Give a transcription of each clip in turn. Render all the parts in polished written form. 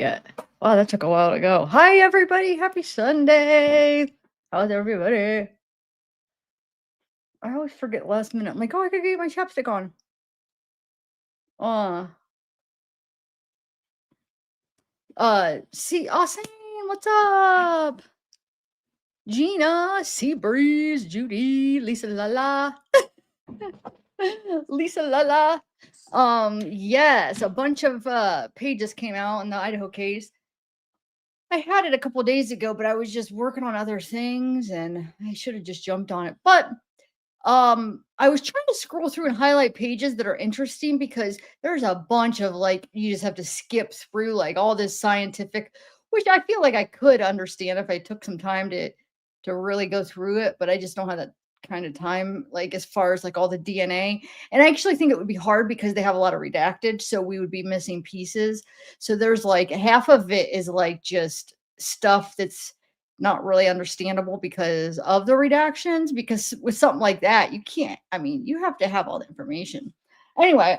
yet. Wow, that took a while to go. Hi, everybody. Happy Sunday. How's everybody? I always forget last minute. I'm like, oh, I gotta get my chapstick on. Uh, see, Austin, what's up? Gina, Sea Breeze, Judy, Lisa Lala, Lisa Lala. Yes, a bunch of pages came out in the Idaho case. I had it a couple days ago, but I was just working on other things and I should have just jumped on it. But I was trying to scroll through and highlight pages that are interesting because there's a bunch of like you just have to skip through like all this scientific, which I feel like I could understand if I took some time to really go through it, but I just don't have that kind of time, like as far as like all the DNA. And I actually think it would be hard because they have a lot of redacted, so we would be missing pieces. So there's like half of it is like just stuff that's not really understandable because of the redactions, because with something like that, you can't, I mean, you have to have all the information. Anyway,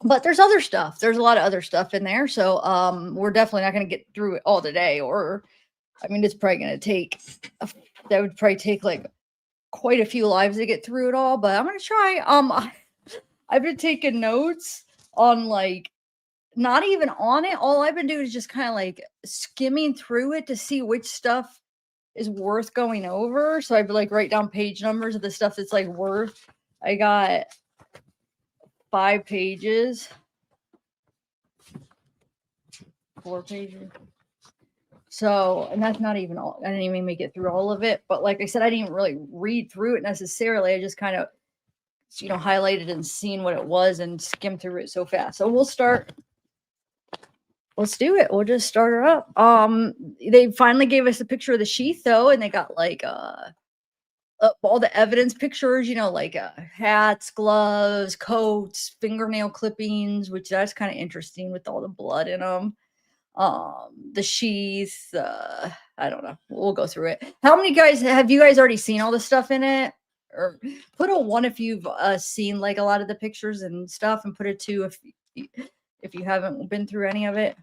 but there's other stuff. There's a lot of other stuff in there. So we're definitely not going to get through it all today, or I mean, it's probably going to take that would probably take like quite a few lives to get through it all, but I'm going to try. I've been taking notes on like not even on it. All I've been doing is just kind of like skimming through it to see which stuff is worth going over. So I'd like write down page numbers of the stuff that's like worth. I got 5 pages, 4 pages. So, and that's not even all. I didn't even make it through all of it. But like I said, I didn't really read through it necessarily. I just kind of, highlighted and seen what it was and skimmed through it so fast. So we'll start. Let's do it. We'll just start her up. They finally gave us a picture of the sheath though, and they got like all the evidence pictures, like hats, gloves, coats, fingernail clippings, which that's kind of interesting with all the blood in them. The sheath, I don't know. We'll go through it. How many guys have you guys already seen all the stuff in it? Or put a 1 if you've seen like a lot of the pictures and stuff, and put a 2 if you haven't been through any of it.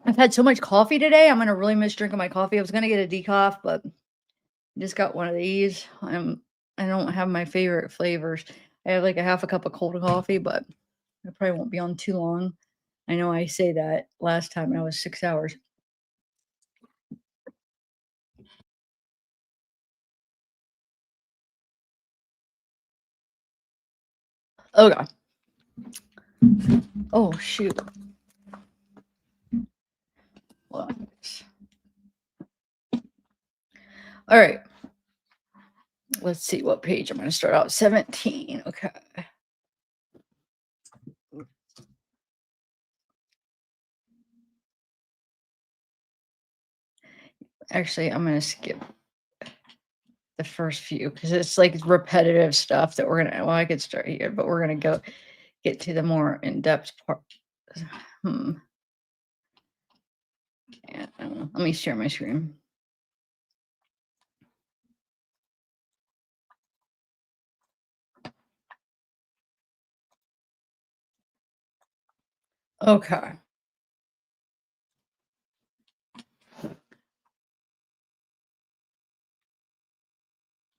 I've had so much coffee today. I'm gonna really miss drinking my coffee. I was gonna get a decaf, but I just got one of these. I don't have my favorite flavors. I have like a half a cup of cold coffee, but I probably won't be on too long. I know I say that last time I was 6 hours. Okay. Oh shoot. Well, all right. Let's see what page I'm going to start out. 17. Okay. Actually, I'm going to skip the first few because it's like repetitive stuff that we're going to, well, I could start here, but we're going to get to the more in-depth part. Yeah, let me share my screen. Okay.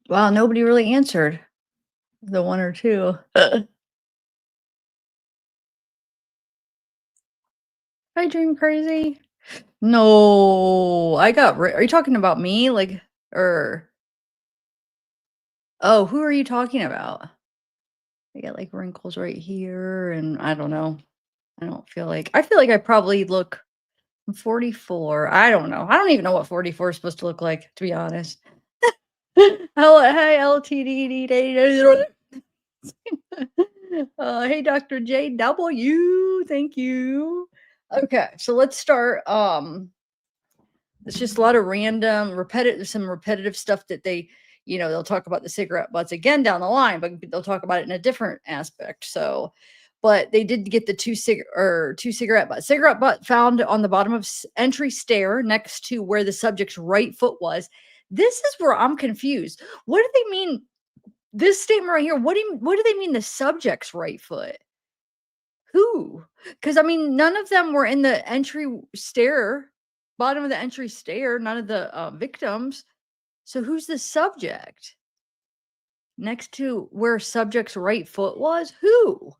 Wow, nobody really answered the 1 or 2. I dream crazy. No, are you talking about me? Like, or, oh, who are you talking about? I got like wrinkles right here, and I don't know. I feel like I probably look I'm 44. I don't know. I don't even know what 44 is supposed to look like, to be honest. Hey, LTD. Hey, Dr. JW. Thank you. Okay, so let's start. It's just a lot of random, repetitive stuff that they'll talk about the cigarette butts again down the line, but they'll talk about it in a different aspect. So, but they did get the two cigarette butts. Cigarette butt found on the bottom of entry stair next to where the subject's right foot was. This is where I'm confused. What do they mean? This statement right here. What do they mean? The subject's right foot. who? Because I mean, none of them were in the bottom of the entry stair, none of the victims. So who's the subject? Next to where subject's right foot was? Who?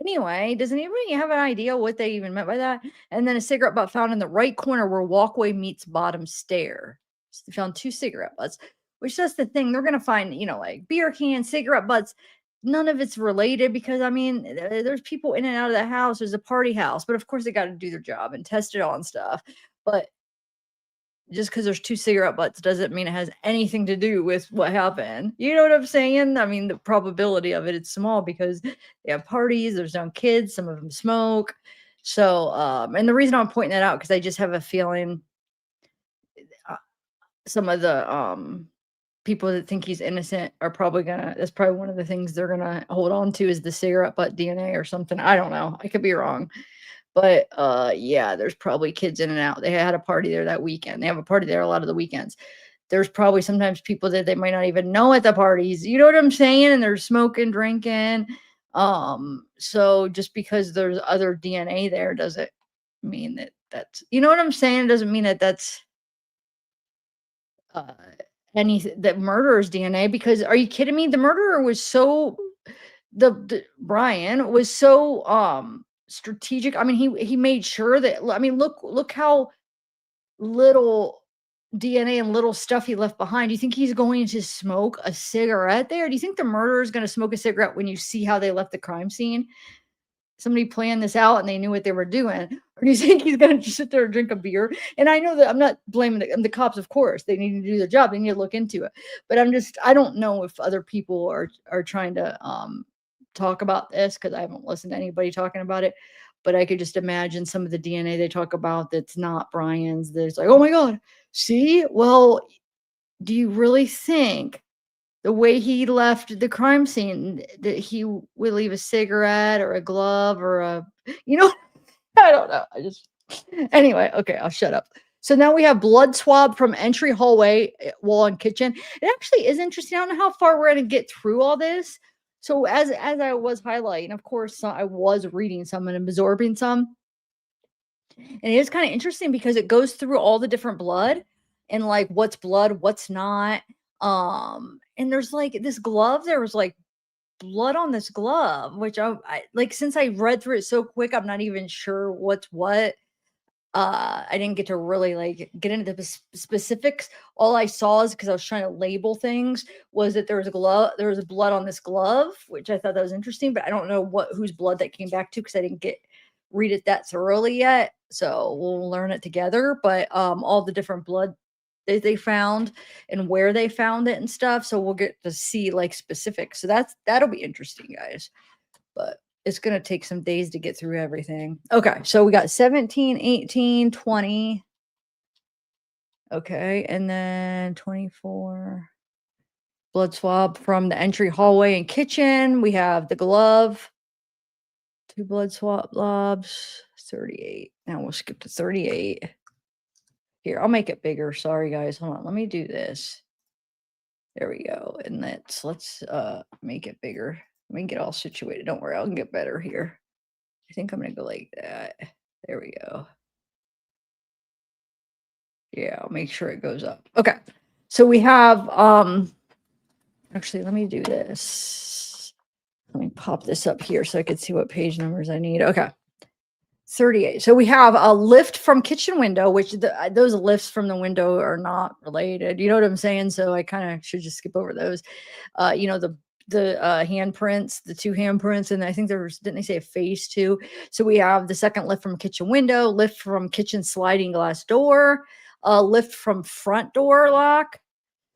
Anyway, does anybody have an idea what they even meant by that? And then a cigarette butt found in the right corner where walkway meets bottom stair. So they found two cigarette butts, which that's the thing. They're gonna find, like beer cans, cigarette butts. None of it's related because I mean, there's people in and out of the house. There's a party house, but of course they got to do their job and test it on stuff. But just because there's two cigarette butts doesn't mean it has anything to do with what happened. You know what I'm saying? I mean, the probability of it is small because they have parties, there's young kids, some of them smoke. So, and the reason I'm pointing that out because I just have a feeling uh, some of the people that think he's innocent are probably that's probably one of the things they're gonna hold on to is the cigarette butt DNA or something. I don't know. I could be wrong. But, yeah, there's probably kids in and out. They had a party there that weekend. They have a party there a lot of the weekends. There's probably sometimes people that they might not even know at the parties. You know what I'm saying? And they're smoking, drinking. So just because there's other DNA there doesn't mean that that's, you know what I'm saying? It doesn't mean that that's uh that murderer's DNA because are you kidding me? The murderer was so the Brian was so strategic. I mean, he made sure that I mean, look how little DNA and little stuff he left behind. Do you think he's going to smoke a cigarette there? Do you think the murderer is going to smoke a cigarette when you see how they left the crime scene? Somebody planned this out and they knew what they were doing? Or do you think he's going to just sit there and drink a beer? And I know that I'm not blaming the cops, of course. They need to do their job. They need to look into it. But I don't know if other people are trying to talk about this because I haven't listened to anybody talking about it. But I could just imagine some of the DNA they talk about that's not Brian's. There's like, oh my God, see? Well, do you really think the way he left the crime scene that he would leave a cigarette or a glove or you know, I don't know. Anyway, okay, I'll shut up. So now we have blood swab from entry hallway, wall and kitchen. It actually is interesting. I don't know how far we're going to get through all this. So as I was highlighting, of course, I was reading some and absorbing some. And it is kind of interesting because it goes through all the different blood and like what's blood, what's not. And there's like this glove, there was like blood on this glove, which I like since I read through it so quick, I'm not even sure what's what. I didn't get to really like get into the specifics. All I saw is because I was trying to label things was that there was a glove, there was blood on this glove, which I thought that was interesting, but I don't know whose blood that came back to because I didn't read it that thoroughly yet. So we'll learn it together. But all the different blood they found and where they found it and stuff. So we'll get to see like specifics. So that'll be interesting, guys. But it's going to take some days to get through everything. Okay, so we got 17, 18, 20. Okay, and then 24. Blood swab from the entry hallway and kitchen. We have the glove. 2 blood swab blobs. 38. Now we'll skip to 38. Here, I'll make it bigger. Sorry, guys. Hold on. Let me do this. There we go. And let's make it bigger. Let me get all situated. Don't worry, I'll get better here. I think I'm gonna go like that. There we go. Yeah, I'll make sure it goes up. Okay. So we have actually let me do this. Let me pop this up here so I can see what page numbers I need. Okay. 38. So we have a lift from kitchen window, which those lifts from the window are not related. You know what I'm saying? So I kind of should just skip over those. You know, the handprints, the 2 handprints, and I think didn't they say a face too? So we have the second lift from kitchen window, lift from kitchen sliding glass door, lift from front door lock.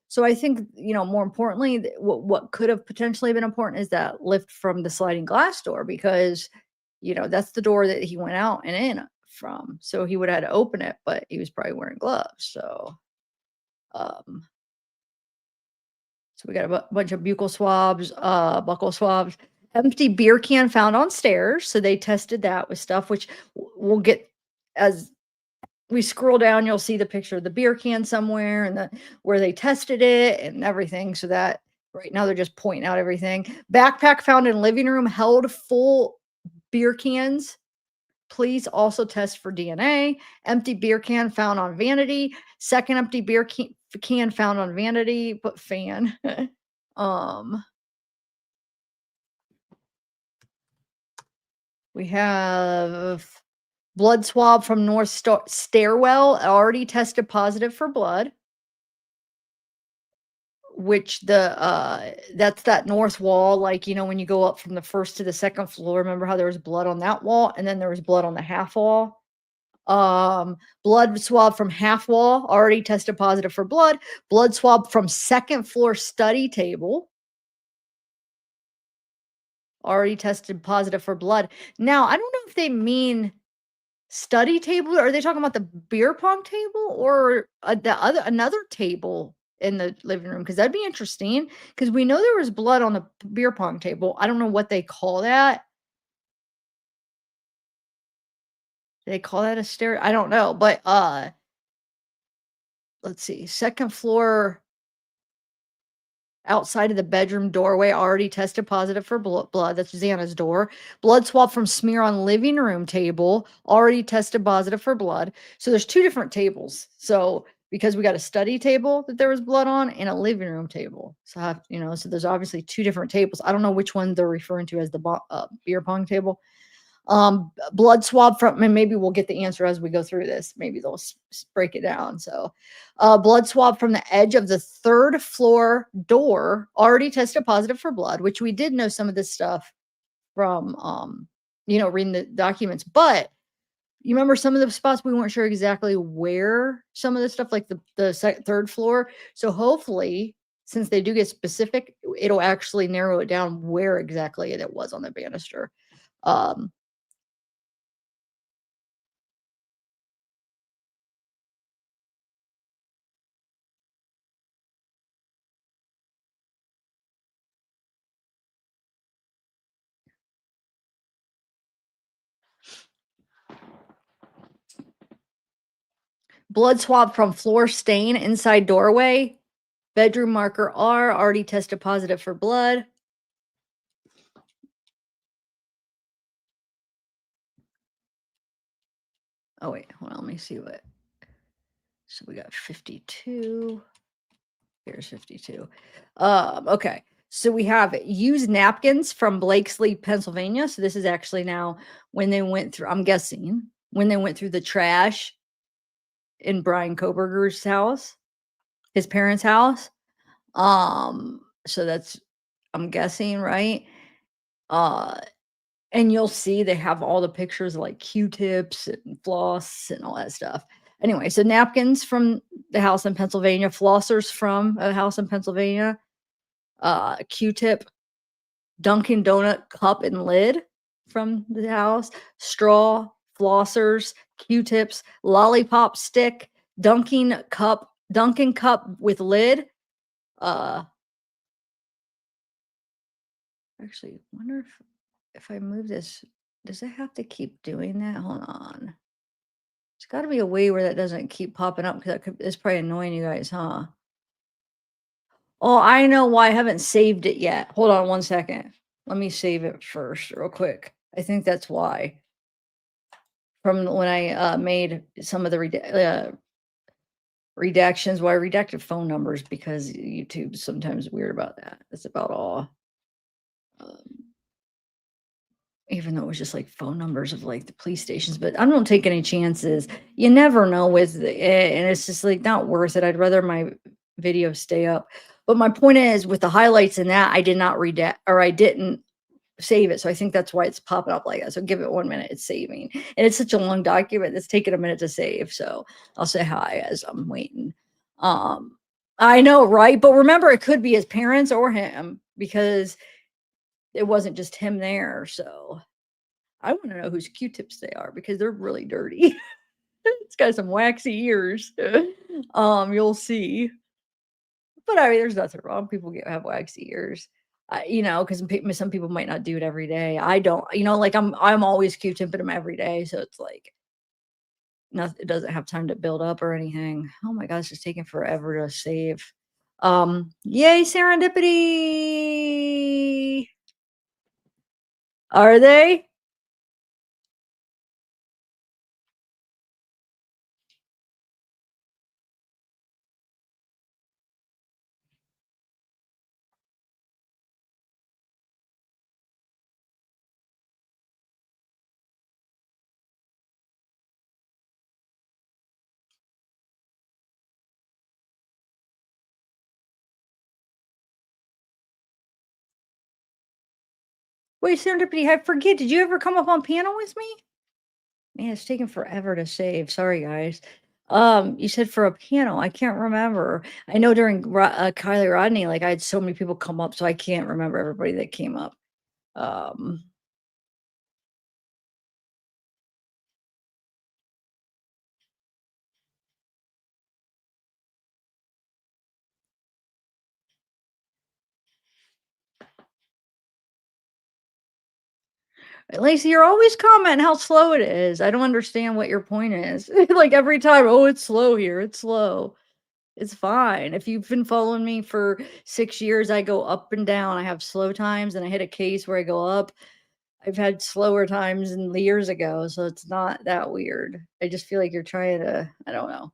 So I think, more importantly, what could have potentially been important is that lift from the sliding glass door because that's the door that he went out and in from. So he would have had to open it, but he was probably wearing gloves. So we got a bunch of buccal swabs, buccal swabs, empty beer can found on stairs. So they tested that with stuff, which we'll get as we scroll down. You'll see the picture of the beer can somewhere and where they tested it and everything. So that right now they're just pointing out everything. Backpack found in living room held full beer cans. Please also test for DNA. Empty beer can found on vanity. Second empty beer can found on vanity, but fan. um, we have blood swab from north stairwell already tested positive for blood. Which that's that north wall, like, when you go up from the first to the second floor, remember how there was blood on that wall, and then there was blood on the half wall? Blood swab from half wall already tested positive for blood. Blood swab from second floor study table already tested positive for blood. Now, I don't know if they mean study table, or are they talking about the beer pong table, or another table in the living room? Because that'd be interesting, because we know there was blood on the beer pong table. I don't know what they call that. Do they call that a stair? I don't know, but let's see. Second floor outside of the bedroom doorway already tested positive for blood. That's Xana's door. Blood swab from smear on living room table already tested positive for blood. So there's two different tables. So because we got a study table that there was blood on and a living room table. So so there's obviously two different tables. I don't know which one they're referring to as the beer pong table. Blood swab from, and maybe we'll get the answer as we go through this. Maybe they'll break it down. So, blood swab from the edge of the third floor door already tested positive for blood, which we did know some of this stuff from, reading the documents. But you remember some of the spots we weren't sure exactly where some of the stuff, like the third floor. So hopefully, since they do get specific, it'll actually narrow it down where exactly it was on the banister. Um, Blood swab from floor stain inside doorway. Bedroom marker R already tested positive for blood. Oh, wait, hold on. Let me see what. So we got 52. Here's 52. Okay. So we have used napkins from Blakesley, Pennsylvania. So this is actually now when they went through, I'm guessing, when they went through the trash in Brian Kohberger's house, his parents' house. So that's, I'm guessing, right? And you'll see they have all the pictures of like Q-tips and floss and all that stuff. Anyway, so napkins from the house in Pennsylvania, flossers from a house in Pennsylvania, Q-tip, Dunkin' Donut cup and lid from the house, straw, flossers, Q-tips, lollipop stick, Dunkin' cup with lid. Actually, wonder if I move this, does it have to keep doing that? Hold on. There's got to be a way where that doesn't keep popping up, because it's probably annoying you guys, huh? Oh, I know why I haven't saved it yet. Hold on one second. Let me save it first, real quick. I think that's why. From when I made some of the redactions, I redacted phone numbers because YouTube's sometimes weird about that. That's about all. Even though it was just like phone numbers of like the police stations, but I don't take any chances. You never know with it, and it's just like not worth it. I'd rather my video stay up. But my point is, with the highlights in that, I did not redact, or I didn't save it. So I think that's why it's popping up like that. So give it 1 minute, it's saving. And it's such a long document, it's taking a minute to save. So I'll say hi as I'm waiting. I know, right? But remember, it could be his parents or him, because it wasn't just him there. So I want to know whose Q-tips they are, because they're really dirty. It's got some waxy ears. You'll see. But I mean, there's nothing wrong. People have waxy ears. Because some people might not do it every day. I don't. Like I'm always Q-tipping them every day, so it's like nothing. It doesn't have time to build up or anything. Oh my gosh, it's taking forever to save. Yay, serendipity! Are they? Wait, serendipity, I forget, did you ever come up on panel with me? Man, it's taking forever to save. Sorry, guys. You said for a panel. I can't remember. I know during Kylie Rodney, like I had so many people come up, so I can't remember everybody that came up. Um, Lacey, you're always commenting how slow it is. I don't understand what your point is. Like every time, oh, it's slow here. It's slow. It's fine. If you've been following me for 6 years, I go up and down. I have slow times, and I hit a case where I go up. I've had slower times in the years ago, so it's not that weird. I just feel like you're trying to, I don't know.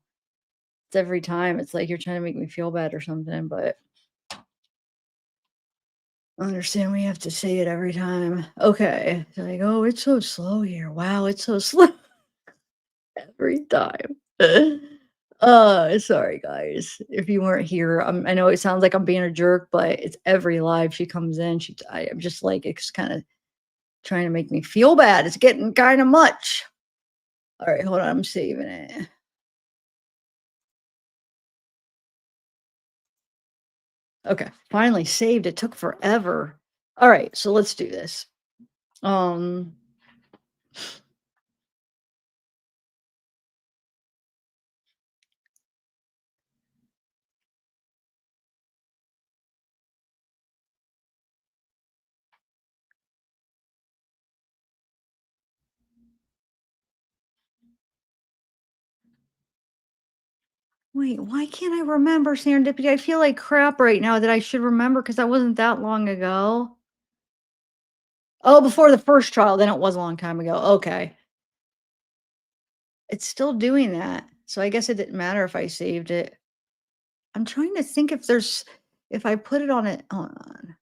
It's every time. It's like you're trying to make me feel bad or something, but I understand we have to say it every time. Okay. It's like, oh, it's so slow here. Wow, it's so slow every time. Sorry guys. If you weren't here, I know it sounds like I'm being a jerk, but it's every live she comes in. I'm just like it's kind of trying to make me feel bad. It's getting kind of much. All right, hold on. I'm saving it. Okay, finally saved. It took forever. All right, so let's do this. Um, Wait, why can't I remember serendipity? I feel like crap right now that I should remember because that wasn't that long ago. Oh, before the first trial, then it was a long time ago. Okay. It's still doing that. So I guess it didn't matter if I saved it. I'm trying to think if I put it on it. Hold on.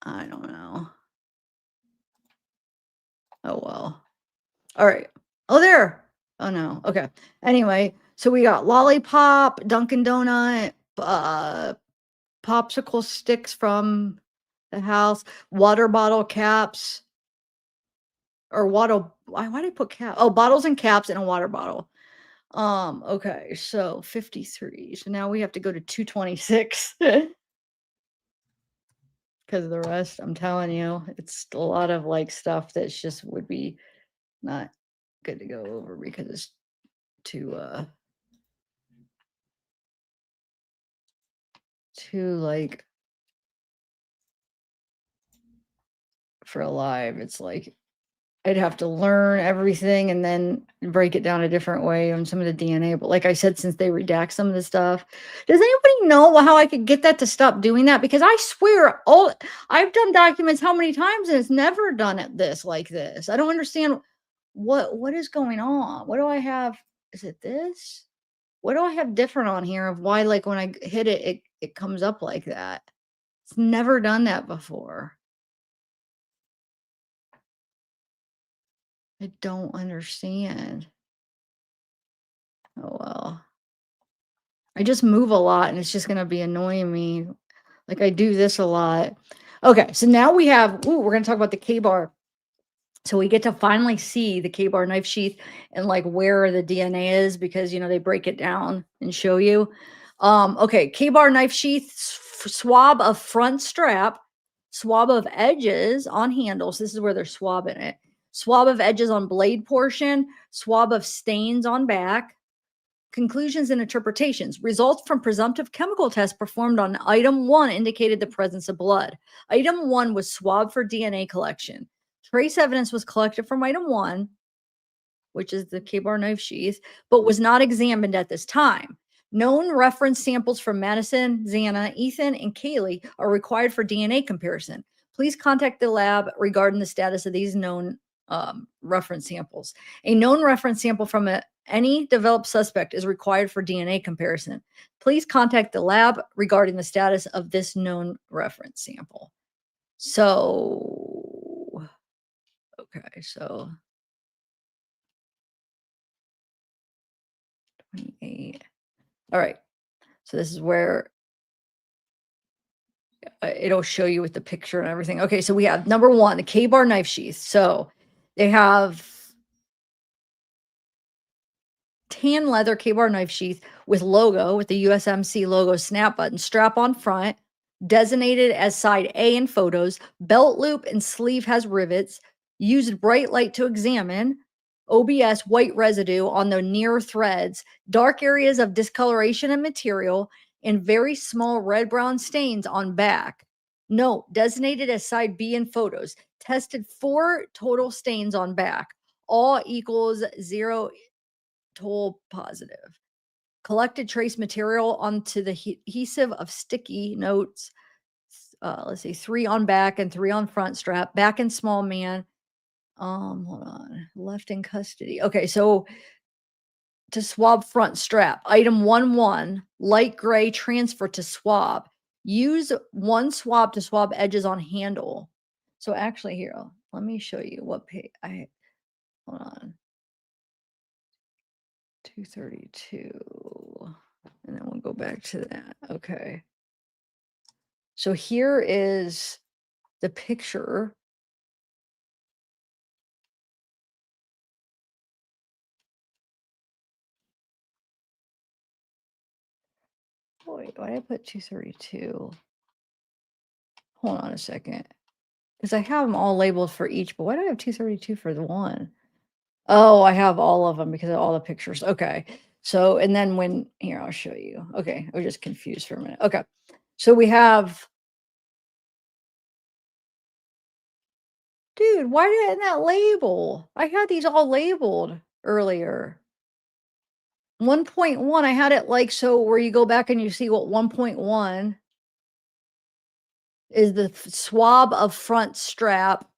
I don't know. Oh well. All right. Oh, there. Oh no. Okay. Anyway, so we got lollipop, Dunkin' Donut, popsicle sticks from the house, water bottle caps, or water. Why did I put cap? Oh, bottles and caps in a water bottle. Okay, so 53. So now we have to go to 226 because of the rest. I'm telling you, it's a lot of like stuff that's just would be not good to go over because it's too like for a live. It's like I'd have to learn everything and then break it down a different way on some of the DNA. But like I said, since they redact some of the stuff, does anybody know how I could get that to stop doing that? Because I swear, all I've done documents how many times and it's never done it this like this. I don't understand what is going on. What do I have? Is it this? What do I have different on here of why like when I hit it, it comes up like that? It's never done that before. I don't understand. Oh well. I just move a lot and it's just gonna be annoying me. Like I do this a lot. Okay, so now we have we're gonna talk about the K-bar. So we get to finally see the K-bar knife sheath and like where the DNA is because they break it down and show you. Okay, K-bar knife sheath, swab of front strap, swab of edges on handles. This is where they're swabbing it. Swab of edges on blade portion, swab of stains on back. Conclusions and interpretations. Results from presumptive chemical tests performed on item 1 indicated the presence of blood. Item 1 was swabbed for DNA collection. Trace evidence was collected from item 1, which is the K-bar knife sheath, but was not examined at this time. Known reference samples from Madison, Xana, Ethan, and Kaylee are required for DNA comparison. Please contact the lab regarding the status of these known reference samples. A known reference sample from any developed suspect is required for DNA comparison. Please contact the lab regarding the status of this known reference sample. So, okay, so 28. All right. So this is where it'll show you with the picture and everything. Okay, so we have number one, the K-bar knife sheath. So they have tan leather K-bar knife sheath with logo, with the USMC logo snap button, strap on front, designated as side A in photos, belt loop and sleeve has rivets, used bright light to examine, OBS white residue on the near threads, dark areas of discoloration and material, and very small red-brown stains on back. Note, designated as side B in photos, tested 4 total stains on back, all equals 0 toll positive. Collected trace material onto the adhesive of sticky notes. Let's see, 3 on back and 3 on front strap. Back and small man. Hold on. Left in custody. Okay, so to swab front strap, item 1-1, light gray transfer to swab. Use one swab to swab edges on handle. So actually here, let me show you what page hold on. 232. And then we'll go back to that. Okay. So here is the picture. Wait, why did I put 232? Hold on a second. Because I have them all labeled for each, but why do I have 232 for the one? Oh, I have all of them because of all the pictures. Okay. So, and then here, I'll show you. Okay. I was just confused for a minute. Okay. So we have, dude, why didn't that label? I had these all labeled earlier. 1.1, I had it like so where you go back and you see what 1.1 is the swab of front strap.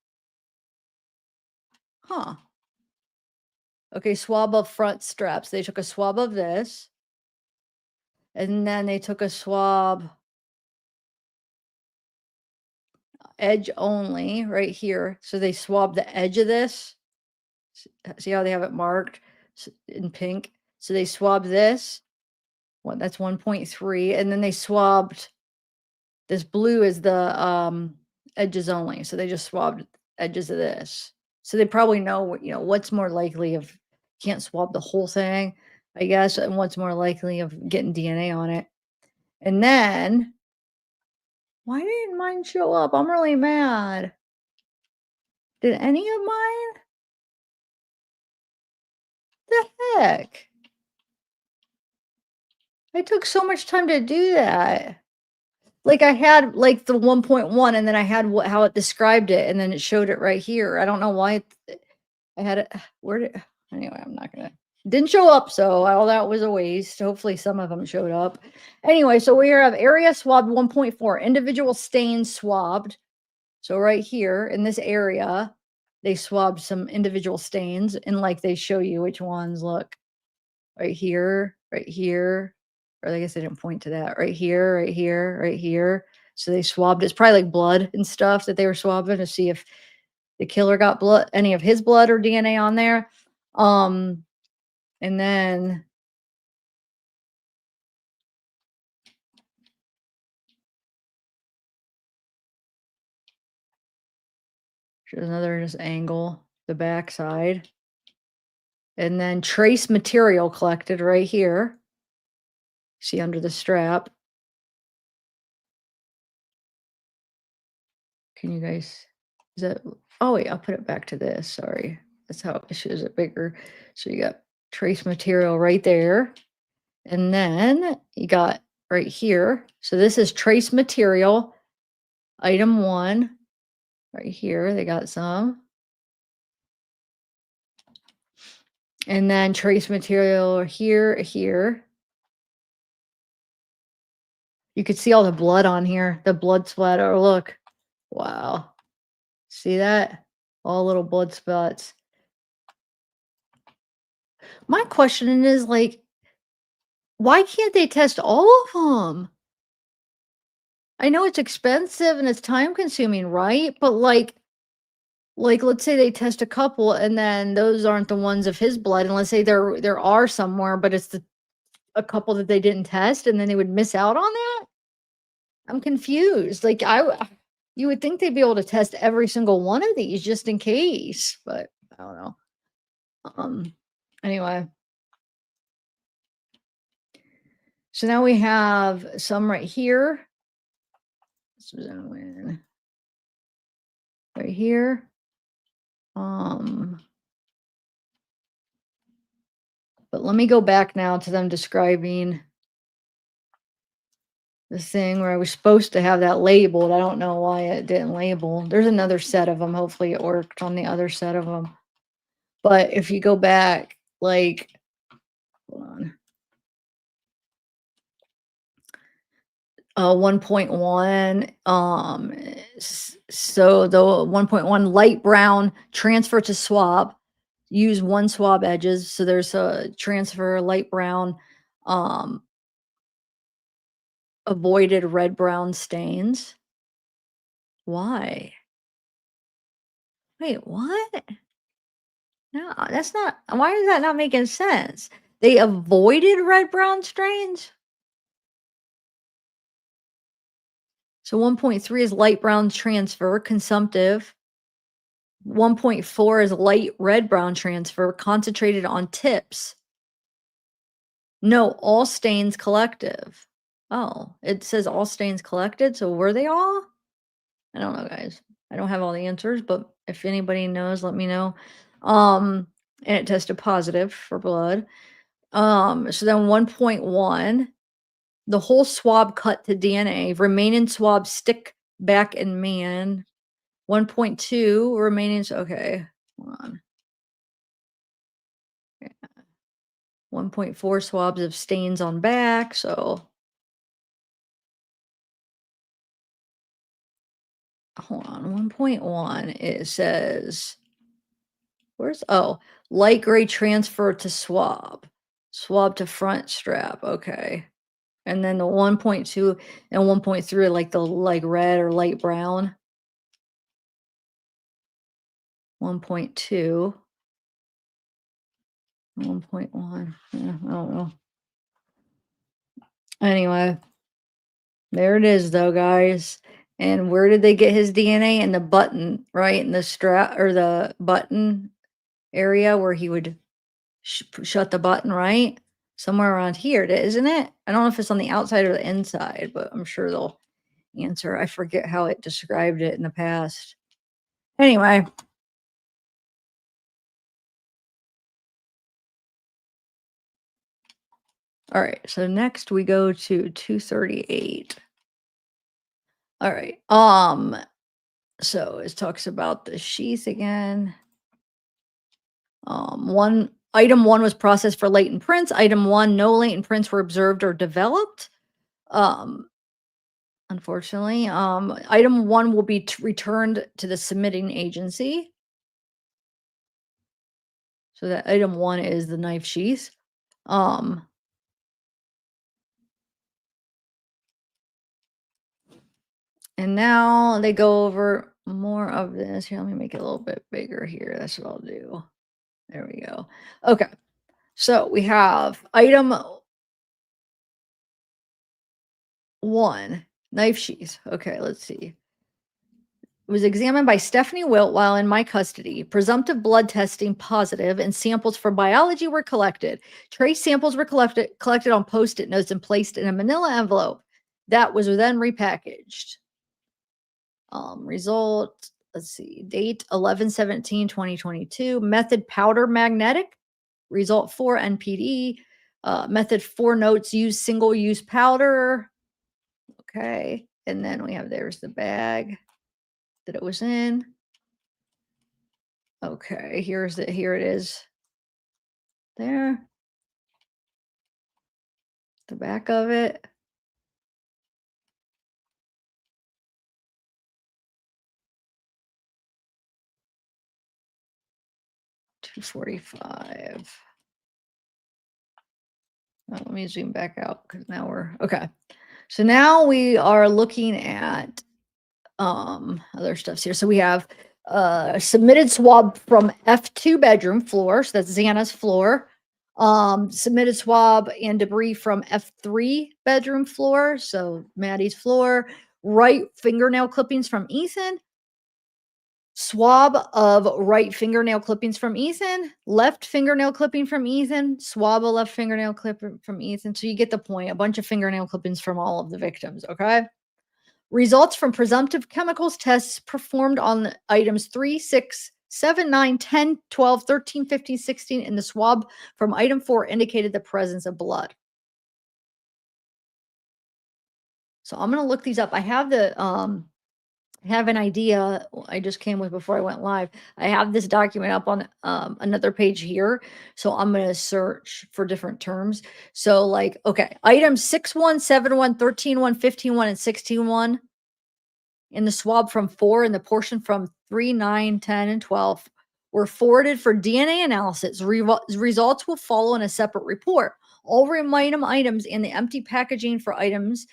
Huh. Okay, swab of front straps. They took a swab of this. And then they took a swab edge only right here. So they swabbed the edge of this. See how they have it marked in pink? So they swabbed this. What, that's 1.3. And then they swabbed this blue is the edges only. So they just swabbed edges of this. So they probably know what, what's more likely of can't swab the whole thing, I guess, and what's more likely of getting DNA on it. And then why didn't mine show up? I'm really mad. Did any of mine? The heck? I took so much time to do that. Like I had like the 1.1 and then I had how it described it and then it showed it right here. I don't know why I had it. Anyway, I'm not gonna, didn't show up. So all that was a waste. Hopefully some of them showed up. Anyway, so we have area swabbed 1.4, individual stains swabbed. So right here in this area, they swabbed some individual stains and like they show you which ones. Look right here, right here. Or I guess they didn't point to that. Right here, right here, right here. So they swabbed. It's probably like blood and stuff that they were swabbing to see if the killer got blood, any of his blood or DNA on there. And then there's another just angle, the back side. And then trace material collected right here. See under the strap. Can you guys, is that, oh wait, I'll put it back to this. Sorry. That's how it shows it bigger. So you got trace material right there. And then you got right here. So this is trace material, item 1. Right here, they got some. And then trace material here, here. You could see all the blood on here, the blood splatter. Look. Wow. See that? All little blood spots. My question is like, why can't they test all of them? I know it's expensive and it's time consuming, right? But like let's say they test a couple and then those aren't the ones of his blood, and let's say there are somewhere, but it's the a couple that they didn't test and then they would miss out on that? I'm confused. Like you would think they'd be able to test every single one of these just in case, but I don't know. Um anyway, so now we have some right here. Zoom in right here. Um but let me go back now to them describing the thing where I was supposed to have that labeled. I don't know why it didn't label. There's another set of them. Hopefully it worked on the other set of them. But if you go back, like, hold on. 1.1, so the 1.1 light brown transfer to swab, use one swab edges. So there's a transfer light brown, um, avoided red brown stains. Why? Wait, what? No, that's not, why is that not making sense? They avoided red brown stains? So 1.3 is light brown transfer, consumptive. 1.4 is light red brown transfer, concentrated on tips. No, all stains collective. Oh, it says all stains collected. So were they all? I don't know, guys. I don't have all the answers, but if anybody knows, let me know. And it tested positive for blood. So then 1.1, the whole swab cut to DNA, remaining swab stick back in man. 1.2, remaining, okay, hold on. 1.4 swabs of stains on back, so hold on. 1.1, it says, where's, oh, light gray transfer to swab, swab to front strap, okay. And then the 1.2 and 1.3 like the like red or light brown. 1.2, 1.1, yeah, I don't know. Anyway, there it is though, guys. And where did they get his DNA? In the button, right? In the strap or the button area where he would shut the button, right? Somewhere around here, isn't it? I don't know if it's on the outside or the inside, but I'm sure they'll answer. I forget how it described it in the past. Anyway. All right. So next we go to 238. All right. So it talks about the sheath again. Item one was processed for latent prints. Item one, no latent prints were observed or developed. Unfortunately, item one will be returned to the submitting agency. So that item one is the knife sheath. And now they go over more of this. Here, let me make it a little bit bigger here. That's what I'll do. There we go. Okay. So we have item one, knife sheath. Okay, let's see. It was examined by Stephanie Wilt while in my custody. Presumptive blood testing positive and samples for biology were collected. Trace samples were collected on Post-it notes and placed in a manila envelope. That was then repackaged. Result, let's see, date 11/17/2022. Method powder magnetic. Result 4 NPD. Method 4 notes use single-use powder. Okay, and then we have, there's the bag that it was in. Okay, here it is. There. The back of it. $245. Let me zoom back out because now we're okay. So now we are looking at other stuffs here. So we have submitted swab from F2 bedroom floor. So that's Xana's floor. Submitted swab and debris from F3 bedroom floor, so Maddie's floor. Right fingernail clippings from Ethan. Swab of right fingernail clippings from Ethan. Left fingernail clipping from Ethan. Swab of left fingernail clip from Ethan. So you get the point. A bunch of fingernail clippings from all of the victims. Okay. Results from presumptive chemicals tests performed on items 3, 6, 7, 9, 10, 12, 13, 15, 16, and the swab from item 4 indicated the presence of blood. So I'm going to look these up. I have an idea I just came with before I went live. I have this document up on another page here. So I'm going to search for different terms. So like, okay, items 6-1, 7-1, 13-1, 15-1, and 16-1 in the swab from 4 and the portion from 3, 9, 10, and 12 were forwarded for DNA analysis. Results will follow in a separate report. All remaining items and the empty packaging for items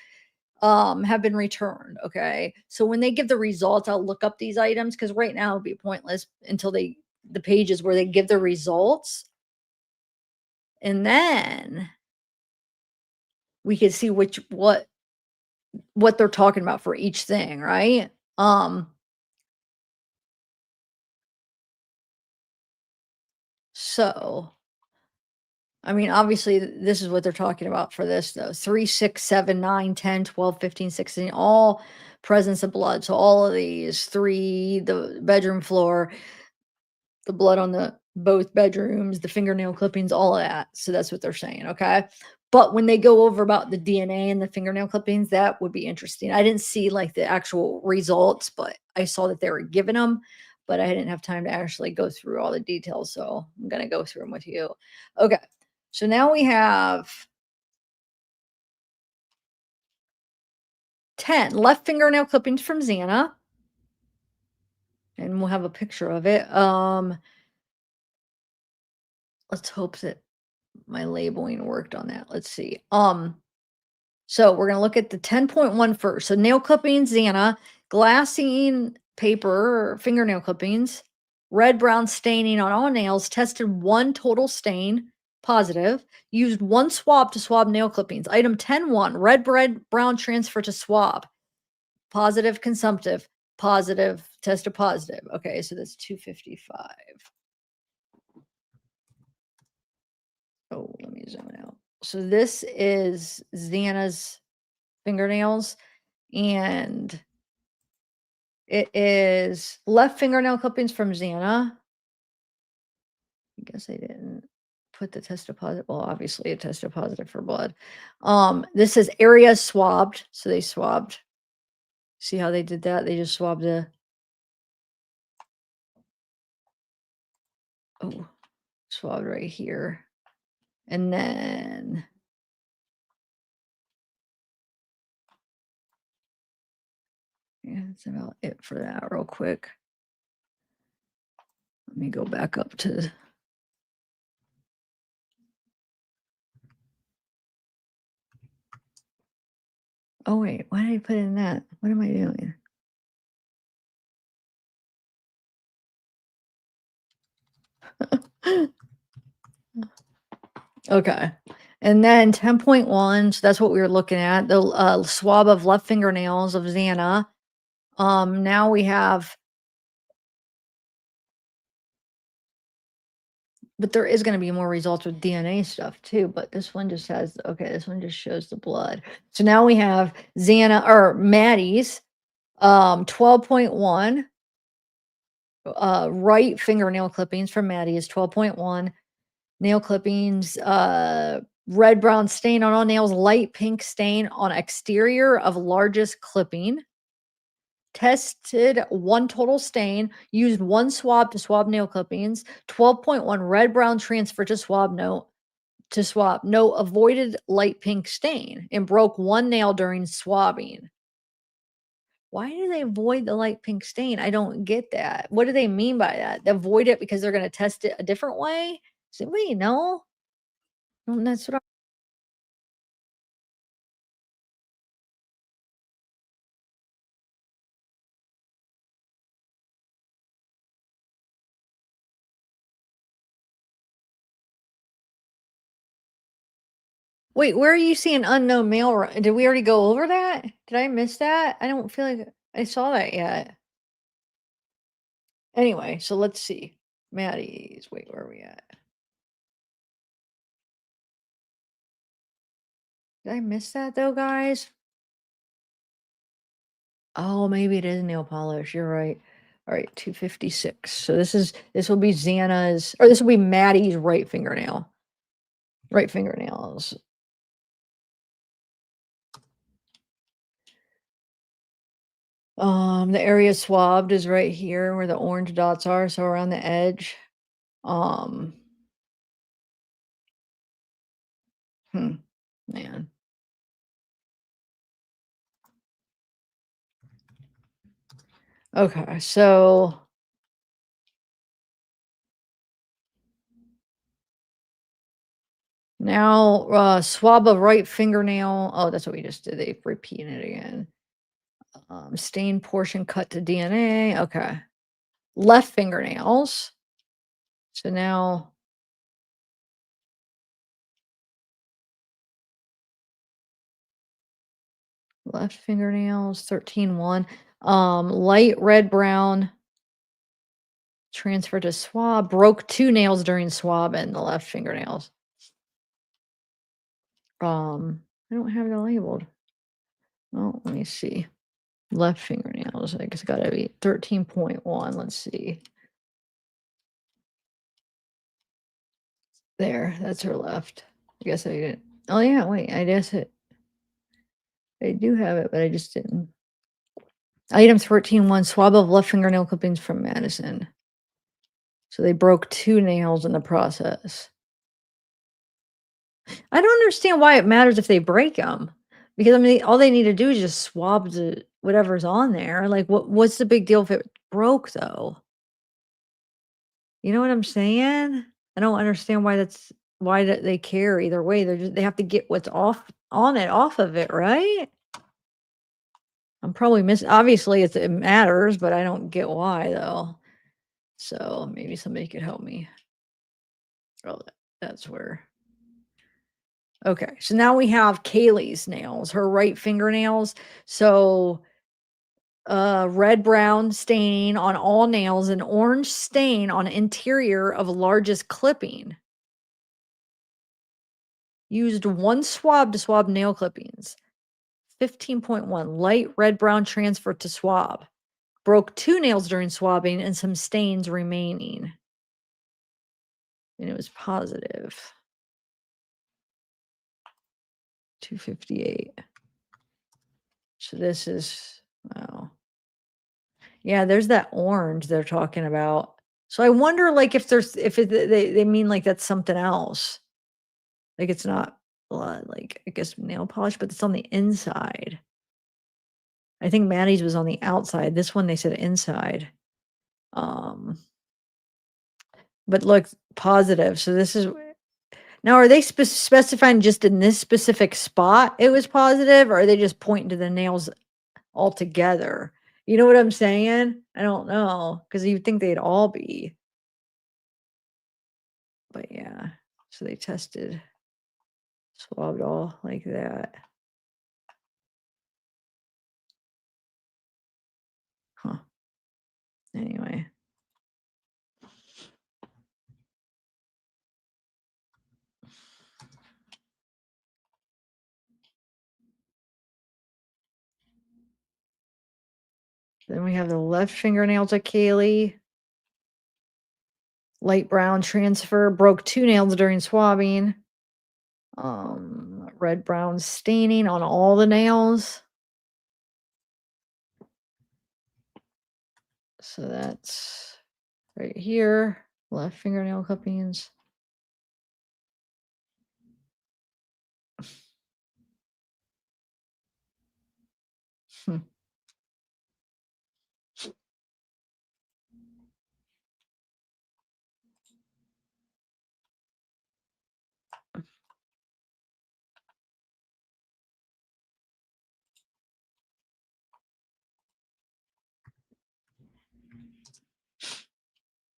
have been returned. Okay. So when they give the results, I'll look up these items because right now it'll be pointless until the pages where they give the results. And then we can see what they're talking about for each thing, right? So I mean, obviously, this is what they're talking about for this, though. 3, 6, 7, 9, 10, 12, 15, 16, all presence of blood. So all of these three, the bedroom floor, the blood on the both bedrooms, the fingernail clippings, all of that. So that's what they're saying. Okay. But when they go over about the DNA and the fingernail clippings, that would be interesting. I didn't see like the actual results, but I saw that they were giving them, but I didn't have time to actually go through all the details. So I'm going to go through them with you. Okay. So now we have 10 left fingernail clippings from Xana. And we'll have a picture of it. Let's hope that my labeling worked on that. Let's see. So we're gonna look at the 10.1 first. So nail clippings, Xana, glassine paper, fingernail clippings, red brown staining on all nails, tested one total stain, positive, used one swab to swab nail clippings. Item 10.1, red brown transfer to swab, positive consumptive, positive, tested positive. Okay, so that's 255. Oh, let me zoom out. So this is Xana's fingernails, and it is left fingernail clippings from Xana. I guess I didn't put the test deposit. Well, obviously it tested positive for blood. This is areas swabbed. So they swabbed. See how they did that? They just swabbed the swabbed right here. And then yeah, that's about it for that real quick. Let me go back up to oh wait, why did I put in that? What am I doing? Okay. And then 10.1, so that's what we were looking at, the swab of left fingernails of Xana. Now we have, but there is going to be more results with DNA stuff too, but this one just has, okay, this one just shows the blood. So now we have Xana or Maddie's 12.1, right fingernail clippings from Maddie is 12.1. Nail clippings, red brown stain on all nails, light pink stain on exterior of largest clipping. Tested one total stain, used one swab to swab nail clippings, 12.1 red brown transfer to swab note to swab. No avoided light pink stain and broke one nail during swabbing. Why do they avoid the light pink stain? I don't get that. What do they mean by that? They avoid it because they're going to test it a different way? Does anybody know? Well, that's what Wait, where are you seeing unknown mail? Did we already go over that? Did I miss that? I don't feel like I saw that yet. Anyway, so let's see. Maddie's. Wait, where are we at? Did I miss that though, guys? Oh, maybe it is nail polish. You're right. All right, 256. So this will be Xana's, or this will be Maddie's right fingernail. Right fingernails. The area swabbed is right here where the orange dots are, so around the edge. Um, man. Okay, so now swab of right fingernail. Oh, that's what we just did. They repeated it again. Stained portion cut to DNA. Okay. Left fingernails. So now left fingernails, 13-1. Light red brown transfer to swab. Broke 2 nails during swab in the left fingernails. I don't have it labeled. Well, let me see. Left fingernails. I guess it gotta be 13.1. Let's see. There, that's her left. I guess I didn't. Oh yeah, wait, I guess I do have it, but I just didn't. Item 13.1, swab of left fingernail clippings from Madison. So they broke 2 nails in the process. I don't understand why it matters if they break them, because, I mean, all they need to do is just swab the whatever's on there, like, what's the big deal if it broke, though? You know what I'm saying? I don't understand why that they care either way, they have to get what's off of it, right? I'm probably obviously, it matters, but I don't get why, though. So, maybe somebody could help me. Oh, that's where. Okay, so now we have Kaylee's nails, her right fingernails. So, red brown stain on all nails, and orange stain on interior of largest clipping. Used 1 swab to swab nail clippings. 15.1 light red brown transfer to swab. Broke 2 nails during swabbing and some stains remaining. And it was positive. 258. So this is, wow. Yeah, there's that orange they're talking about. So I wonder, like, if they mean like that's something else. Like it's not blood, like I guess nail polish, but it's on the inside. I think Maddie's was on the outside. This one they said inside. Um, but look, positive. So this is now, are they specifying just in this specific spot it was positive, or are they just pointing to the nails altogether? You know what I'm saying? I don't know, because you'd think they'd all be. But yeah, so they tested, swabbed all like that. Huh. Anyway. Then we have the left fingernails of Kaylee. Light brown transfer, broke 2 nails during swabbing. Red brown staining on all the nails. So that's right here. Left fingernail clippings. Hmm.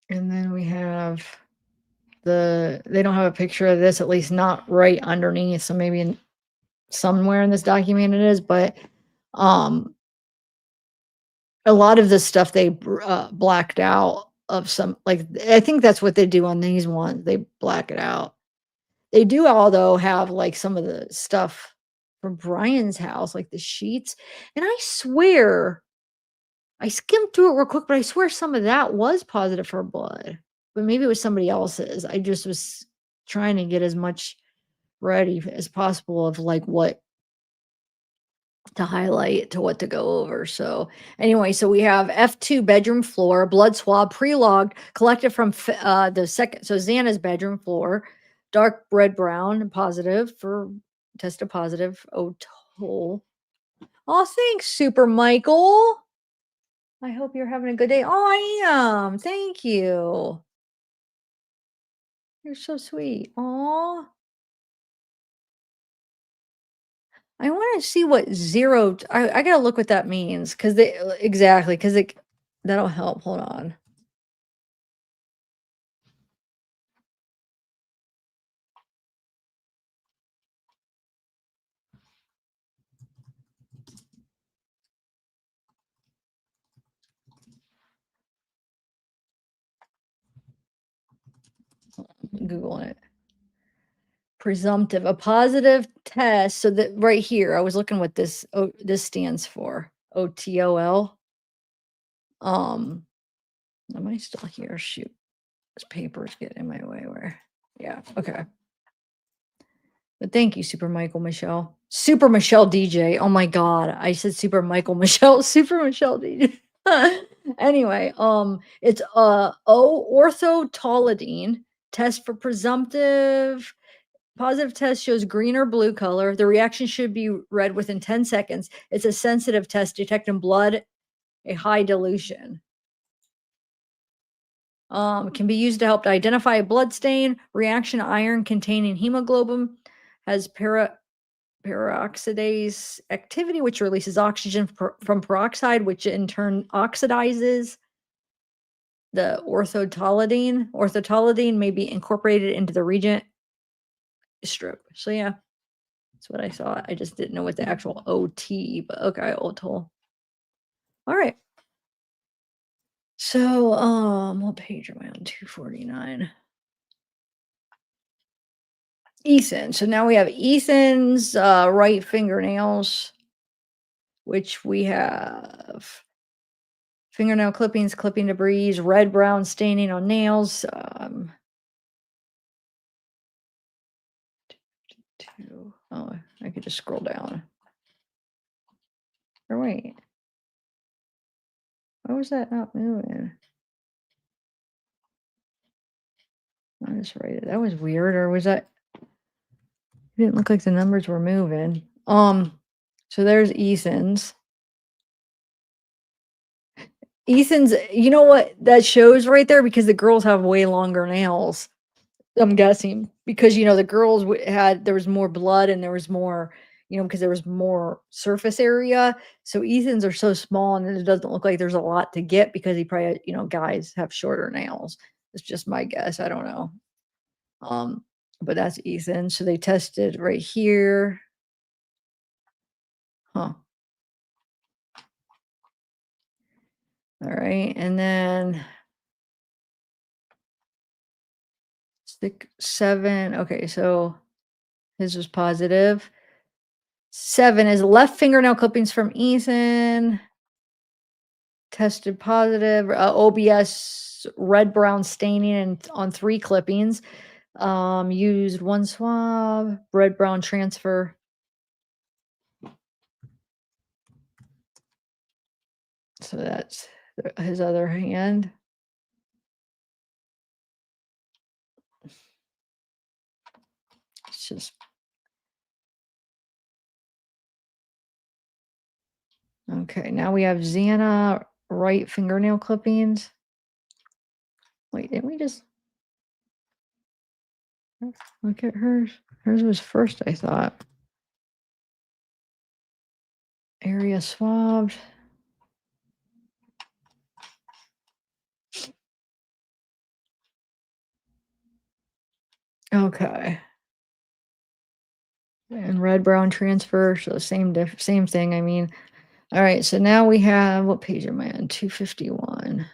And then we have they don't have a picture of this, at least not right underneath. So maybe somewhere in this document it is, but um a lot of the stuff they blacked out of some, like, I think that's what they do on these ones. They black it out. They do although have like some of the stuff from Brian's house, like the sheets. And I swear I skimmed through it real quick, but I swear some of that was positive for blood. But maybe it was somebody else's. I just was trying to get as much ready as possible of like what to highlight, to what to go over. So anyway, so we have F2 bedroom floor, blood swab pre-logged, collected from the second, so Xana's bedroom floor, dark red brown, positive for tested positive. Oh, toll. Oh, thanks, Super Michael. I hope you're having a good day. Oh, I am. Thank you. You're so sweet. Oh, I want to see what zero. I gotta look what that means because they exactly because it that'll help. Hold on. Google it. Presumptive, a positive test. So that right here, I was looking what this stands for. OTOL. Um, am I still here? Shoot, this paper's getting in my way. Where? Yeah. Okay. But thank you, Super Michael Michelle. Super Michelle DJ. Oh my God. I said Super Michael Michelle, Super Michelle DJ. Anyway, it's orthotolidine test for presumptive. Positive test shows green or blue color. The reaction should be read within 10 seconds. It's a sensitive test detecting blood, a high dilution. Can be used to help to identify a blood stain. Reaction iron containing hemoglobin has peroxidase activity, which releases oxygen from peroxide, which in turn oxidizes the orthotolidine. Orthotolidine may be incorporated into the reagent strip. So yeah, that's what I saw. I just didn't know what the actual OT, but okay, OTOL. All right. So, what page am I on? 249. Ethan. So now we have Ethan's right fingernails, which we have fingernail clippings, clipping debris, red brown staining on nails. Oh, I could just scroll down. Or wait. Why was that not moving? I just write it. That was weird. Or was that? It didn't look like the numbers were moving. So there's Ethan's. Ethan's, you know what that shows right there? Because the girls have way longer nails. I'm guessing because the girls there was more blood and there was more, because there was more surface area. So Ethan's are so small and it doesn't look like there's a lot to get because he probably, guys have shorter nails. It's just my guess. I don't know. But that's Ethan. So they tested right here. Huh. All right. And then 7. Okay. So his was positive. 7 is left fingernail clippings from Ethan. Tested positive. OBS red brown staining on 3 clippings. Used 1 swab. Red brown transfer. So that's his other hand. It's just okay. Now we have Xana right fingernail clippings. Wait, didn't we just look at hers? Hers was first, I thought. Area swabbed. Okay. And red brown transfer, so same thing. I mean, all right. So now we have what page am I on? 251.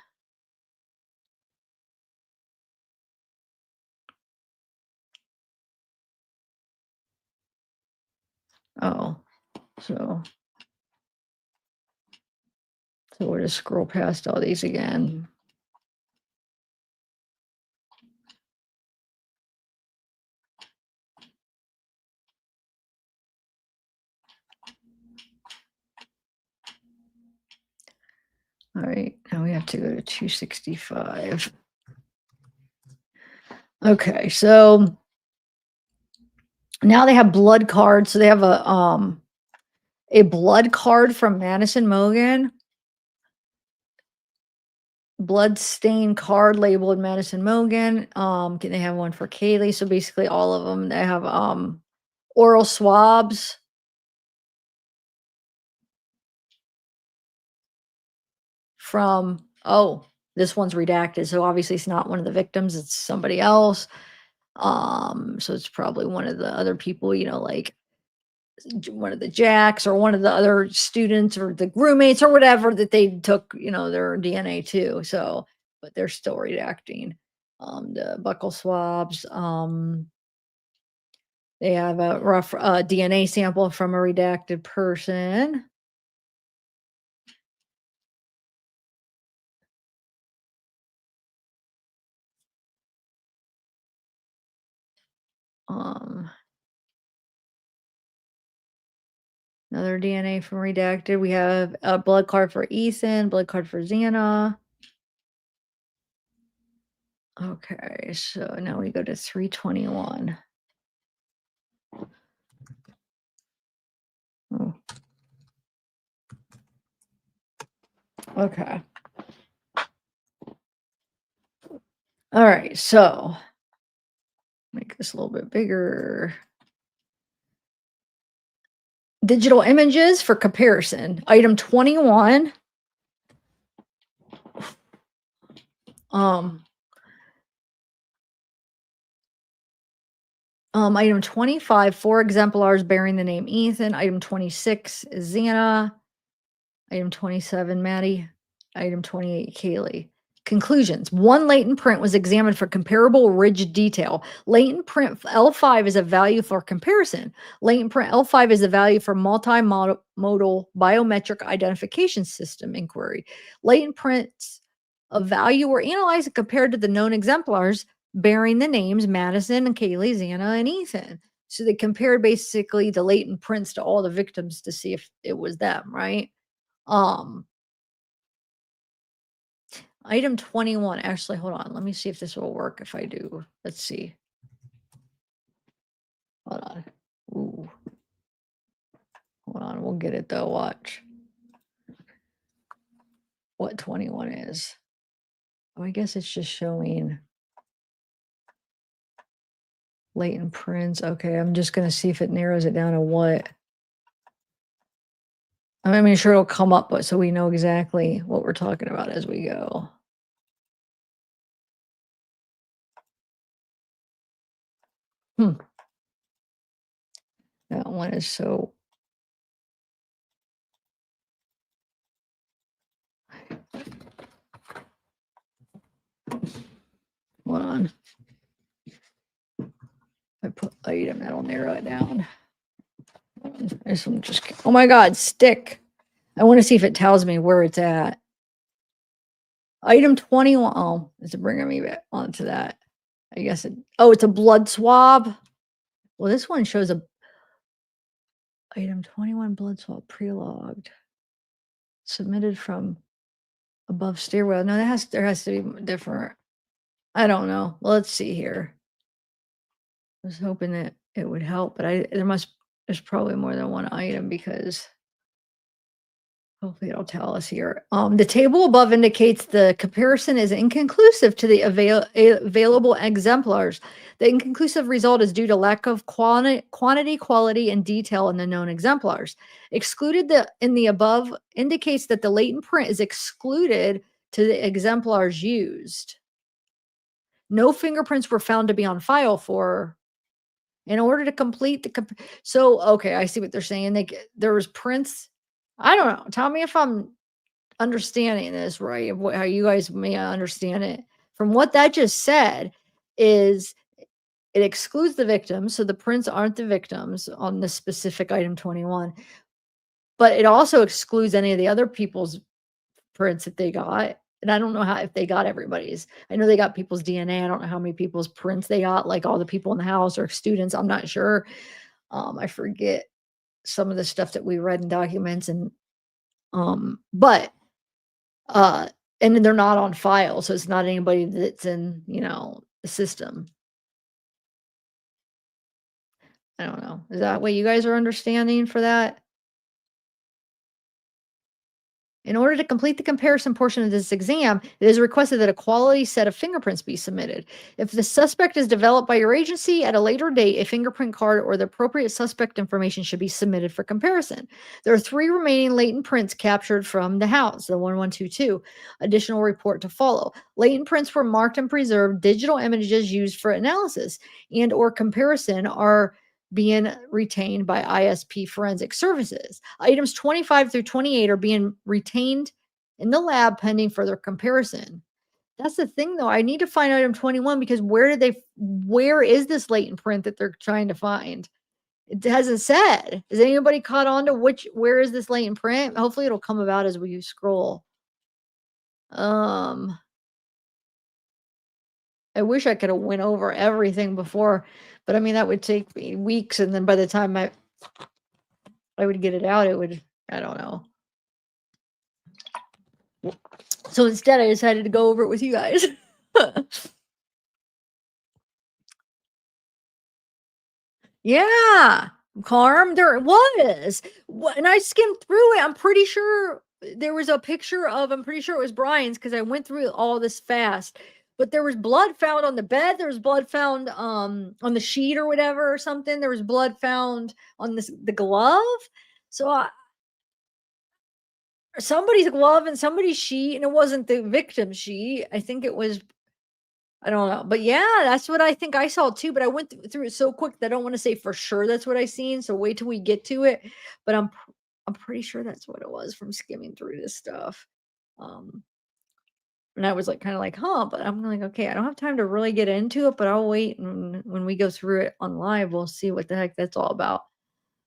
Oh, so we'll just scroll past all these again. All right, now we have to go to 265. Okay, so now they have blood cards. So they have a blood card from Madison Mogan, blood stain card labeled Madison Mogan. Can they have one for Kaylee? So basically all of them. They have oral swabs from, oh, this one's redacted. So obviously it's not one of the victims, it's somebody else. So it's probably one of the other people, like one of the jacks or one of the other students or the roommates or whatever that they took, their DNA to. So, but they're still redacting. The buccal swabs. They have a rough DNA sample from a redacted person. Um, Another DNA from redacted. We have a blood card for Ethan, blood card for Xana. Okay, so now we go to 321. Oh. Okay. All right, so make this a little bit bigger. Digital images for comparison. Item 21. Item 25, 4 exemplars bearing the name Ethan. Item 26 is Xana. Item 27, Maddie. Item 28, Kaylee. Conclusions. One latent print was examined for comparable ridge detail. Latent print L5 is a value for comparison. Latent print L5 is a value for multimodal biometric identification system inquiry. Latent prints of value were analyzed and compared to the known exemplars bearing the names Madison and Kaylee, Xana, and Ethan. So they compared basically the latent prints to all the victims to see if it was them, right? Um, Item 21. Actually, hold on. Let me see if this will work if I do. Let's see. Hold on. Ooh. Hold on. We'll get it though. Watch what 21 is. Oh, I guess it's just showing latent prints. Okay, I'm just going to see if it narrows it down to what. I mean, sure it'll come up, but so we know exactly what we're talking about as we go. That one is so. Hold on. I put item, that'll narrow it down. This one just, oh my God, stick. I want to see if it tells me where it's at. Item 21. Oh, it's bringing me back onto that. I guess it's a blood swab. Well, this one shows a item 21 blood swab pre-logged. Submitted from above stairwell. No, there has to be different. I don't know. Well, let's see here. I was hoping that it would help, but there's probably more than one item because hopefully it'll tell us here. The table above indicates the comparison is inconclusive to the available exemplars. The inconclusive result is due to lack of quantity, quality, and detail in the known exemplars. Excluded in the above indicates that the latent print is excluded to the exemplars used. No fingerprints were found to be on file for in order to complete the so, okay, I see what they're saying. There was prints. I don't know. Tell me if I'm understanding this right, of how you guys may understand it. From what that just said is it excludes the victims, so the prints aren't the victims on the specific item 21, but it also excludes any of the other people's prints that they got. And I don't know how if they got everybody's. I know they got people's DNA. I don't know how many people's prints they got, like all the people in the house or students. I'm not sure. I forget some of the stuff that we read in documents but uh and then they're not on file, so it's not anybody that's in, the system. I don't know. Is that what you guys are understanding for that? In order to complete the comparison portion of this exam, it is requested that a quality set of fingerprints be submitted. If the suspect is developed by your agency at a later date, a fingerprint card or the appropriate suspect information should be submitted for comparison. There are 3 remaining latent prints captured from the house, the 1122. Additional report to follow. Latent prints were marked and preserved. Digital images used for analysis and or comparison are being retained by ISP Forensic Services. Items 25 through 28 are being retained in the lab pending further comparison. That's the thing though. I need to find item 21 because where is this latent print that they're trying to find? It hasn't said. Is anybody caught on to where is this latent print? Hopefully it'll come about as we scroll. Um I wish I could have went over everything before, but I mean that would take me weeks, and then by the time I would get it out, it would, I don't know. So instead, I decided to go over it with you guys. Yeah, Carm, there it was. And I skimmed through it. I'm pretty sure there was a picture of, I'm pretty sure it was Brian's because I went through all this fast. But there was blood found on the bed. There was blood found on the sheet or whatever or something. There was blood found on the glove. So somebody's glove and somebody's sheet, and it wasn't the victim's sheet. I think it was, I don't know. But yeah, that's what I think I saw too. But I went through it so quick that I don't want to say for sure that's what I seen. So wait till we get to it. But I'm pretty sure that's what it was from skimming through this stuff. Um, and I was like kind of like, huh, but I'm like, okay, I don't have time to really get into it, but I'll wait, and when we go through it on live, we'll see what the heck that's all about.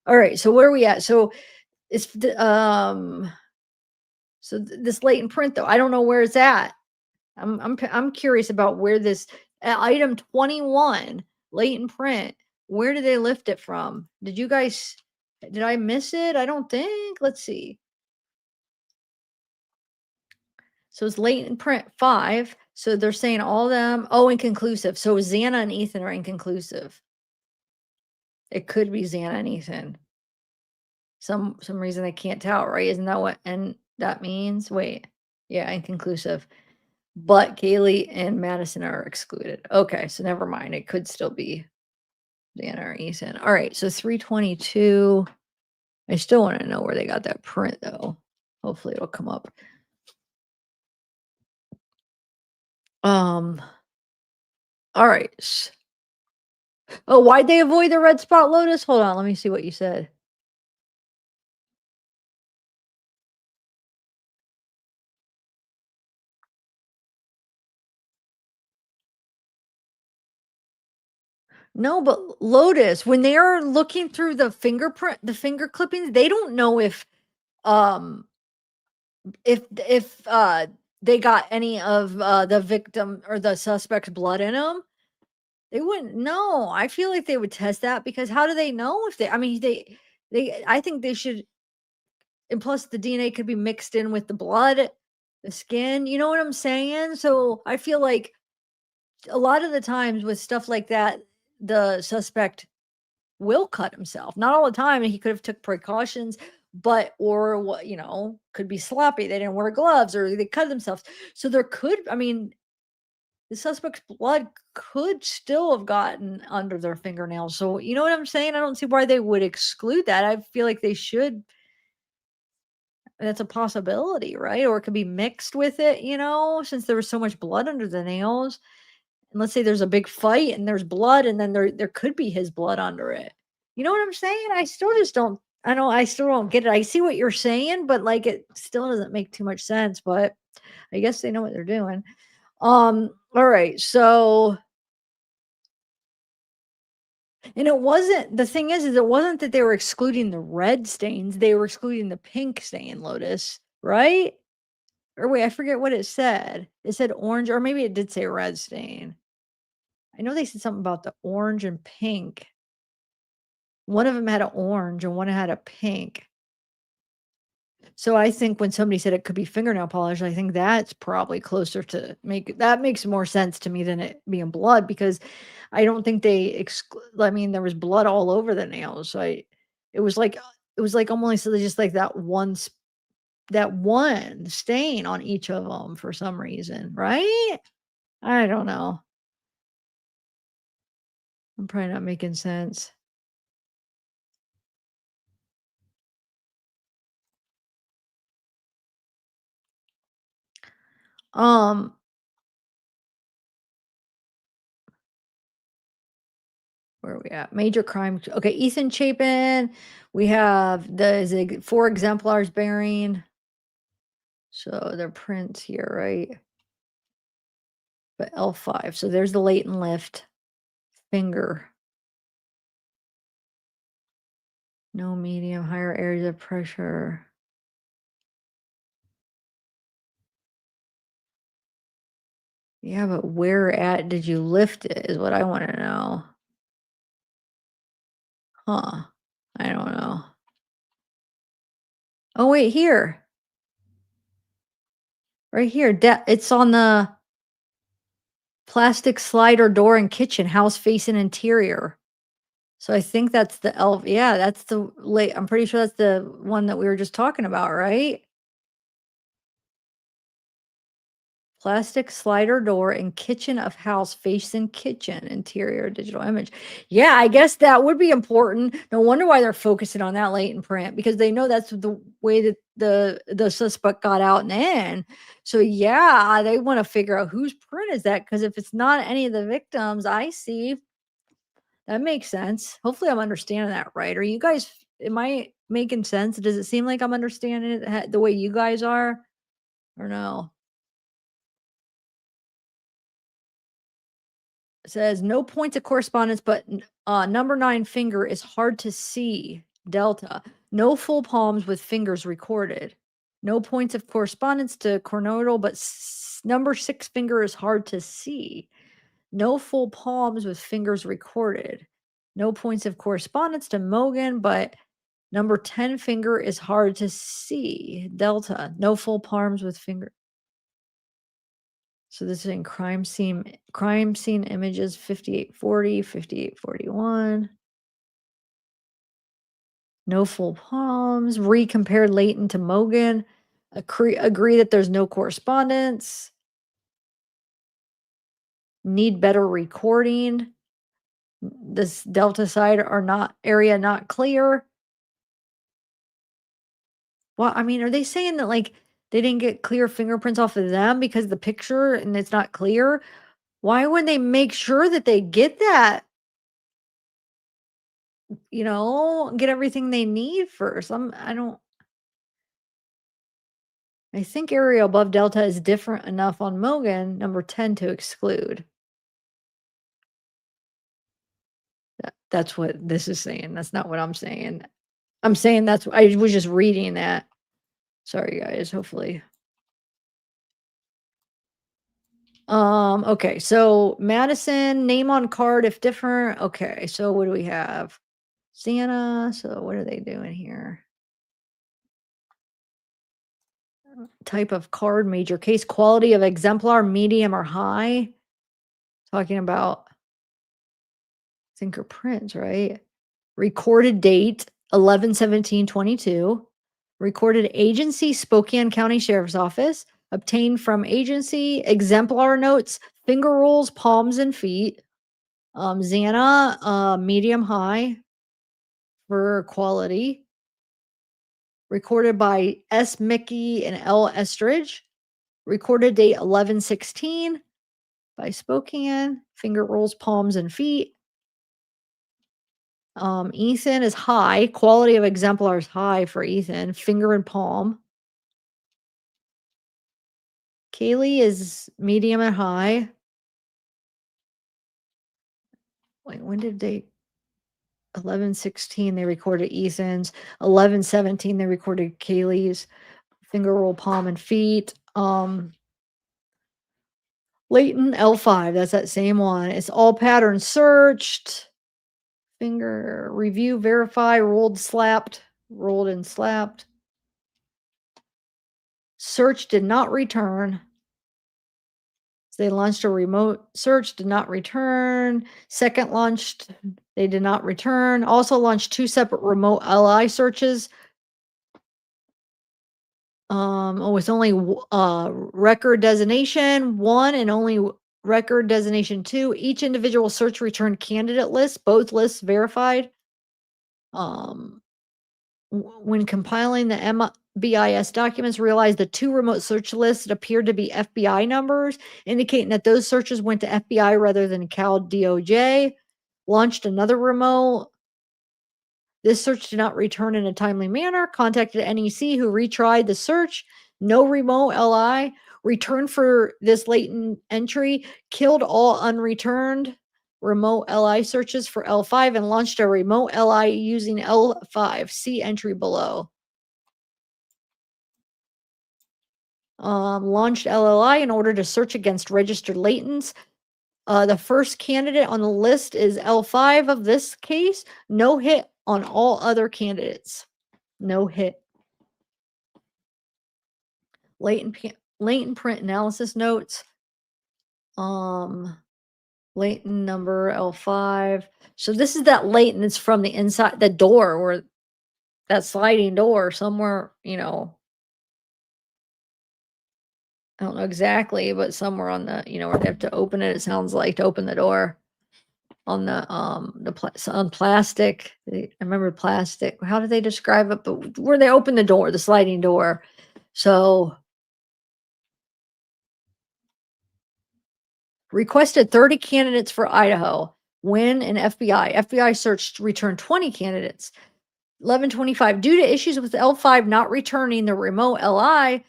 All right, so where are we at? So it's this latent print though, I don't know where it's at. I'm curious about where this item 21 latent print. Where did they lift it from? Did I miss it? I don't think. Let's see. So it's latent print 5. So they're saying all them. Oh, inconclusive. So Xana and Ethan are inconclusive. It could be Xana and Ethan. Some reason I can't tell, right? Isn't that what and that means? Wait. Yeah, inconclusive. But Kaylee and Madison are excluded. Okay, so never mind. It could still be Xana or Ethan. All right, so 322. I still want to know where they got that print though. Hopefully it'll come up. All right. Oh, why'd they avoid the red spot lotus? Hold on, let me see what you said. No, but Lotus, when they are looking through the finger clippings, they don't know um if they got any of the victim or the suspect's blood in them. They wouldn't know. I feel like they would test that because how do they know if they, I mean, I think they should, and plus the DNA could be mixed in with the blood, the skin, you know what I'm saying? So I feel like a lot of the times with stuff like that, the suspect will cut himself. Not all the time, and he could have took precautions, but or what, could be sloppy. They didn't wear gloves or they cut themselves. So there could, I mean, the suspect's blood could still have gotten under their fingernails. So, you know what I'm saying? I don't see why they would exclude that. I feel like they should. That's a possibility, right? Or it could be mixed with it, since there was so much blood under the nails. And let's say there's a big fight and there's blood and then there could be his blood under it. You know what I'm saying? I still just don't I still don't get it. I see what you're saying, but like it still doesn't make too much sense, but I guess they know what they're doing. All right. So, and it wasn't the thing is it wasn't that they were excluding the red stains, they were excluding the pink stain, Lotus, right? Or wait, I forget what it said. It said orange, or maybe it did say red stain. I know they said something about the orange and pink. One of them had an orange and one had a pink. So I think when somebody said it could be fingernail polish, I think that's probably closer to that makes more sense to me than it being blood because I don't think I mean, there was blood all over the nails. So it was like almost just like that one stain on each of them for some reason, right? I don't know. I'm probably not making sense. Um, where are we at? Major crime. Okay, Ethan Chapin. We have the 4 exemplars bearing. So they're prints here, right? But L5. So there's the latent lift finger. No medium, higher areas of pressure. Yeah, but where at did you lift it is what I want to know. Huh. I don't know. Oh, wait, here. Right here. It's on the plastic slider door and kitchen, house facing interior. So I think that's the elf. Yeah, that's the late. I'm pretty sure that's the one that we were just talking about, right? Plastic slider door and kitchen of house facing kitchen interior digital image. Yeah, I guess that would be important. No wonder why they're focusing on that latent print because they know that's the way that the suspect got out and in. So yeah, they want to figure out whose print is that because if it's not any of the victims, I see that makes sense. Hopefully, I'm understanding that right. Are you guys? Am I making sense? Does it seem like I'm understanding it the way you guys are, or no? Says no points of correspondence, but number 9 finger is hard to see. Delta. No full palms with fingers recorded. No points of correspondence to coronal, but number 6 finger is hard to see. No full palms with fingers recorded. No points of correspondence to Mogan, but number 10 finger is hard to see. Delta. No full palms with finger. So this is in crime scene images 5840, 5841. No full palms. Recompare Leighton to Mogan. Agree that there's no correspondence. Need better recording. This delta side are not area not clear. Well, I mean, are they saying that like they didn't get clear fingerprints off of them because the picture and it's not clear? Why wouldn't they make sure that they get that, get everything they need first? I think area above delta is different enough on Mogan, number 10 to exclude. That's what this is saying. That's not what I'm saying. I'm saying I was just reading that. Sorry guys, hopefully. Okay, so Madison, name on card if different. Okay, so what do we have? Santa, so what are they doing here? Type of card, major case, quality of exemplar, medium or high. Talking about fingerprints, right? Recorded date 11/17/22. Recorded agency Spokane County Sheriff's Office. Obtained from agency exemplar notes, finger rules, palms and feet. Xana, medium high for quality. Recorded by S. Mickey and L. Estridge. Recorded date 11/16. by Spokane. Finger rolls, palms, and feet. Ethan is high. Quality of exemplar is high for Ethan. Finger and palm. Kaylee is medium and high. Wait, when did they 11:16 they recorded Ethan's. 11:17 they recorded Kaylee's. Finger roll, palm, and feet. Leighton L5, that's that same one. It's all patterns searched. Finger review, verify, rolled, slapped, rolled and slapped. Search did not return. They launched a remote search, did not return. Second launched, they did not return. Also launched 2 separate remote LI searches. With only record designation 1 and only record designation 2. Each individual search returned candidate lists, both lists verified. When compiling the MBIS documents, realized the 2 remote search lists that appeared to be FBI numbers, indicating that those searches went to FBI rather than Cal DOJ. Launched another remote. This search did not return in a timely manner. Contacted NEC, who retried the search. No remote LI. Returned for this latent entry. Killed all unreturned remote LI searches for L5 and launched a remote LI using L5. See entry below. Launched LLI in order to search against registered latents. The first candidate on the list is L5 of this case. No hit on all other candidates. No hit. Latent print analysis notes. Latent number L5. So this is that latent that's from the inside the door, or that sliding door somewhere, I don't know exactly, but somewhere on the, where they have to open it, it sounds like, to open the door. On the on plastic. I remember plastic. How did they describe it? But where they open the door, the sliding door. So requested 30 candidates for Idaho. When an FBI searched returned 20 candidates. 11:25 due to issues with L5 not returning the remote LI.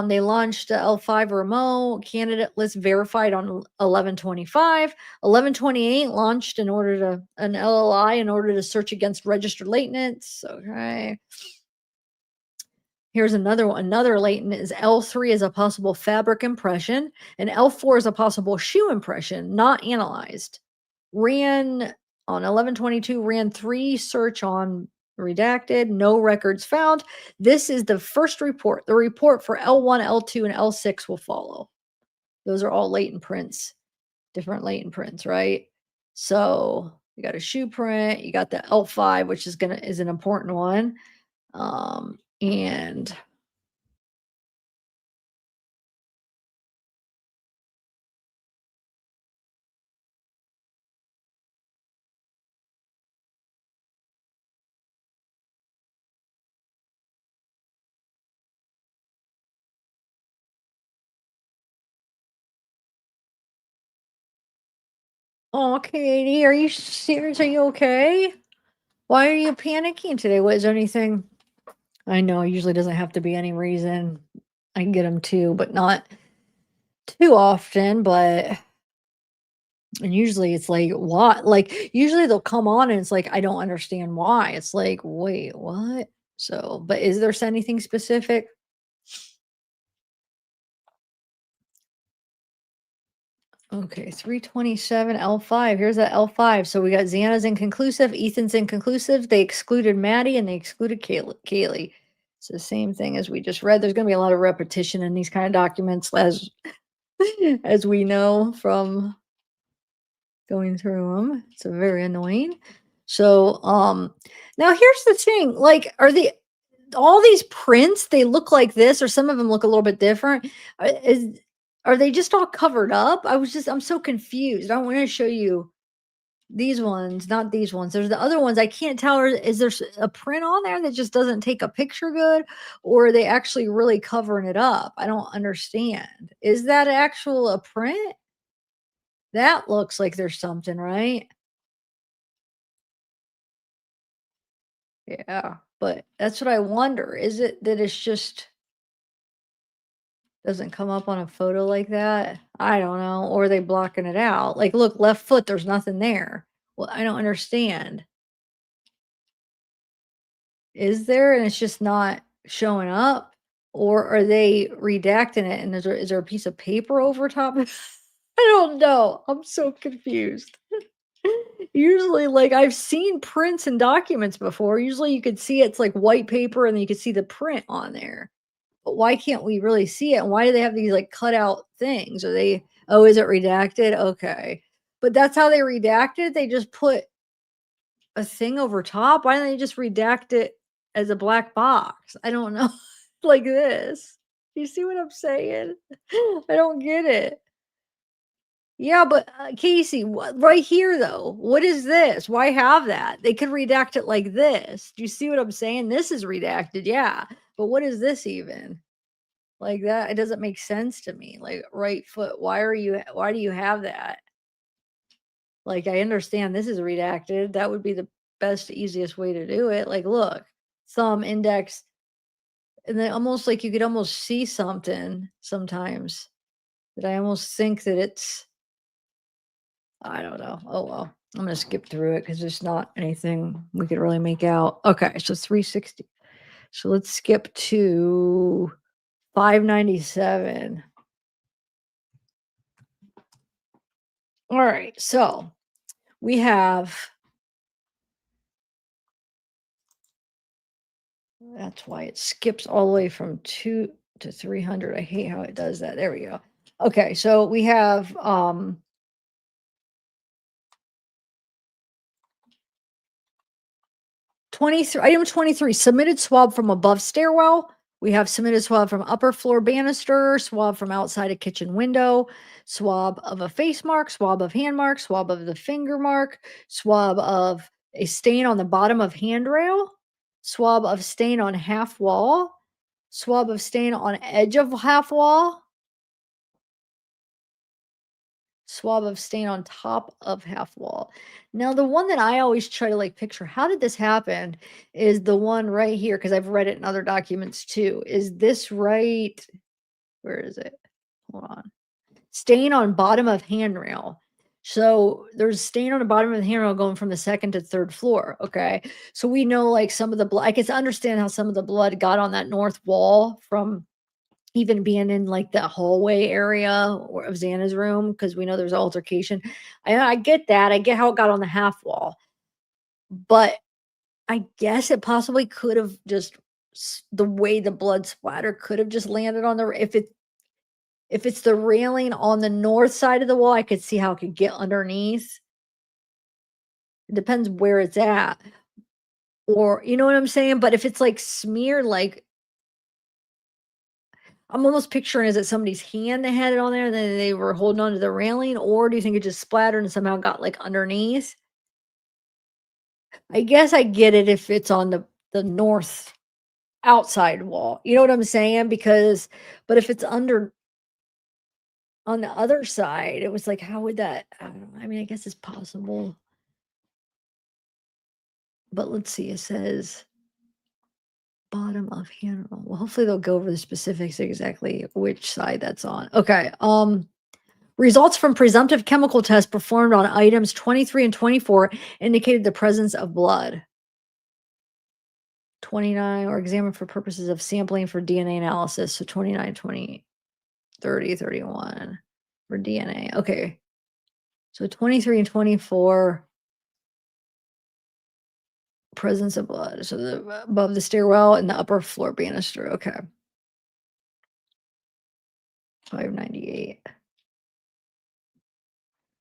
They launched a L5 remote candidate list verified on 11:25. 11:28 launched an LLI in order to search against registered latents. Okay. Here's another one. Another latent is L3 is a possible fabric impression, and L4 is a possible shoe impression, not analyzed. Ran on 11:22, ran 3 search on redacted, no records found. This is the first report. The report for L1, L2, and L6 will follow. Those are all latent prints, different latent prints, right? So you got a shoe print, you got the L5, which is an important one. And oh, Katie, are you serious? Are you okay? Why are you panicking today? Was there anything? I know it usually doesn't have to be any reason. I can get them too, but not too often. And usually it's like, what? Like, usually they'll come on and it's like, I don't understand why. It's like, wait, what? So, but is there anything specific? Okay, 327 L5. Here's that L5. So we got Xana's inconclusive, Ethan's inconclusive. They excluded Maddie and they excluded Kaylee. It's the same thing as we just read. There's going to be a lot of repetition in these kind of documents, as we know from going through them. It's very annoying. So now here's the thing. Like, all these prints, they look like this, or some of them look a little bit different. Are they just all covered up? I'm so confused. I want to show you these ones, not these ones. There's the other ones. I can't tell. Is there a print on there that just doesn't take a picture good, or are they actually really covering it up? I don't understand. Is that a print? That looks like there's something, right? Yeah, but that's what I wonder. Is it that it's just doesn't come up on a photo like that? I don't know. Or are they blocking it out? Like, look, left foot, there's nothing there. Well, I don't understand. Is there and it's just not showing up? Or are they redacting it and is there a piece of paper over top of I don't know. I'm so confused. Usually, like, I've seen prints and documents before. Usually you could see it's like white paper and then you could see the print on there. But why can't we really see it? And why do they have these like cutout things? Are they oh, is it redacted? Okay. But that's how they redact it. They just put a thing over top. Why don't they just redact it as a black box? I don't know. Like this. You see what I'm saying? I don't get it. Yeah, but Casey, right here though, what is this? Why have that? They could redact it like this. Do you see what I'm saying? This is redacted, yeah. But what is this even? Like that, it doesn't make sense to me. Like right foot, why do you have that? Like I understand this is redacted. That would be the best, easiest way to do it. Like, look, thumb, index, and then almost like you could almost see something sometimes that I almost think that it's I don't know. Oh well. I'm gonna skip through it because there's not anything we could really make out. Okay, so 360. So let's skip to 597. All right, so we have that's why it skips all the way from 2 to 300. I hate how it does that. There we go. Okay, so we have 23 item 23 submitted swab from above stairwell. We have submitted swab from upper floor banister, swab from outside a kitchen window, swab of a face mark, swab of hand mark, swab of the finger mark, swab of a stain on the bottom of handrail, swab of stain on half wall, swab of stain on edge of half wall, swab of stain on top of half wall. Now, the one that I always try to like picture, how did this happen? Is the one right here because I've read it in other documents too. Is this right? Where is it? Hold on. Stain on bottom of handrail. So there's stain on the bottom of the handrail going from the second to third floor. Okay. So we know like some of the blood, I can understand how some of the blood got on that north wall from even being in, like, the hallway area or of Xana's room, because we know there's altercation. I get that, I get how it got on the half wall, but I guess it possibly could have just the way the blood splatter could have just landed on the if it's the railing on the north side of the wall, I could see how it could get underneath. It depends where it's at, or you know what I'm saying? But if it's, like, smeared, like I'm almost picturing is it somebody's hand that had it on there, and then they were holding onto the railing, or do you think it just splattered and somehow got, like, underneath? I guess I get it if it's on the north outside wall, you know what I'm saying? Because but if it's under on the other side, it was like, how would that I don't know, I mean, I guess it's possible, but let's see, it says bottom of handle. Well, hopefully they'll go over the specifics exactly which side that's on. Okay, results from presumptive chemical tests performed on items 23 and 24 indicated the presence of blood. 29 or examined for purposes of sampling for DNA analysis. So 29, 20, 30, 31 for DNA. Okay. So 23 and 24 presence of blood. So the above the stairwell and the upper floor banister. Okay. 598.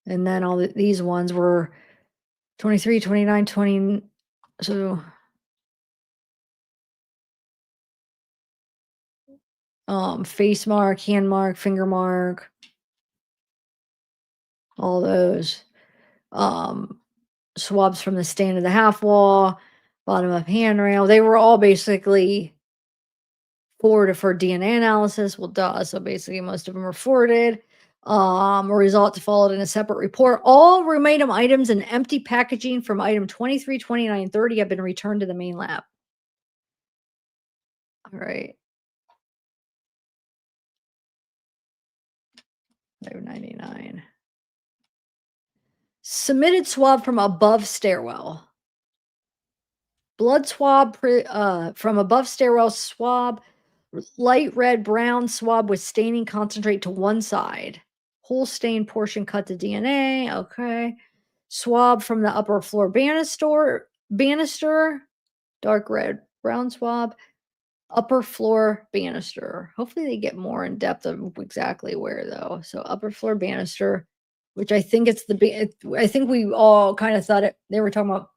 And then all these ones were 23, 29, 20. So face mark, hand mark, finger mark, all those. Swabs from the stain of the half wall, bottom of handrail. They were all basically forwarded for DNA analysis. Well, duh. So basically, most of them were forwarded. A result followed in a separate report. All remain items and empty packaging from item 23, 29, 30 have been returned to the main lab. All right. 599. Submitted swab from above stairwell. Blood swab from above stairwell swab, light red brown swab with staining concentrate to one side. Whole stain portion cut to DNA. Okay. Swab from the upper floor banister, dark red brown swab, upper floor banister. Hopefully they get more in depth of exactly where though. So upper floor banister, which I think it's I think we all kind of thought they were talking about,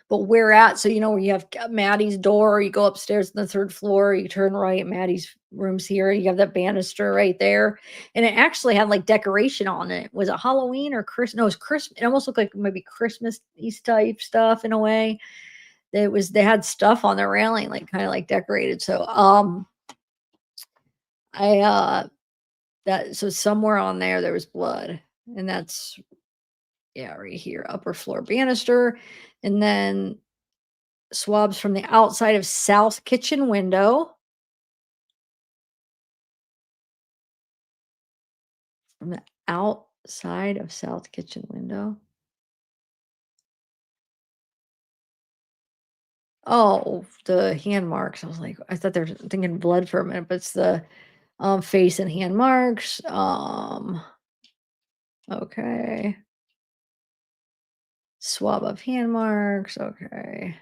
but where at? So where you have Maddie's door, you go upstairs on the third floor, you turn right, Maddie's room's here, you have that banister right there. And it actually had like decoration on it. Was it Halloween or Christmas? No, it was Christmas. It almost looked like maybe Christmas East type stuff in a way. They had stuff on the railing, like kind of like decorated. So so somewhere on there was blood. And that's right here, upper floor banister. And then swabs from the outside of south kitchen window. From the outside of south kitchen window. Oh, the hand marks. I was like, I thought they were thinking blood for a minute, but it's the face and hand marks. Okay. Swab of hand marks. Okay.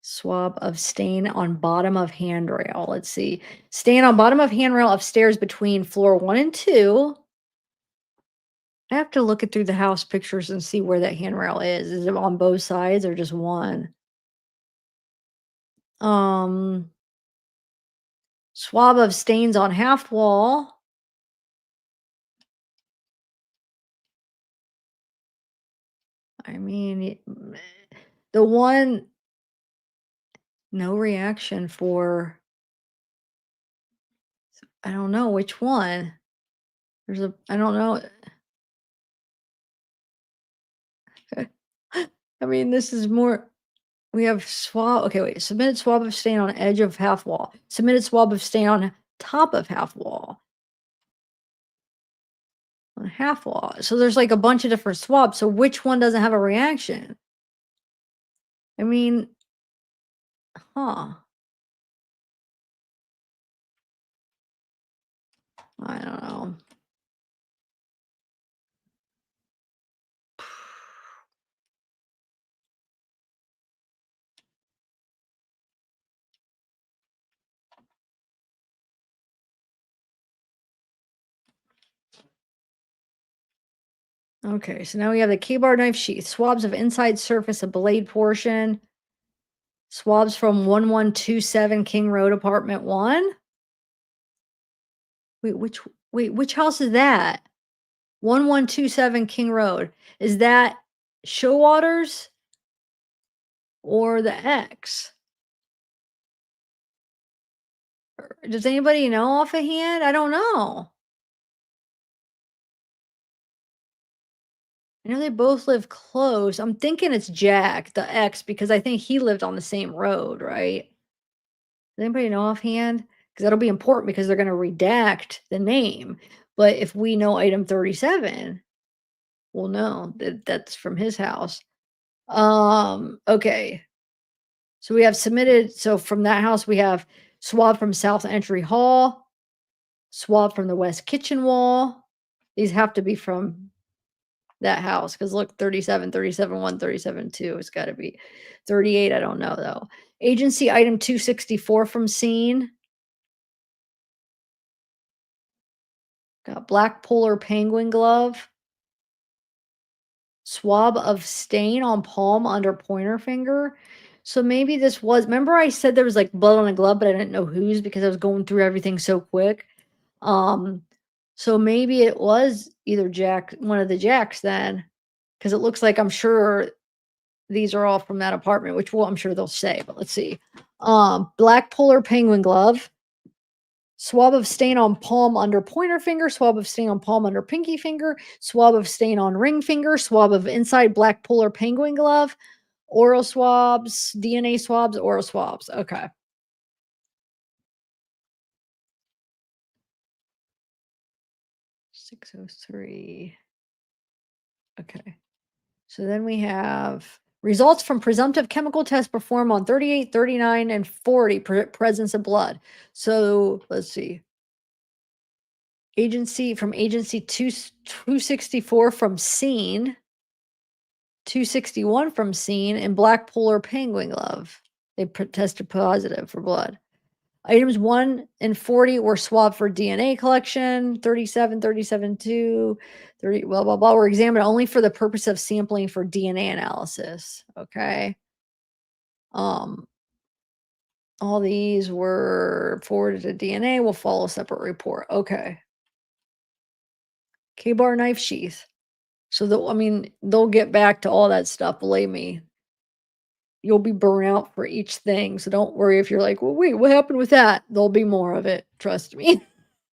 Swab of stain on bottom of handrail. Let's see. Stain on bottom of handrail upstairs between floor 1 and 2. I have to look it through the house pictures and see where that handrail is. Is it on both sides or just one? Swab of stains on half wall. I mean, the one, no reaction for, I don't know which one. I don't know. I mean, this is more, we have swab. Okay, wait. Submitted swab of stain on edge of half wall. Submitted swab of stain on top of half wall. On half wall. So there's like a bunch of different swabs. So which one doesn't have a reaction? I mean, huh. I don't know. Okay, so now we have the K-bar knife sheath, swabs of inside surface of blade portion, swabs from 1127 King Road, apartment 1. Which house is that? 1127 King Road. Is that Showwaters or the X? Does anybody know offhand? I don't know. I know they both live close. I'm thinking it's Jack, the ex, because I think he lived on the same road, right? Does anybody know offhand? Because that'll be important because they're going to redact the name. But if we know item 37, we'll know that that's from his house. Okay. So we have submitted. So from that house, we have swab from south entry hall, swab from the west kitchen wall. These have to be from that house because look, 37, 37, 1, 37, 2. It's got to be 38. I don't know though. Agency item 264 from scene. Got black polar penguin glove. Swab of stain on palm under pointer finger. So maybe this was, remember I said there was like blood on a glove, but I didn't know whose because I was going through everything so quick. So maybe it was either Jack, one of the Jacks then, because it looks like I'm sure these are all from that apartment, which I'm sure they'll say, but let's see. Black polar penguin glove. Swab of stain on palm under pointer finger, swab of stain on palm under pinky finger, swab of stain on ring finger, swab of inside black polar penguin glove, oral swabs, DNA swabs, oral swabs. Okay. $603. Okay. So then we have results from presumptive chemical tests performed on 38, 39, and 40 presence of blood. So let's see. Agency 264 from scene, 261 from scene, and black polar penguin glove. They tested positive for blood. Items 1 and 40 were swabbed for DNA collection. 37, 37, 2, 30, blah, blah, blah, were examined only for the purpose of sampling for DNA analysis. Okay. All these were forwarded to DNA. We'll follow a separate report. Okay. K-bar knife sheath. So, they'll get back to all that stuff. Believe me, you'll be burnt out for each thing. So don't worry if you're like, well, wait, what happened with that? There'll be more of it. Trust me.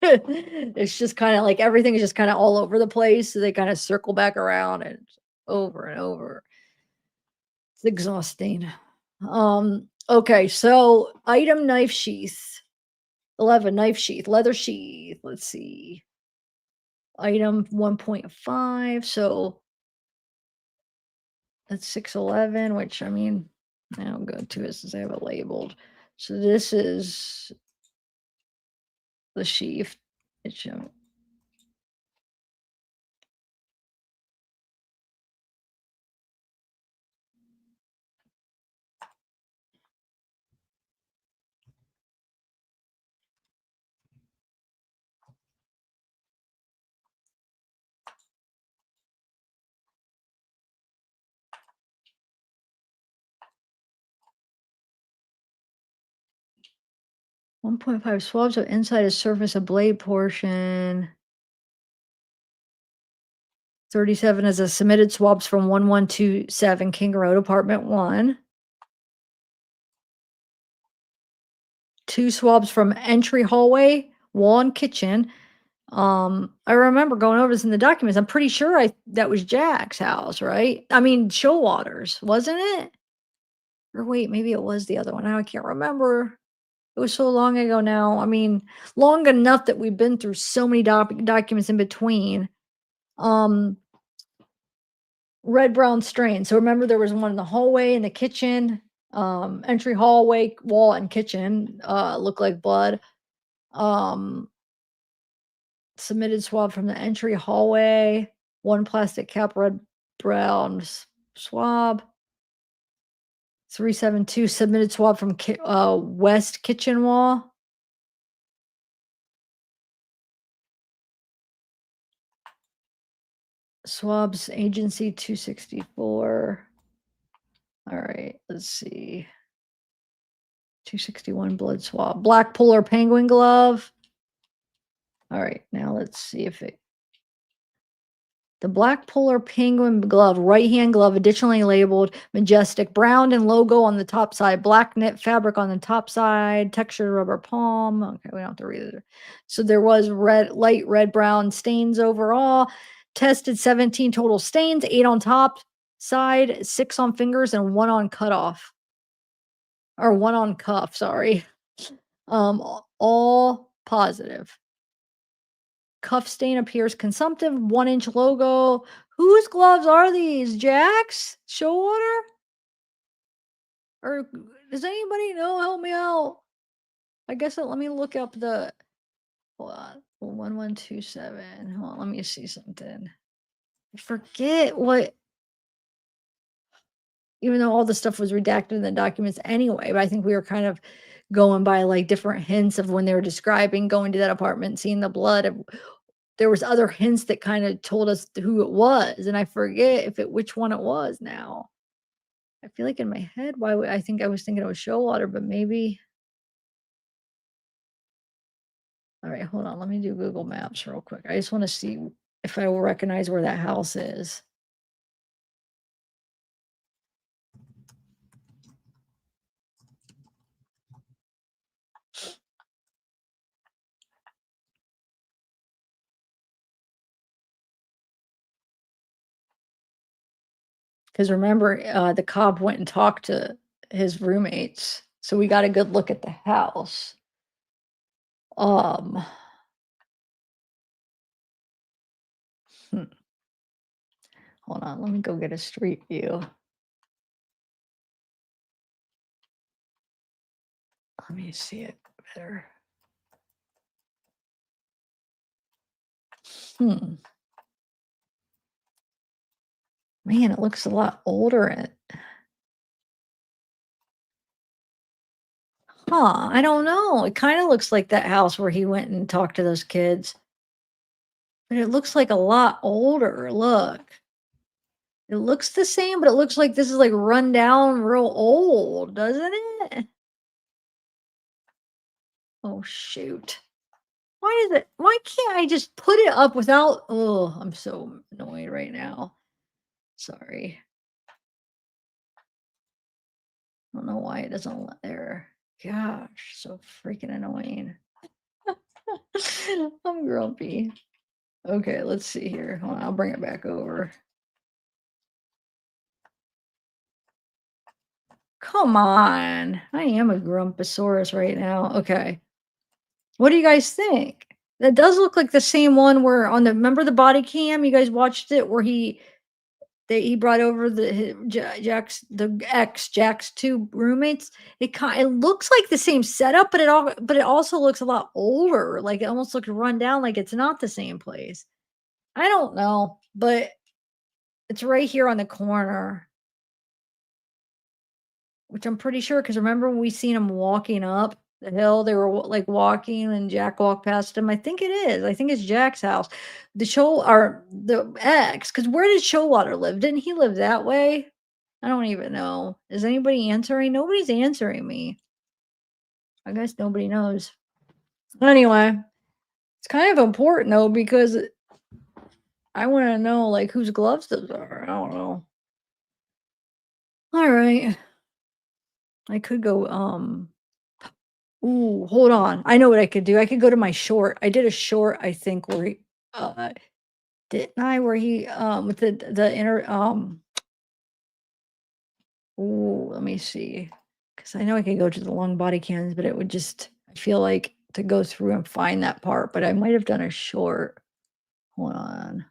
It's just kind of like everything is just kind of all over the place. So they kind of circle back around and over and over. It's exhausting. Okay, so item knife sheath. 11 knife sheath, leather sheath. Let's see. Item 1.5. So that's 611, which I'll go to it since I have it labeled. So this is the sheath. It's 1.5 swabs of inside a surface of blade portion. 37 is a submitted swabs from 1127 King Road, apartment 1. 2 swabs from entry hallway, wall, and kitchen. I remember going over this in the documents. I'm pretty sure that was Jack's house, right? Showalter's, wasn't it? Or wait, maybe it was the other one. Now I can't remember. It was so long ago now. Long enough that we've been through so many documents in between. Red brown stain. So remember there was one in the hallway, in the kitchen, entry hallway, wall, and kitchen, looked like blood. Submitted swab from the entry hallway, 1 plastic cap, red brown swab. 372 submitted swab from west kitchen wall. Swabs agency 264. All right, let's see. 261 blood swab. Black polar penguin glove. All right, now let's see if the black polar penguin glove, right hand glove, additionally labeled majestic, brown and logo on the top side, black knit fabric on the top side, textured rubber palm. Okay, we don't have to read it. So there was light red brown stains overall. Tested 17 total stains, 8 on top side, 6 on fingers, and 1 on cutoff. Or 1 on cuff, sorry. All positive. Cuff stain appears consumptive, 1-inch logo. Whose gloves are these? Jack's? Showalter? Or does anybody know? Help me out. I guess let me look up the hold on. 1127. Hold on, let me see something. I forget what, even though all the stuff was redacted in the documents anyway, but I think we were kind of going by like different hints of when they were describing going to that apartment, seeing the blood. There was other hints that kind of told us who it was, and I forget which one it was now. I feel like in my head, I think I was thinking it was Showalter, but maybe. All right, hold on. Let me do Google Maps real quick. I just want to see if I will recognize where that house is. 'Cause remember, the cop went and talked to his roommates, so we got a good look at the house. Um, hmm, hold on, let me go get a street view. Let me see it better. Hmm, man, it looks a lot older I don't know, it kinda looks like that house where he went and talked to those kids, but it looks like a lot older, look. It looks the same, but it looks like this is, like, run down real old, doesn't it? Oh, shoot. Why can't I just put it up without oh, I'm so annoyed right now. Sorry. I don't know why it doesn't let there. Gosh, so freaking annoying. I'm grumpy. Okay, let's see here. Hold on, I'll bring it back over. Come on. I am a grumposaurus right now. Okay. What do you guys think? That does look like the same one where on the remember the body cam? You guys watched it where he brought over Jack's Jack's 2 roommates. It looks like the same setup, but it also looks a lot older. Like it almost looks run down, like it's not the same place. I don't know, but it's right here on the corner, which I'm pretty sure because remember when we seen him walking up the hill, they were like walking and Jack walked past him. I think it is. I think it's Jack's house. The ex, because where did Showwater live? Didn't he live that way? I don't even know. Is anybody answering? Nobody's answering me. I guess nobody knows. Anyway, it's kind of important though because I want to know like whose gloves those are. I don't know. All right. I could go ooh, hold on. I know what I could do. I could go to my short. I did a short, I think, where didn't I? Where he with the inner ooh, let me see. Because I know I could go to the long body cams, but it would just I feel like to go through and find that part, but I might have done a short. Hold on.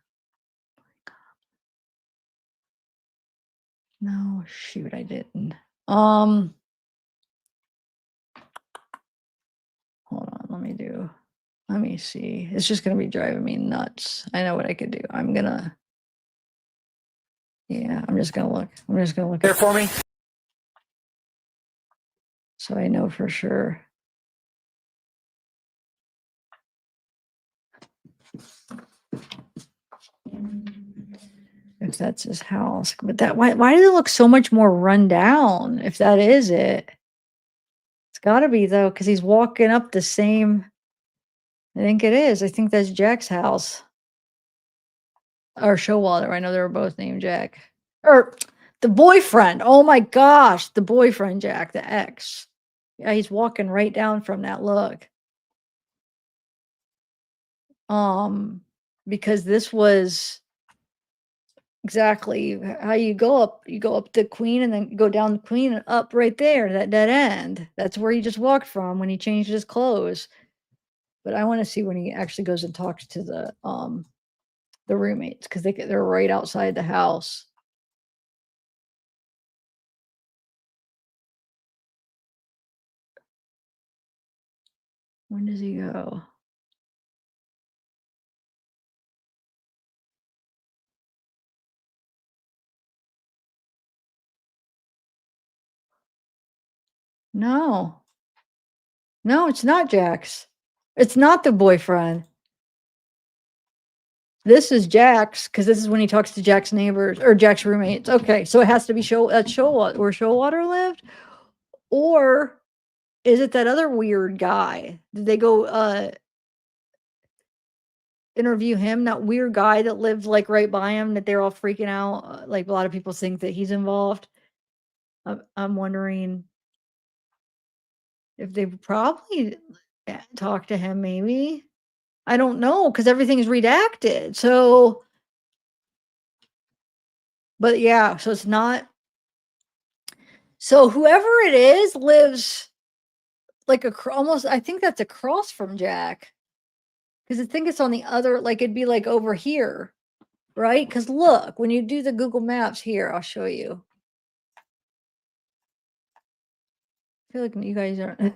No, shoot, I didn't. Um, hold on, let me see. It's just gonna be driving me nuts. I know what I could do. Yeah, I'm just gonna look. I'm just gonna look There at for me. so I know for sure. If that's his house. But that why does it look so much more run down if that is it? It's gotta be though, because he's walking up the same I think it is. I think that's Jack's house. Or Showalter. I know they were both named Jack. Or the boyfriend. Oh my gosh, the boyfriend Jack, the ex. Yeah, he's walking right down from that look. Um, because this was exactly how you go up the Queen and then go down the Queen and up right there, that dead end. That's where he just walked from when he changed his clothes. But I wanna see when he actually goes and talks to the roommates because they're right outside the house. When does he go? No. No, it's not Jack's. It's not the boyfriend. This is Jack's because this is when he talks to Jack's neighbors or Jack's roommates. Okay, so it has to be Showwater where Showwater lived? Or is it that other weird guy? Did they go, interview him? That weird guy that lived, like, right by him that they're all freaking out, like, a lot of people think that he's involved. I'm wondering if they probably, talked to him maybe? I don't know because everything's redacted, so But yeah, so it's not. So whoever it is lives like almost. I think that's across from Jack because I think it's on the other. Like it'd be like over here, right? Because look, when you do the Google Maps here, I'll show you. I feel like you guys aren't.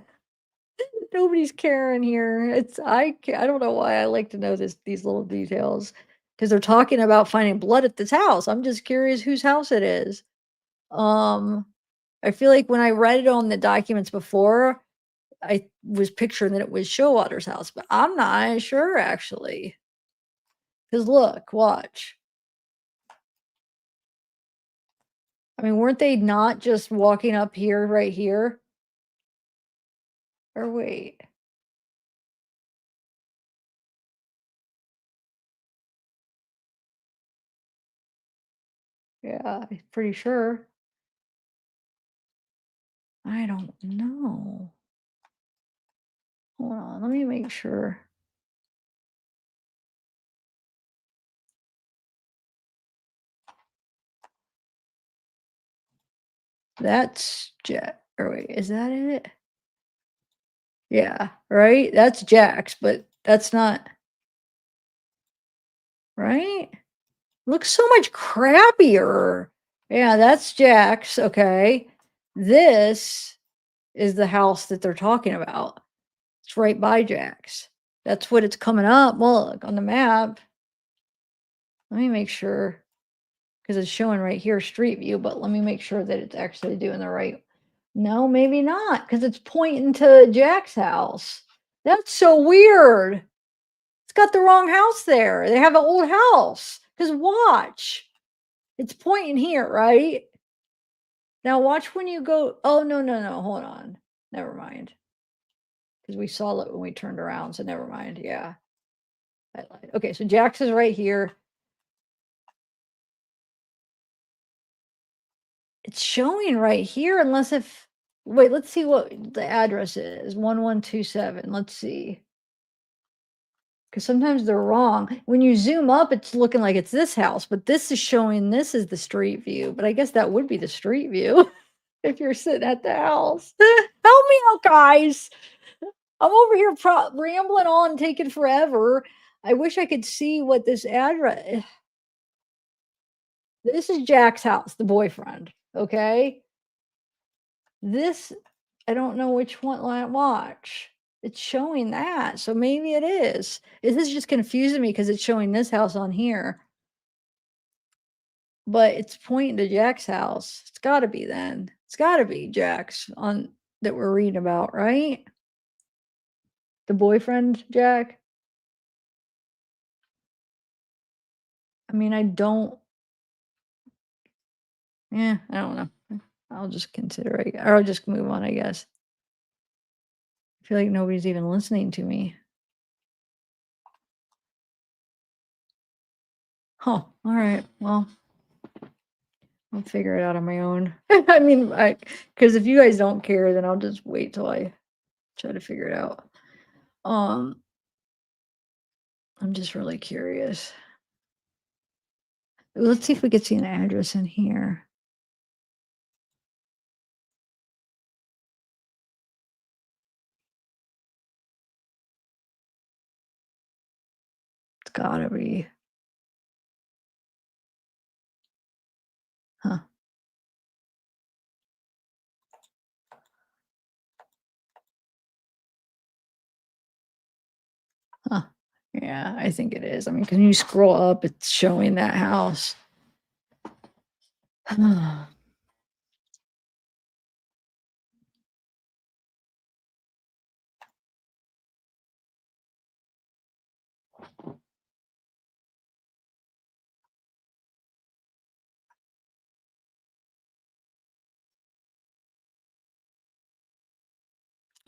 Nobody's caring here. I don't know why I like to know these little details because they're talking about finding blood at this house. I'm just curious whose house it is. Um, I feel like when I read it on the documents before, I was picturing that it was Showalter's house, but I'm not sure actually. Because look, watch. I mean, weren't they not just walking up here, right here? Or wait. Yeah, I'm pretty sure. I don't know. Hold on, let me make sure. That's Jack. Or wait, is that it? Yeah, right? That's Jack's, but that's not right? Looks so much crappier. Yeah, that's Jack's. Okay. This is the house that they're talking about. It's right by Jack's. That's what it's coming up. Well, look on the map. Let me make sure because it's showing right here street view, but let me make sure that it's actually doing the right. No, maybe not because it's pointing to Jack's house. That's so weird. It's got the wrong house there. They have an old house. Because watch, it's pointing here, right? Now watch when you go. Oh, no, no, no. Hold on. Never mind. Because we saw it when we turned around. So never mind. Yeah. I lied. Okay. So Jack's is right here. It's showing right here, unless if. Wait, let's see what the address is. 1127. Let's see. Because sometimes they're wrong. When you zoom up, it's looking like it's this house, but this is showing this is the street view. But I guess that would be the street view if you're sitting at the house. Help me out, guys. I'm over here rambling on, taking forever. I wish I could see what this address. This is Jack's house, the boyfriend. Okay. This, I don't know which one. Watch. It's showing that. So maybe it is. This is just confusing me because it's showing this house on here. But it's pointing to Jack's house. It's got to be then. It's got to be Jack's on that we're reading about, right? The boyfriend, Jack. I mean, I don't. Yeah, I don't know. I'll just consider it, or I'll just move on, I guess. I feel like nobody's even listening to me. Huh. All right. Well, I'll figure it out on my own. I mean, because if you guys don't care, then I'll just wait till I try to figure it out. I'm just really curious. Let's see if we could see an address in here. It's gotta be. Huh. Huh. Yeah, I think it is. I mean, can you scroll up? It's showing that house.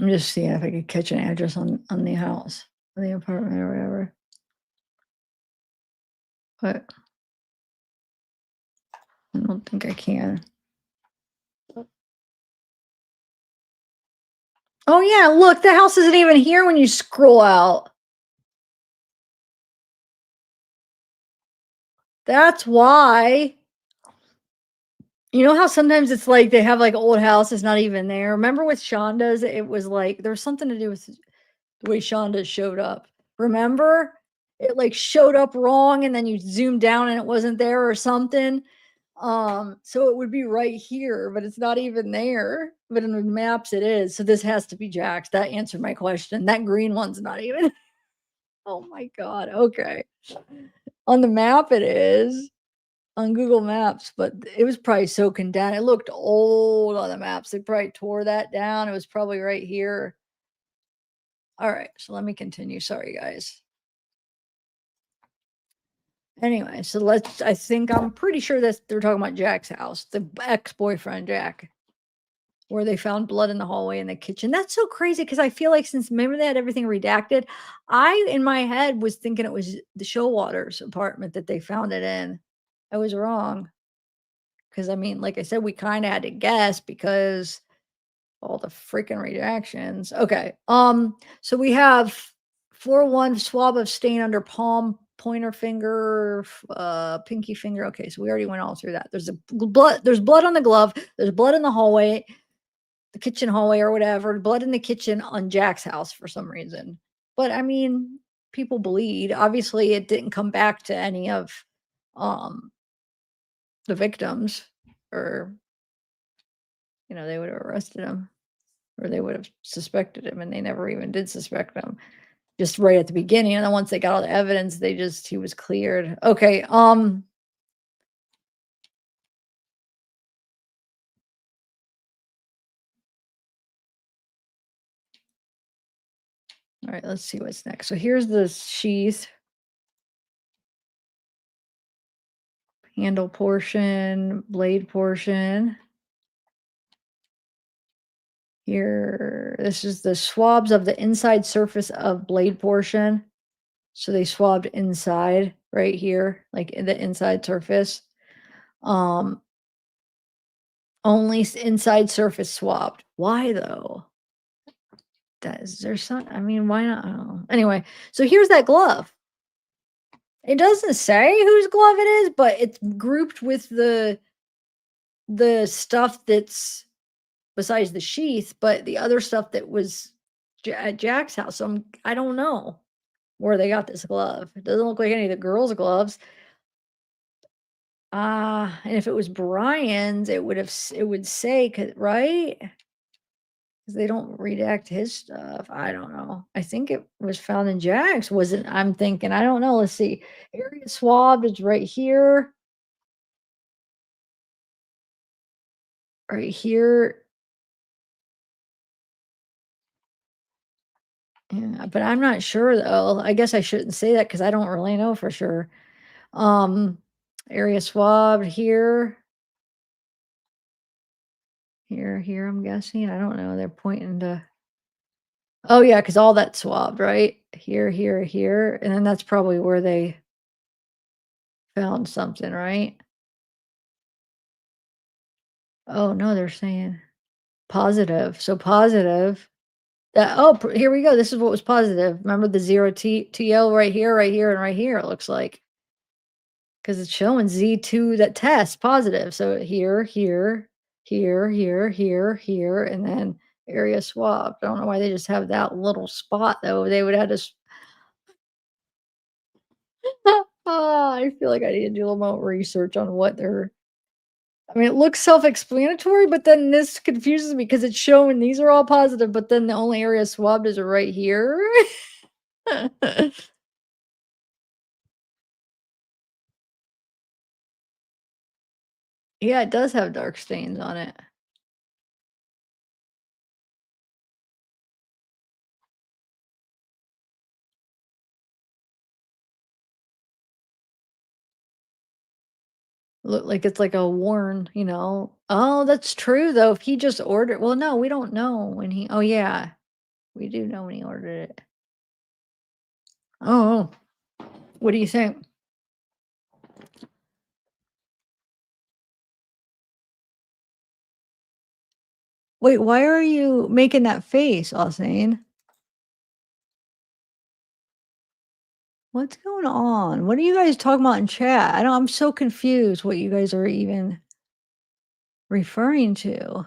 I'm just seeing if I could catch an address on the house, on the apartment or whatever. But I don't think I can. Oh yeah, look, the house isn't even here when you scroll out. That's why. You know how sometimes it's like they have, like, old house is not even there? Remember with Shonda's, it was like there was something to do with the way Shonda showed up. Remember? It, like, showed up wrong, and then you zoomed down and it wasn't there or something. So it would be right here, but it's not even there. But in the maps it is. So this has to be Jack's. That answered my question. That green one's not even. Oh my god. Okay. On the map it is. On Google Maps, but it was probably soaking down. It looked old on the maps. They probably tore that down. It was probably right here. All right, so let me continue. Sorry, guys. Anyway, so I think I'm pretty sure that they're talking about Jack's house, the ex-boyfriend Jack, where they found blood in the hallway in the kitchen. That's so crazy because I feel like since remember they had everything redacted, I in my head was thinking it was the Showalter's apartment that they found it in. I was wrong because I mean, like I said, we kind of had to guess because all the freaking reactions. Okay. So we have 4-1 swab of stain under palm, pointer finger, pinky finger. Okay, so we already went all through that. There's blood on the glove, there's blood in the hallway, the kitchen hallway or whatever, blood in the kitchen on Jack's house for some reason. But I mean, people bleed. Obviously, it didn't come back to any of um the victims, or they would have arrested him. Or they would have suspected him, and they never even did suspect him, just right at the beginning, and then once they got all the evidence, he was cleared. Okay, alright, let's see what's next. So here's the sheath, handle portion, blade portion. Here, this is the swabs of the inside surface of blade portion. So they swabbed inside right here, like in the inside surface. Um, only inside surface swabbed. Why though? Is there some I mean, why not? I don't know. Anyway, so here's that glove. It doesn't say whose glove it is, but it's grouped with the stuff that's besides the sheath, but the other stuff that was at Jack's house. So I don't know where they got this glove. It doesn't look like any of the girls' gloves. And if it was Brian's, it would say, right? 'Cause they don't redact his stuff. I don't know. I think it was found in Jack's, wasn't I'm thinking, I don't know, let's see. Area swabbed is right here. Right here. Yeah, but I'm not sure though. I guess I shouldn't say that because I don't really know for sure. Um, area swabbed here. Here, I'm guessing. I don't know. They're pointing to oh yeah, because all that swabbed, right? Here, and then that's probably where they found something, right? Oh no, they're saying positive. So positive. That oh, here we go. This is what was positive. Remember the 0 TL right here, and right here, it looks like. Because it's showing Z2 that test positive. So here, and then area swab. I don't know why they just have that little spot though. They would have to I feel like I need to do a little more research on what they're I mean, it looks self-explanatory, but then this confuses me because it's showing these are all positive, but then the only area swabbed is right here. Yeah, it does have dark stains on it. Look like it's like a worn, Oh, that's true though. If he just ordered well, no, we don't know when he oh yeah, we do know when he ordered it. Oh, what do you think? Wait, why are you making that face, Austin? What's going on? What are you guys talking about in chat? I'm so confused what you guys are even referring to?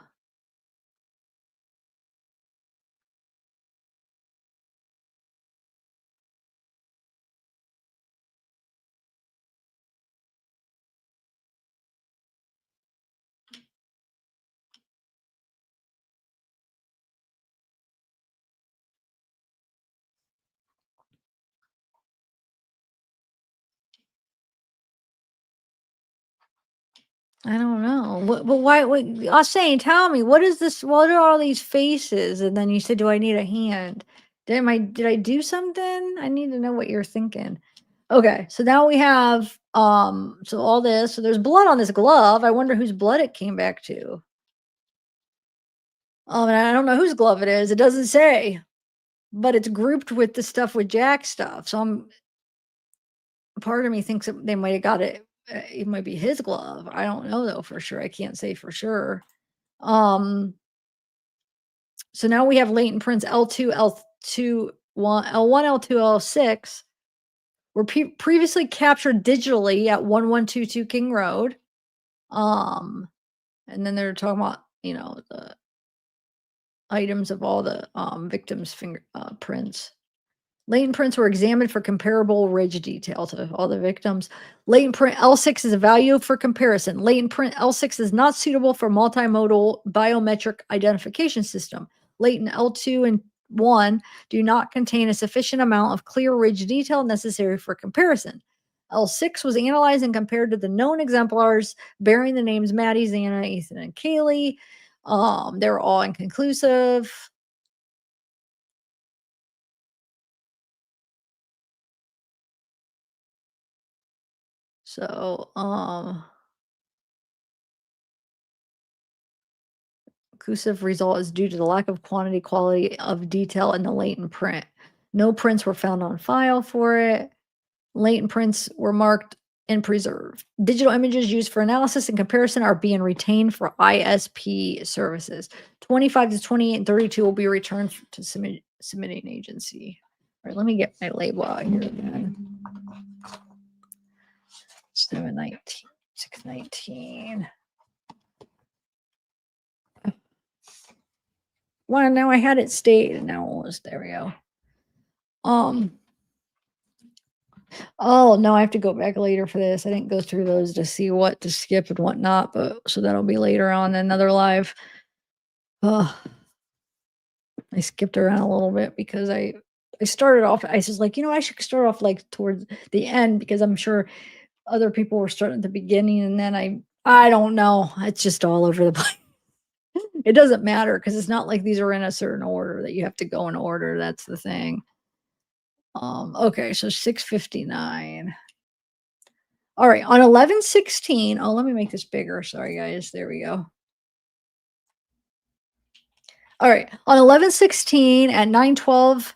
I don't know. But why I was saying, tell me, what is this? What are all these faces? And then you said, "Do I need a hand?" Did I do something? I need to know what you're thinking. Okay, so now we have so all this. So there's blood on this glove. I wonder whose blood it came back to. And I don't know whose glove it is. It doesn't say, but it's grouped with the stuff with Jack stuff. So part of me thinks that they might have got it. It might be his glove. I don't know though for sure. I can't say for sure. Um, so now we have latent prints L2, L2, L1, L2, L6 were previously captured digitally at 1122 King Road. Um, and then they're talking about, the items of all the victims' finger prints. Latent prints were examined for comparable ridge detail to all the victims. Latent print L6 is a value for comparison. Latent print L6 is not suitable for multimodal biometric identification system. Latent L2 and 1 do not contain a sufficient amount of clear ridge detail necessary for comparison. L6 was analyzed and compared to the known exemplars bearing the names Maddie, Xana, Ethan, and Kaylee. They were all inconclusive. So, conclusive result is due to the lack of quality of detail in the latent print. No prints were found on file for it. Latent prints were marked and preserved. Digital images used for analysis and comparison are being retained for ISP services. 25 to 28 and 32 will be returned to submitting agency. All right, let me get my label out here again. 719, 619. Well, now I had it stayed, and now it was there we go. Oh no, I have to go back later for this. I didn't go through those to see what to skip and whatnot, but so that'll be later on in another live. Oh, I skipped around a little bit because I started off. I was like, I should start off like towards the end because I'm sure other people were starting at the beginning, and then I don't know. It's just all over the place. It doesn't matter because it's not like these are in a certain order that you have to go in order. That's the thing. Okay, so 6:59. All right, on 11/16. Oh, let me make this bigger. Sorry, guys. There we go. All right, on 11/16 at 9:12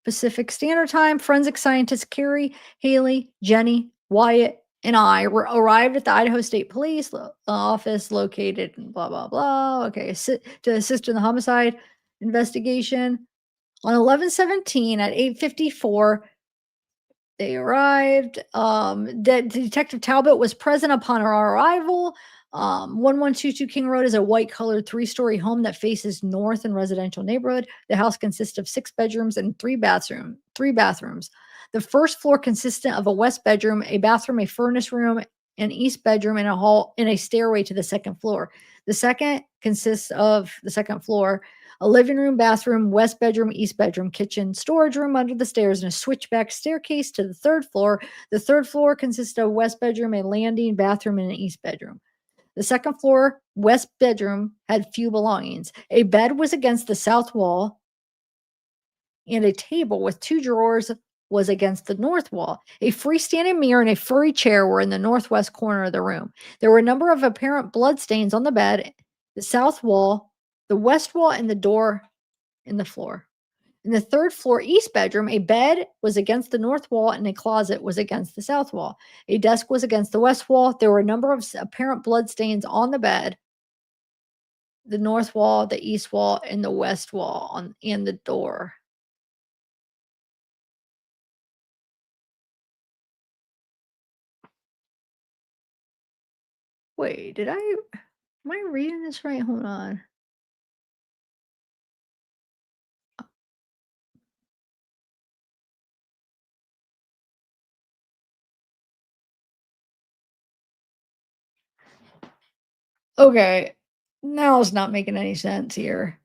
Pacific Standard Time, forensic scientists Carrie, Haley, Jenny, Wyatt, and I were arrived at the Idaho State Police office located in blah blah blah. Okay, to assist in the homicide investigation. On 11/17 at 8:54, they arrived. Detective Talbot was present upon our arrival. 1122 King Road is a white colored 3-story home that faces north in residential neighborhood. The house consists of 6 bedrooms and 3 bathrooms. The first floor consisted of a west bedroom, a bathroom, a furnace room, an east bedroom, and a hall and a stairway to the second floor. The second consists of the second floor, a living room, bathroom, west bedroom, east bedroom, kitchen, storage room under the stairs, and a switchback staircase to the third floor. The third floor consists of a west bedroom, a landing, bathroom, and an east bedroom. The second floor, west bedroom, had few belongings. A bed was against the south wall, and a table with 2 drawers was against the north wall. A freestanding mirror and a furry chair were in the northwest corner of the room. There were a number of apparent bloodstains on the bed, the south wall, the west wall, and the door in the floor. In the third floor east bedroom, a bed was against the north wall and a closet was against the south wall. A desk was against the west wall. There were a number of apparent bloodstains on the bed, the north wall, the east wall, and the west wall and the door. Wait, did I? Am I reading this right? Hold on. Okay. Now it's not making any sense here.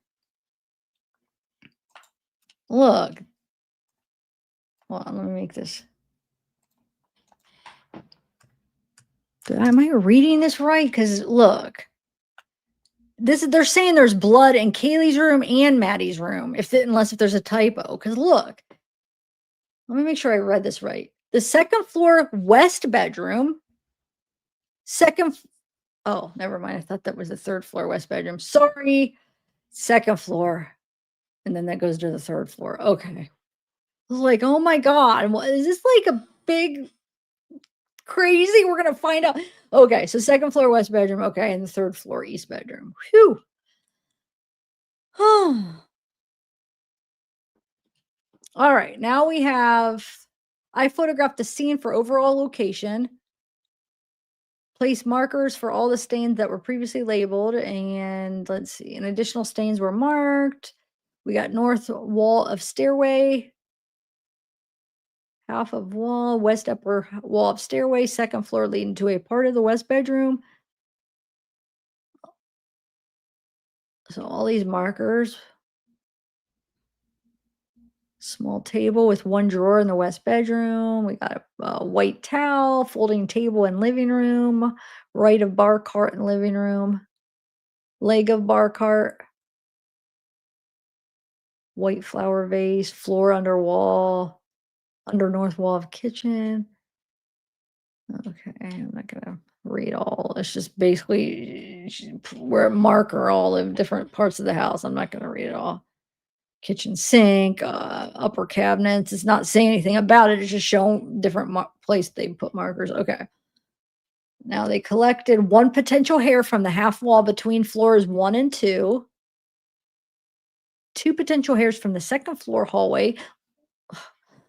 Look. Hold on, let me make this. Am I reading this right? Because look, they're saying there's blood in Kaylee's room and Maddie's room, unless if there's a typo. Because look, let me make sure I read this right. The second floor west bedroom, second. Oh, never mind. I thought that was the third floor west bedroom. Sorry, second floor, and then that goes to the third floor. Okay. I was like, oh my god, is this like a big crazy? We're gonna find out. Okay, so second floor west bedroom. Okay, and the third floor east bedroom. Whew. All right, now we have. I photographed the scene for overall location. Place markers for all the stains that were previously labeled, and let's see, and additional stains were marked. We got north wall of stairway, half of wall, west upper wall of stairway, second floor leading to a part of the west bedroom. So all these markers. Small table with one drawer in the west bedroom. We got a white towel, folding table in living room, right of bar cart in living room, leg of bar cart, white flower vase, floor under wall, under north wall of kitchen. Okay, I'm not gonna read all. It's just basically where marker all the different parts of the house. I'm not gonna read it all. Kitchen sink, upper cabinets. It's not saying anything about it. It's just showing different place they put markers. Okay. Now they collected one potential hair from the half wall between floors 1 and 2. Two potential hairs from the second floor hallway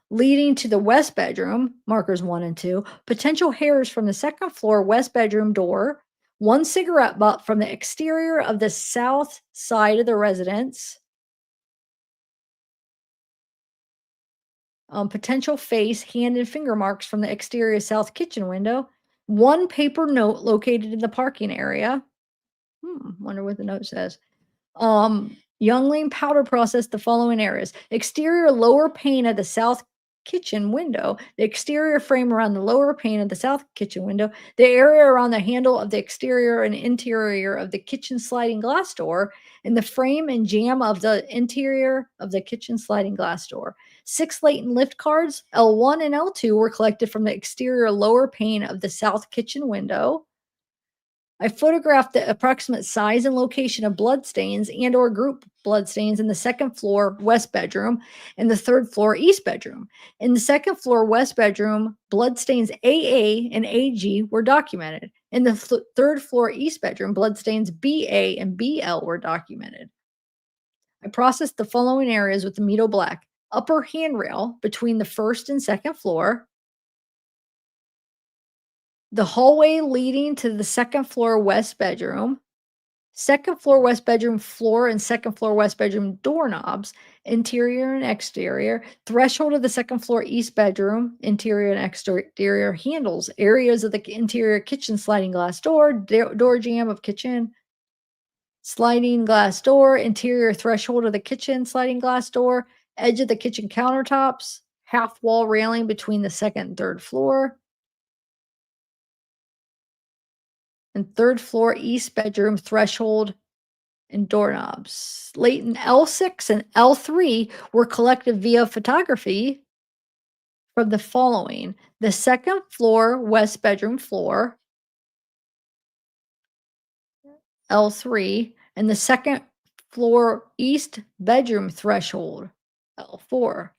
leading to the west bedroom, markers 1 and 2. Potential hairs from the second floor west bedroom door. One cigarette butt from the exterior of the south side of the residence. Potential face, hand, and finger marks from the exterior south kitchen window. One paper note located in the parking area. Wonder what the note says. Youngling powder processed the following areas: exterior lower pane of the south kitchen window, the exterior frame around the lower pane of the south kitchen window, the area around the handle of the exterior and interior of the kitchen sliding glass door, and the frame and jamb of the interior of the kitchen sliding glass door. 6 latent lift cards, L1 and L2, were collected from the exterior lower pane of the south kitchen window. I photographed the approximate size and location of bloodstains and or group bloodstains in the second floor west bedroom and the third floor east bedroom. In the second floor west bedroom, bloodstains AA and AG were documented. In the third floor east bedroom, bloodstains BA and BL were documented. I processed the following areas with the Meto Black: upper handrail between the first and second floor, the hallway leading to the second floor west bedroom, second floor west bedroom floor and second floor west bedroom doorknobs, interior and exterior, threshold of the second floor east bedroom, interior and exterior handles, areas of the interior kitchen sliding glass door, door jamb of kitchen, sliding glass door, interior threshold of the kitchen sliding glass door, edge of the kitchen countertops, half wall railing between the second and third floor, and third floor east bedroom threshold and doorknobs. Latent L6 and L3 were collected via photography from the following: the second floor west bedroom floor, L3, and the second floor east bedroom threshold, L4.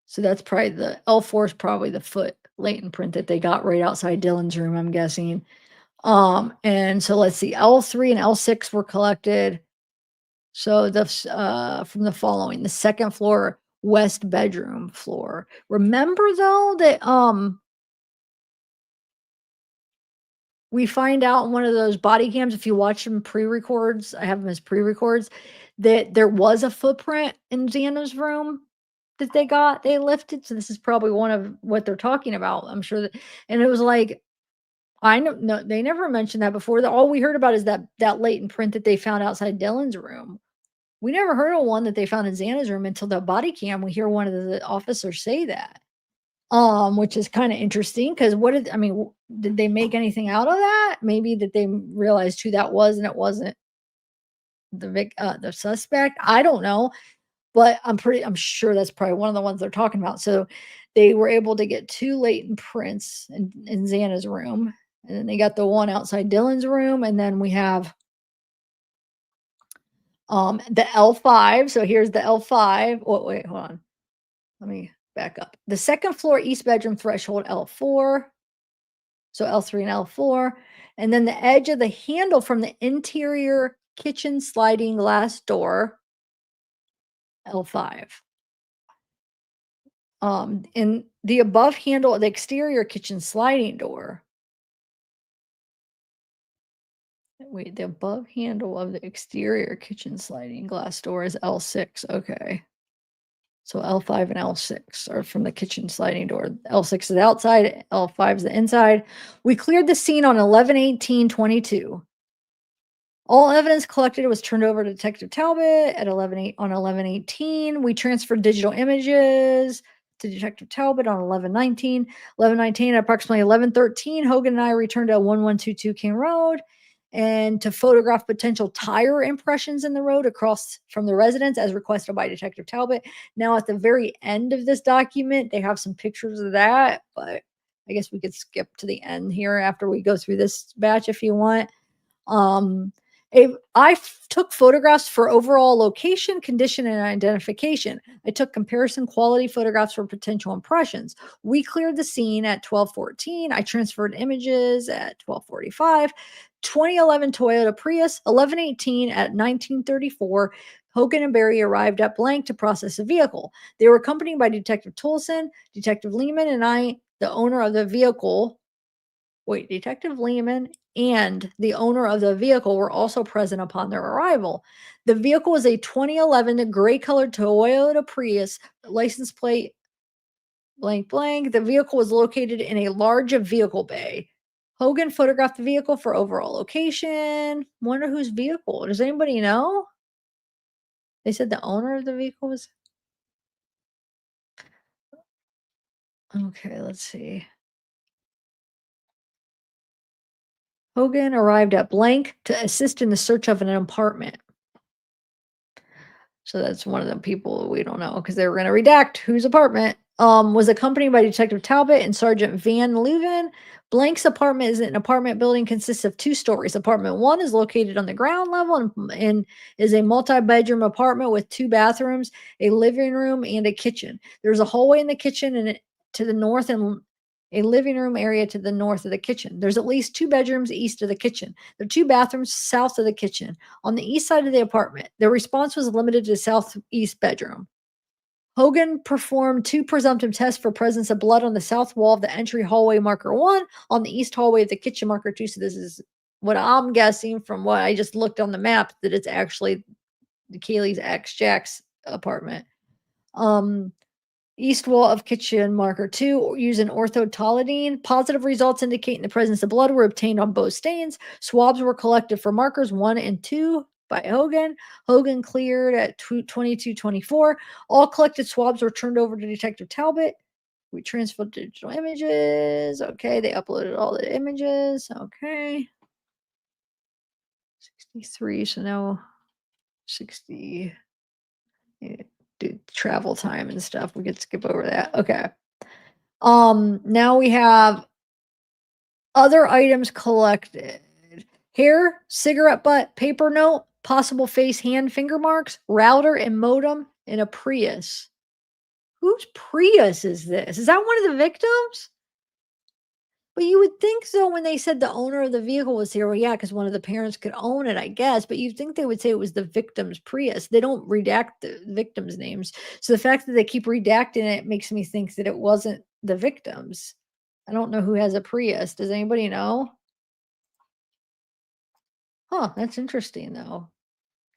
So that's probably the L4 is probably the foot latent print that they got right outside Dylan's room, I'm guessing. And so let's see, L3 and L6 were collected. So the from the following: the second floor west bedroom floor. Remember though that we find out in one of those body cams, if you watch them pre-records, I have them as pre-records, that there was a footprint in Xana's room that they lifted, so this is probably one of what they're talking about, I'm sure that, and it was like, I know no, they never mentioned that before, all we heard about is that latent print that they found outside Dylan's room. We never heard of one that they found in Xana's room until the body cam, we hear one of the officers say that. Which is kinda interesting because what did I mean, did they make anything out of that? Maybe that they realized who that was and it wasn't the suspect? I don't know, but I'm sure that's probably one of the ones they're talking about. So, they were able to get 2 latent prints in Xana's room, and then they got the one outside Dylan's room, and then we have, the L5. So, here's the L5. Oh, wait, hold on. Let me back up. The 2nd floor east bedroom threshold, L4. So L3 and L4, and then the edge of the handle from the interior kitchen sliding glass door, L5. In the above handle of the exterior kitchen sliding door. Wait, the above handle of the exterior kitchen sliding glass door is L6. Okay. So L5 and L6 are from the kitchen sliding door. L6 is outside, L5 is the inside. We cleared the scene on 11/18/22. All evidence collected was turned over to Detective Talbot at 11/18. We transferred digital images to Detective Talbot on 11/19. 11/19 at approximately 11:13, Hogan and I returned to 1122 King Road and to photograph potential tire impressions in the road across from the residence as requested by Detective Talbot. Now, at the very end of this document, they have some pictures of that, but I guess we could skip to the end here after we go through this batch if you want. Um, took photographs for overall location, condition, and identification. I took comparison quality photographs for potential impressions. We cleared the scene at 12:14. I transferred images at 12:45. 2011 Toyota Prius, 11:18 at 1934. Hogan and Barry arrived at blank to process the vehicle. They were accompanied by Detective Tolson, Detective Lehman, and I, the owner of the vehicle. Wait, Detective Lehman and the owner of the vehicle were also present upon their arrival. The vehicle was a 2011 gray colored Toyota Prius, license plate blank blank. The vehicle was located in a large vehicle bay. Hogan photographed the vehicle for overall location. Wonder whose vehicle. Does anybody know? They said the owner of the vehicle was. Okay, let's see. Hogan arrived at blank to assist in the search of an apartment. So that's one of the people we don't know because they were going to redact whose apartment. Was accompanied by Detective Talbot and Sergeant Van Leuven. Blank's apartment is an apartment building consists of 2 stories. Apartment 1 is located on the ground level and is a multi-bedroom apartment with 2 bathrooms, a living room, and a kitchen. There's a hallway in the kitchen and to the north and a living room area to the north of the kitchen. There's at least 2 bedrooms east of the kitchen. There are 2 bathrooms south of the kitchen. On the east side of the apartment, the response was limited to the southeast bedroom. Hogan performed 2 presumptive tests for presence of blood on the south wall of the entry hallway marker 1, on the east hallway of the kitchen marker 2. So this is what I'm guessing from what I just looked on the map that it's actually Kaylee's ex Jack's apartment. Um, East wall of kitchen marker 2 using orthotolidine. Positive results indicating the presence of blood were obtained on both stains. Swabs were collected for markers 1 and 2 by Hogan. Hogan cleared at 22:24. All collected swabs were turned over to Detective Talbot. We transferred digital images. Okay, they uploaded all the images. Okay. 63, so now 60. Yeah, do travel time and stuff. We could skip over that. Okay. Now we have other items collected. Hair, cigarette butt, paper note, possible face, hand, finger marks, router and modem in a Prius. Whose Prius is this? Is that one of the victims? But you would think so when they said the owner of the vehicle was here. Well, yeah, because one of the parents could own it, I guess. But you'd think they would say it was the victim's Prius. They don't redact the victims' names. So the fact that they keep redacting it makes me think that it wasn't the victims. I don't know who has a Prius. Does anybody know? Huh, that's interesting though.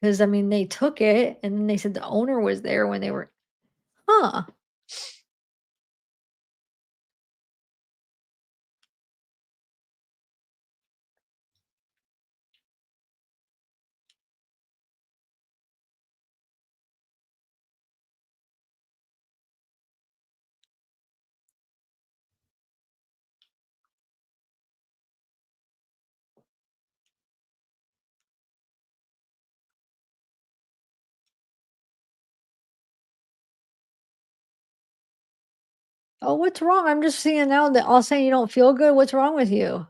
Because I mean, they took it and then they said the owner was there when they were huh. Oh, what's wrong? I'm just seeing now that all saying you don't feel good. What's wrong with you?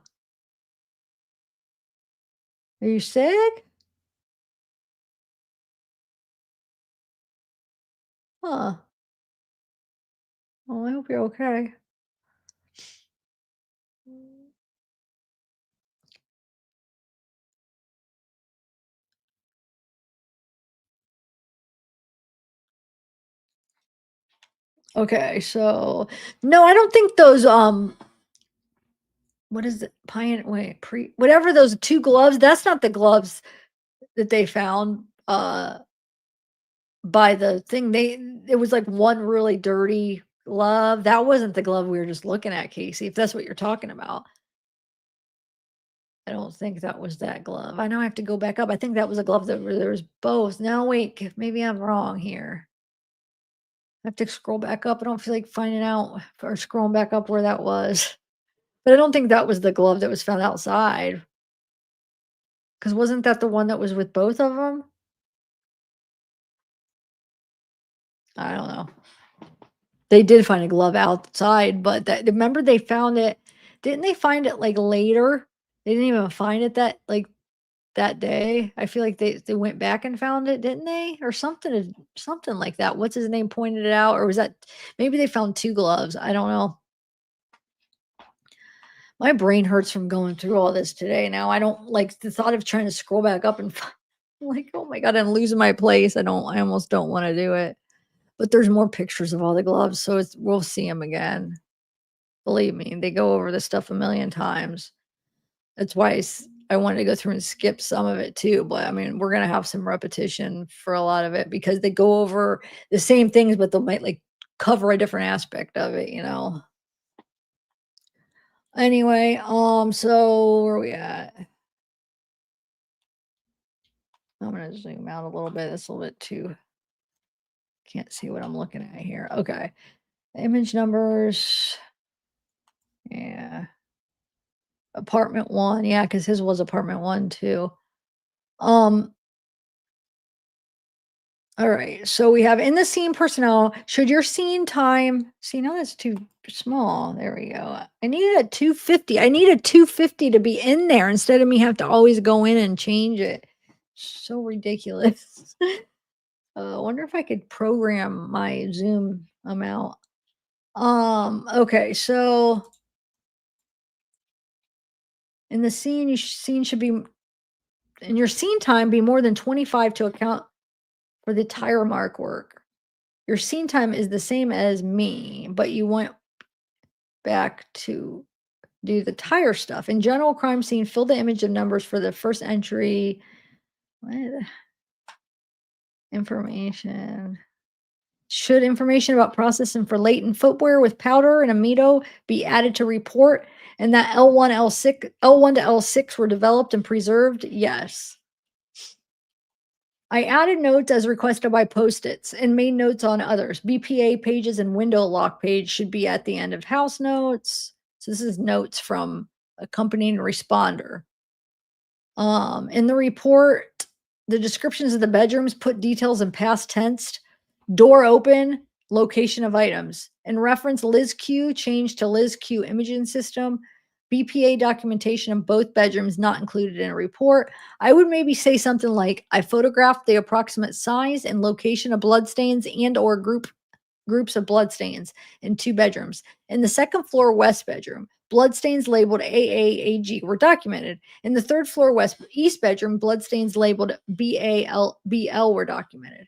Are you sick? Huh. Well, I hope you're okay. Okay, so no, I don't think those what is it? Pine wait, pre whatever those two gloves, that's not the gloves that they found by the thing. It was like one really dirty glove. That wasn't the glove we were just looking at, Casey, if that's what you're talking about. I don't think that was that glove. I know I have to go back up. I think that was a glove that where there was both. No, wait, maybe I'm wrong here. I have to scroll back up. I don't feel like finding out or scrolling back up where that was. But I don't think that was the glove that was found outside. Because wasn't that the one that was with both of them? I don't know. They did find a glove outside, but that remember they found it didn't they find it, like, later? They didn't even find it that day? I feel like they went back and found it, didn't they? Or something like that. What's his name pointed it out, or was that maybe they found 2 gloves, I don't know. My brain hurts from going through all this today now. I don't like the thought of trying to scroll back up and like, "Oh my god, I'm losing my place." I almost don't wanna do it. But there's more pictures of all the gloves, so we'll see them again. Believe me, they go over this stuff a million times. That's why I wanted to go through and skip some of it too, but I mean, we're gonna have some repetition for a lot of it because they go over the same things, but they might like cover a different aspect of it, you know. Anyway, so where are we at? I'm gonna zoom out a little bit. It's a little bit too can't see what I'm looking at here. Okay. Image numbers. Yeah. Apartment one. Yeah, because his was apartment one too. Um, all right. So we have in the scene personnel, should your scene time see now that's too small. There we go. I needed a 250. I need a 250 to be in there instead of me have to always go in and change it. So ridiculous. I wonder if I could program my Zoom amount. Okay, so in the scene, scene should be in your scene time be more than 25 to account for the tire mark work. Your scene time is the same as me, but you went back to do the tire stuff. In general crime scene, fill the image of numbers for the first entry. What? Information. Should information about processing for latent footwear with powder and amido be added to report and that L1, L1 to L6 were developed and preserved? Yes. I added notes as requested by Post-its and made notes on others. BPA pages and window lock page should be at the end of house notes. So this is notes from accompanying responder. In the report, the descriptions of the bedrooms put details in past tense. Door open, location of items. In reference, Liz Q changed to Liz Q imaging system. BPA documentation in both bedrooms not included in a report. I would maybe say something like, I photographed the approximate size and location of bloodstains and or groups of bloodstains in 2 bedrooms. In the second floor west bedroom, bloodstains labeled AAAG were documented. In the third floor east bedroom, bloodstains labeled BAL were documented.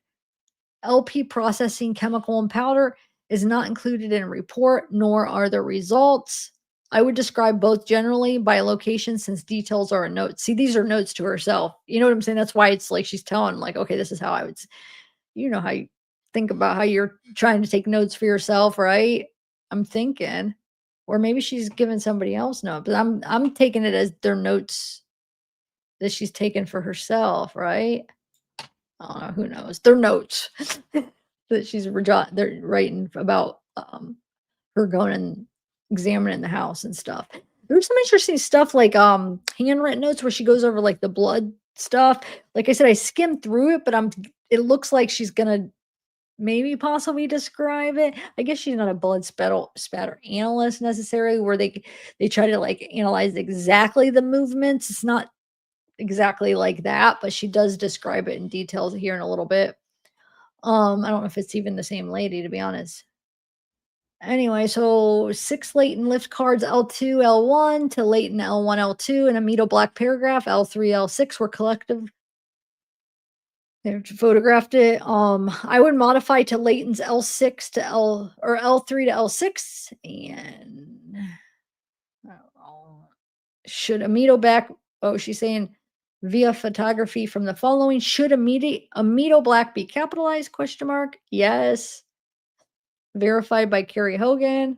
LP processing chemical and powder is not included in a report, nor are the results. I would describe both generally by location since details are in notes. See, these are notes to herself. You know what I'm saying? That's why it's like she's telling, like, okay, this is how I would, you know, how you think about how you're trying to take notes for yourself, right? I'm thinking, or maybe she's giving somebody else notes, but I'm taking it as their notes that she's taken for herself, right? I don't know, who knows? They're notes that they're writing about her going and examining the house and stuff. There's some interesting stuff like handwritten notes where she goes over like the blood stuff. Like I said, I skimmed through it, but it looks like she's gonna maybe possibly describe it. I guess she's not a spatter analyst necessarily, where they try to like analyze exactly the movements. It's not exactly like that, but she does describe it in details here in a little bit. I don't know if it's even the same lady, to be honest. Anyway, so 6 latent lift cards L2, L1 to latent L1, L2 and a Mito black paragraph L3, L6 were collective. They photographed it. I would modify to latents L6 to L or L3 to L6 and I don't know. Should Amito back oh, she's saying via photography from the following. Should Amito black be capitalized? Question mark. Yes. Verified by Carrie Hogan.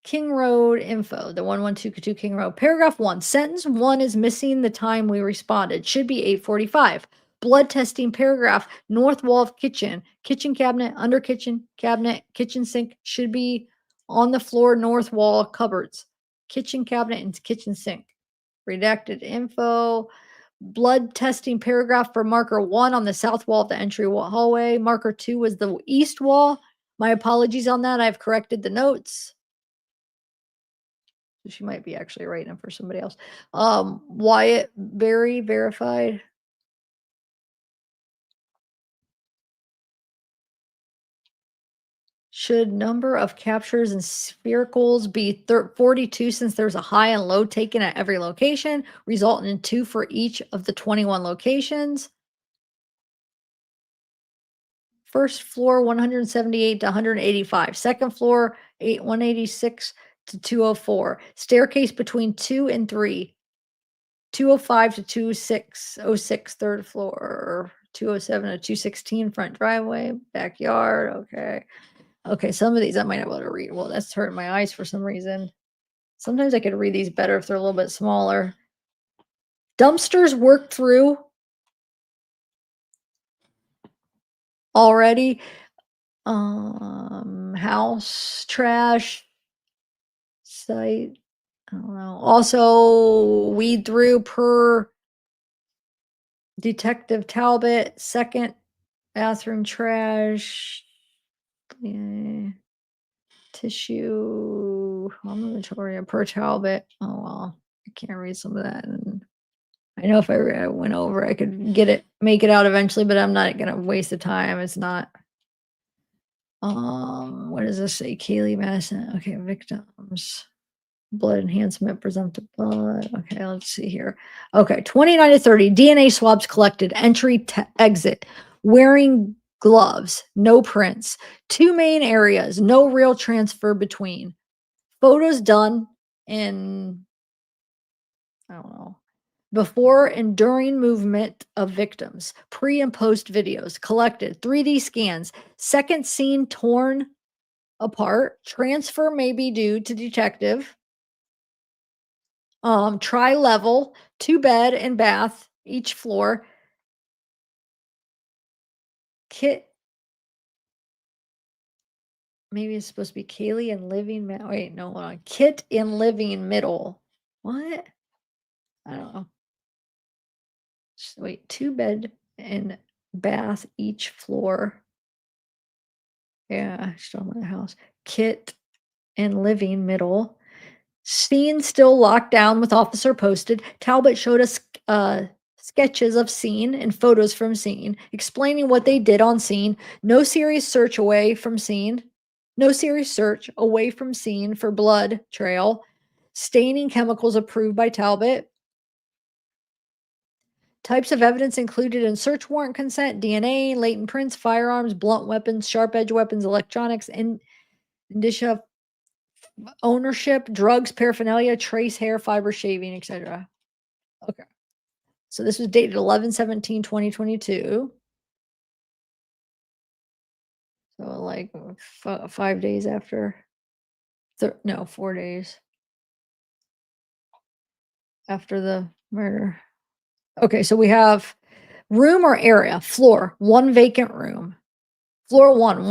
King Road info, the 112 King Road. Paragraph 1. Sentence 1 is missing the time we responded. Should be 8:45. Blood testing paragraph. North wall of kitchen. Kitchen cabinet, under kitchen cabinet, kitchen sink should be on the floor, north wall cupboards. Kitchen cabinet and kitchen sink. Redacted info. Blood testing paragraph for marker 1 on the south wall of the entry hallway. Marker 2 was the east wall. My apologies on that. I've corrected the notes. So she might be actually writing them for somebody else. Wyatt Berry verified. Should number of captures and sphericals be 42 since there's a high and low taken at every location, resulting in 2 for each of the 21 locations? First floor 178 to 185. Second floor 186 to 204. Staircase between 2 and 3. 205 to 2606 third floor, 207 to 216 front driveway, backyard. Okay. Okay, some of these I might not be able to read. Well, that's hurting my eyes for some reason. Sometimes I could read these better if they're a little bit smaller. Dumpsters worked through already. House trash site. I don't know. Also, weed through per Detective Talbot. Second bathroom trash. Yeah. Tissue. Inventory per Talbot. Oh well, I can't read some of that. And I know if I went over, I could make it out eventually, but I'm not gonna waste the time. It's not. What does this say? Kaylee Madison. Okay, victims. Blood enhancement, presumptive blood. Okay, let's see here. Okay, 29 to 30. DNA swabs collected. Entry, exit. Wearing gloves. No prints. 2 main areas. No real transfer between. Photos done in, I don't know, before and during movement of victims. Pre and post videos collected. 3D scans. Second scene torn apart. Transfer may be due to detective. Tri-level, 2 bed and bath, each floor. Kit maybe it's supposed to be Kaylee and living wait, no, hold on. Kit in living middle. What? I don't know. Wait, 2 bed and bath, each floor. Yeah, still in the house. Kit and living middle. Scene still locked down with officer posted. Talbot showed us sketches of scene and photos from scene, explaining what they did on scene. No serious search away from scene. No serious search away from scene for blood trail. Staining chemicals approved by Talbot. Types of evidence included in search warrant consent: DNA, latent prints, firearms, blunt weapons, sharp edge weapons, electronics, and indicia ownership, drugs, paraphernalia, trace hair, fiber, shaving, etc. Okay. So this was dated 11/17/2022. So like 5 days after, no, 4 days after the murder. Okay, so we have room or area, floor, one vacant room. Floor one,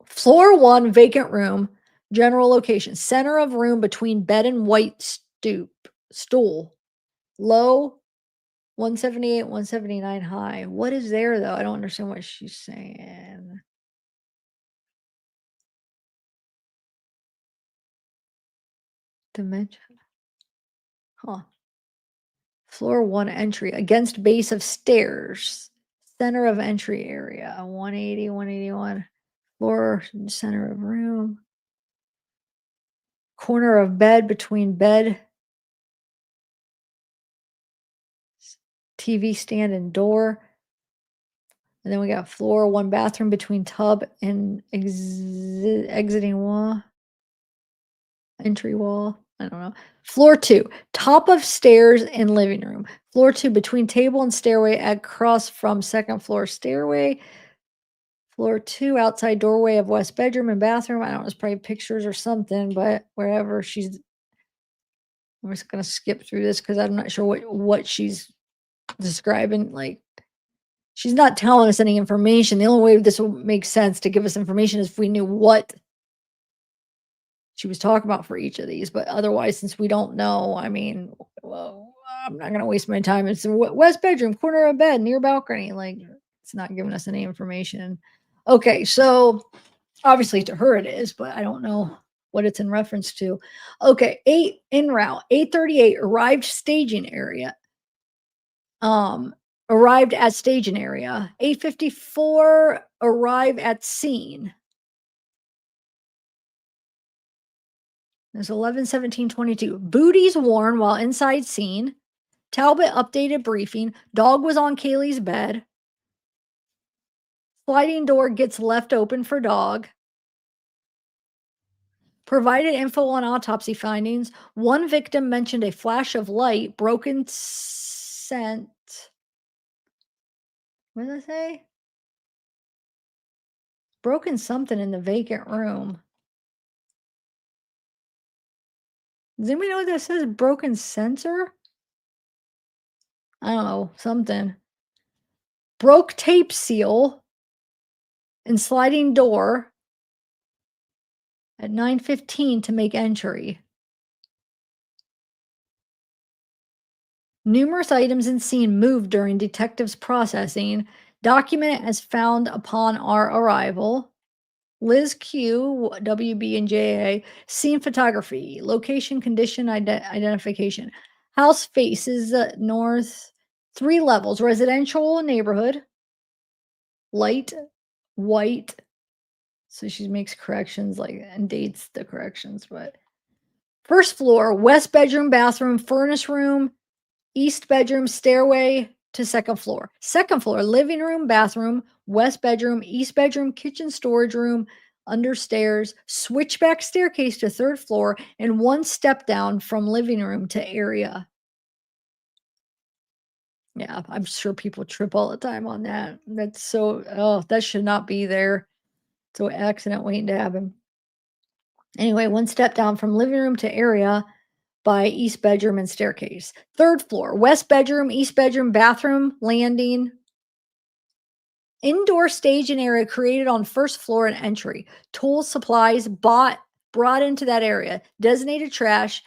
floor one, vacant room, general location, center of room between bed and white stool, low 178, 179 high. What is there though? I don't understand what she's saying. Dimension. Huh. Floor one entry against base of stairs. Center of entry area. 180, 181. Floor center of room. Corner of bed between bed, TV stand and door. And then we got floor, one bathroom between tub and exiting wall, entry wall. I don't know. Floor two, top of stairs and living room. Floor two, between table and stairway across from second floor stairway. Floor two, outside doorway of west bedroom and bathroom. I don't know, it's probably pictures or something, but wherever she's, I'm just gonna skip through this because I'm not sure what she's describing. Like, she's not telling us any information. The only way this will make sense to give us information is if we knew what she was talking about for each of these. But otherwise, since we don't know, I mean, well, I'm not going to waste my time. It's west bedroom, corner of bed, near balcony. Like, it's not giving us any information. Okay, so obviously to her it is, but I don't know what it's in reference to. Okay, 8 en route, 8:38 arrived staging area. Arrived at staging area. 8:54 arrive at scene. There's 11/17/22. Booties worn while inside scene. Talbot updated briefing. Dog was on Kaylee's bed. Sliding door gets left open for dog. Provided info on autopsy findings. One victim mentioned a flash of light, broken scent. What did I say? Broken something in the vacant room. Does anybody know what that says? Broken sensor? I don't know, something. Broke tape seal and sliding door at 9:15 to make entry. Numerous items in scene moved during detectives' processing. Document as found upon our arrival. Liz Q, WB, and JA. Scene photography. Location, condition, identification. House faces north. 3 levels. Residential neighborhood. Light, white. So she makes corrections like and dates the corrections, but first floor, west bedroom, bathroom, furnace room, east bedroom, stairway to second floor. Second floor, living room, bathroom, west bedroom, east bedroom, kitchen, storage room, under stairs, switchback staircase to third floor, and 1 step down from living room to area. Yeah, I'm sure people trip all the time on that. That's so, oh, that should not be there. So accident waiting to happen. Anyway, 1 step down from living room to area by east bedroom and staircase. Third floor, west bedroom, east bedroom, bathroom, landing. Indoor staging area created on first floor and entry. Tools, supplies brought into that area. Designated trash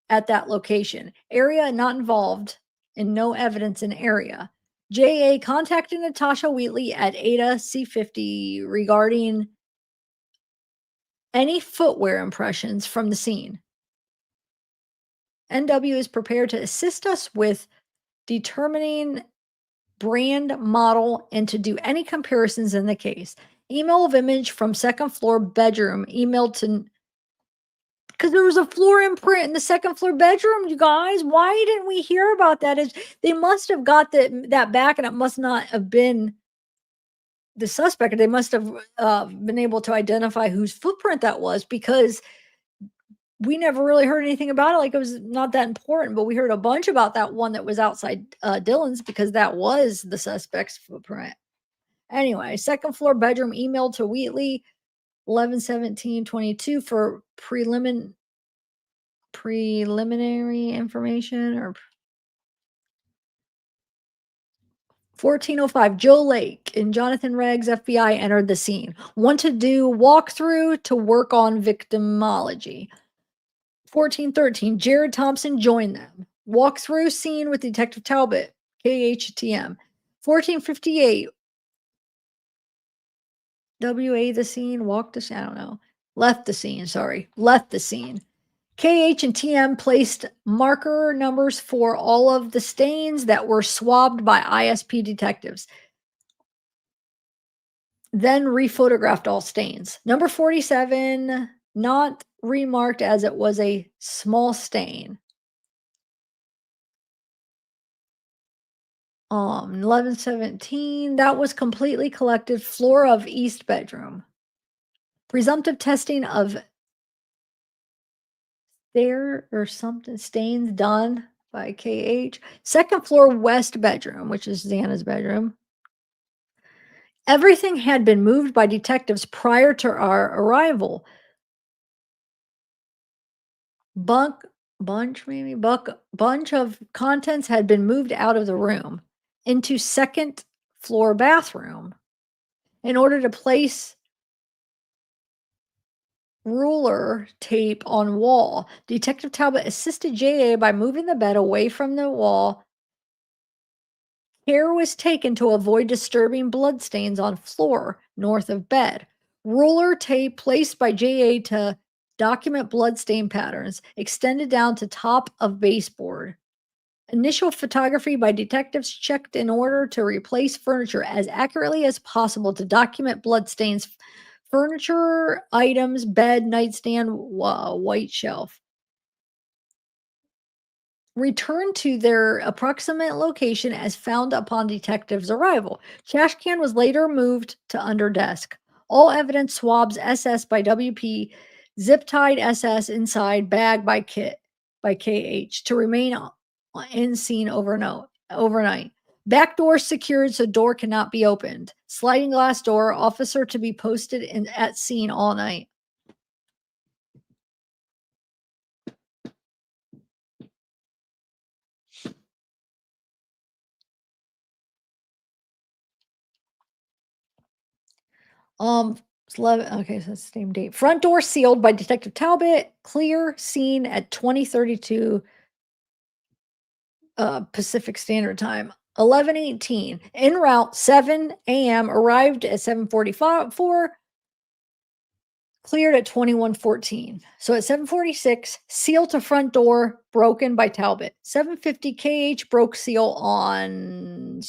at that location. Area not involved and no evidence in area. JA contacted Natasha Wheatley at Ada C50 regarding any footwear impressions from the scene. NW is prepared to assist us with determining brand, model, and to do any comparisons in the case. Email of image from second floor bedroom emailed to, because there was a floor imprint in the second floor bedroom, you guys. Why didn't we hear about that? They must have got that back, and it must not have been the suspect. They must have been able to identify whose footprint that was, because we never really heard anything about it, like, it was not that important, but we heard a bunch about that one that was outside, Dylan's because that was the suspect's footprint. Anyway, second floor bedroom emailed to Wheatley, 11/17/22 for preliminary information or 14:05, Joe Lake and Jonathan Reggs, FBI, entered the scene. Want to do walkthrough to work on victimology. 14:13, Jared Thompson joined them. Walkthrough scene with Detective Talbot, KHTM. 14:58, WA the scene, walked the scene, I don't know. Left the scene, sorry. Left the scene. KH and TM placed marker numbers for all of the stains that were swabbed by ISP detectives. Then rephotographed all stains. Number 47, not remarked as it was a small stain. 11/17, that was completely collected. Floor of east bedroom. Presumptive testing of there or something stains done by KH. Second floor west bedroom, which is Xana's bedroom. Everything had been moved by detectives prior to our arrival. Bunch of contents had been moved out of the room into second floor bathroom in order to place ruler tape on wall. Detective Talbot assisted JA by moving the bed away from the wall. Care was taken to avoid disturbing bloodstains on floor north of bed. Ruler tape placed by JA to document bloodstain patterns extended down to top of baseboard. Initial photography by detectives checked in order to replace furniture as accurately as possible to document bloodstains. Furniture, items, bed, nightstand, white shelf. Returned to their approximate location as found upon detectives' arrival. Trash can was later moved to under desk. All evidence swabs SS by WP, zip tied SS inside bag by KH to remain in scene overnight. Back door secured so door cannot be opened. Sliding glass door, officer to be posted at scene all night. It's 11, okay, so it's the same date. Front door sealed by Detective Talbot. Clear scene at 20:32 Pacific Standard Time. 11:18 en route. 7 a.m. arrived at 7:44. Cleared at 21:14. So at 7:46, seal to front door broken by Talbot. 7:50 KH broke seal on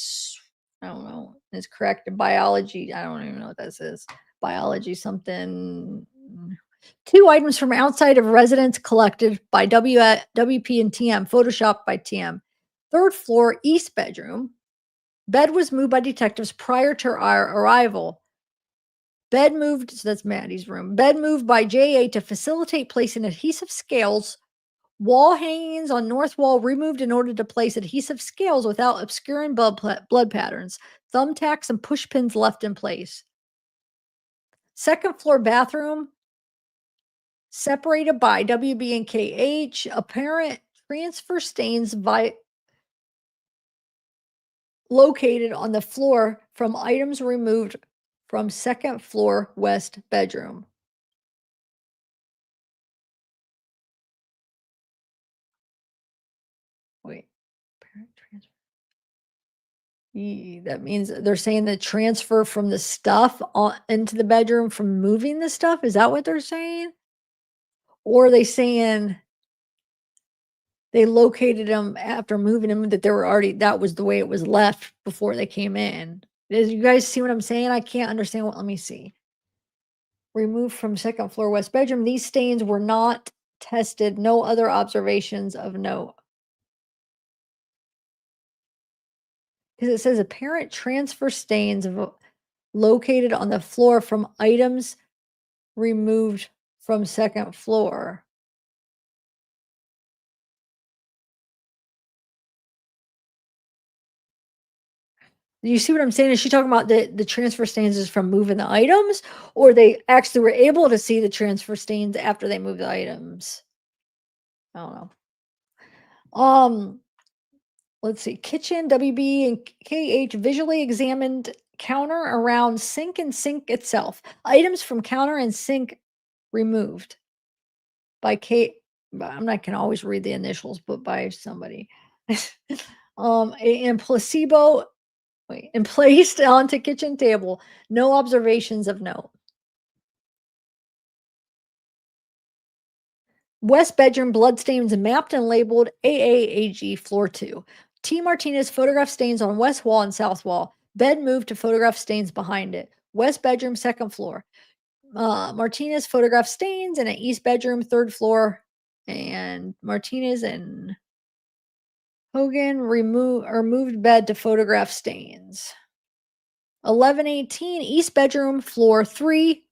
I don't know. It's correct. Biology. I don't even know what this is. Biology something. 2 items from outside of residence collected by WP and TM, photoshopped by TM. Third floor, east bedroom. Bed was moved by detectives prior to our arrival. Bed moved, so that's Maddie's room. Bed moved by JA to facilitate placing adhesive scales. Wall hangings on north wall removed in order to place adhesive scales without obscuring blood patterns. Thumbtacks and push pins left in place. Second floor bathroom separated by WB and KH. Apparent transfer stains located on the floor from items removed from second floor west bedroom. Wait, apparent transfer. That means they're saying the transfer from the stuff into the bedroom from moving the stuff. Is that what they're saying? Or are they saying they located them after moving them that they were already that was the way it was left before they came in? Does you guys see what I'm saying? I can't understand what let me see. Removed from second floor west bedroom. These stains were not tested. No other observations of note. Because it says apparent transfer stains located on the floor from items removed from second floor. You see what I'm saying? Is she talking about the transfer stains is from moving the items, or they actually were able to see the transfer stains after they moved the items? I don't know. Let's see. Kitchen, WB and KH visually examined counter around sink and sink itself. Items from counter and sink removed by Kate. I'm not can always read the initials, but by somebody. And placebo wait, and placed onto kitchen table. No observations of note. West bedroom bloodstains mapped and labeled AAAG floor 2. T. Martinez photographed stains on west wall and south wall. Bed moved to photograph stains behind it. West bedroom, second floor. Martinez photographed stains in an east bedroom, third floor. And Martinez and Hogan moved bed to photograph stains. 1118 east bedroom, floor 3.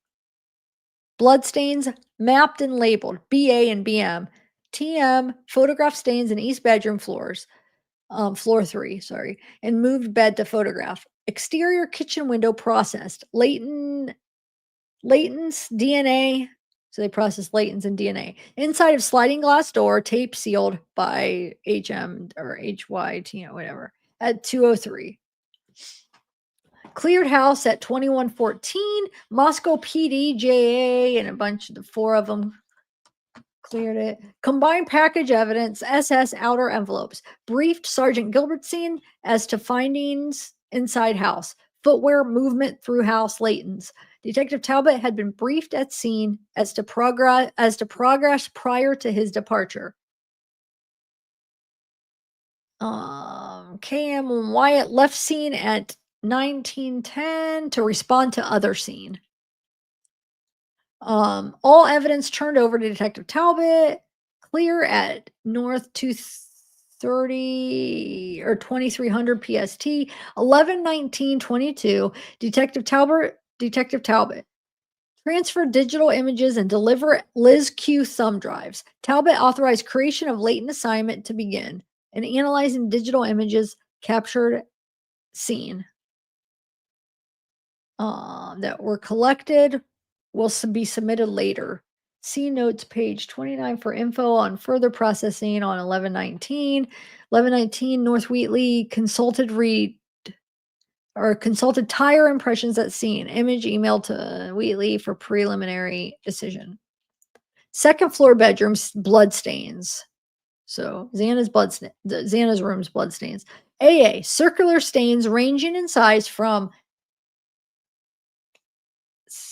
Bloodstains mapped and labeled BA and BM. TM photograph stains in east bedroom floors, floor 3, sorry, and moved bed to photograph. Exterior kitchen window processed. Layton's DNA. So they processed Layton's and DNA. Inside of sliding glass door, tape sealed by HM or HYT, whatever, at 203. Cleared house at 2114. Moscow PD, JA, and a bunch of the 4 of them cleared it. Combined package evidence, SS outer envelopes. Briefed Sergeant Gilbertson as to findings inside house. Footwear movement through house Layton's. Detective Talbot had been briefed at scene as to progress prior to his departure. KM Wyatt left scene at 1910 to respond to other scene. All evidence turned over to Detective Talbot. Clear at North 230 or 2300 PST. 11/19/22. Detective Talbot. Transfer digital images and deliver Liz Q thumb drives. Talbot authorized creation of latent assignment to begin and analyzing digital images captured scene that were collected will be submitted later. See notes page 29 for info on further processing on 11/19. 11/19 North Wheatley consulted tire impressions at scene. Image emailed to Wheatley for preliminary decision. Second floor bedrooms, blood stains. So Xana's room's blood stains. AA, circular stains ranging in size from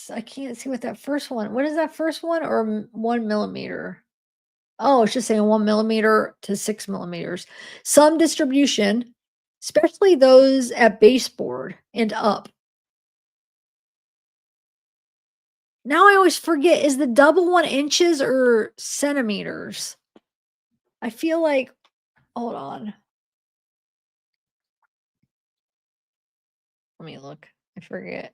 I can't see what that first one. What is that first one or 1 millimeter? Oh, it's just saying 1 millimeter to 6 millimeters. Some distribution, especially those at baseboard and up. Now I always forget, is the double 1 inches or centimeters? I feel like, hold on. Let me look. I forget.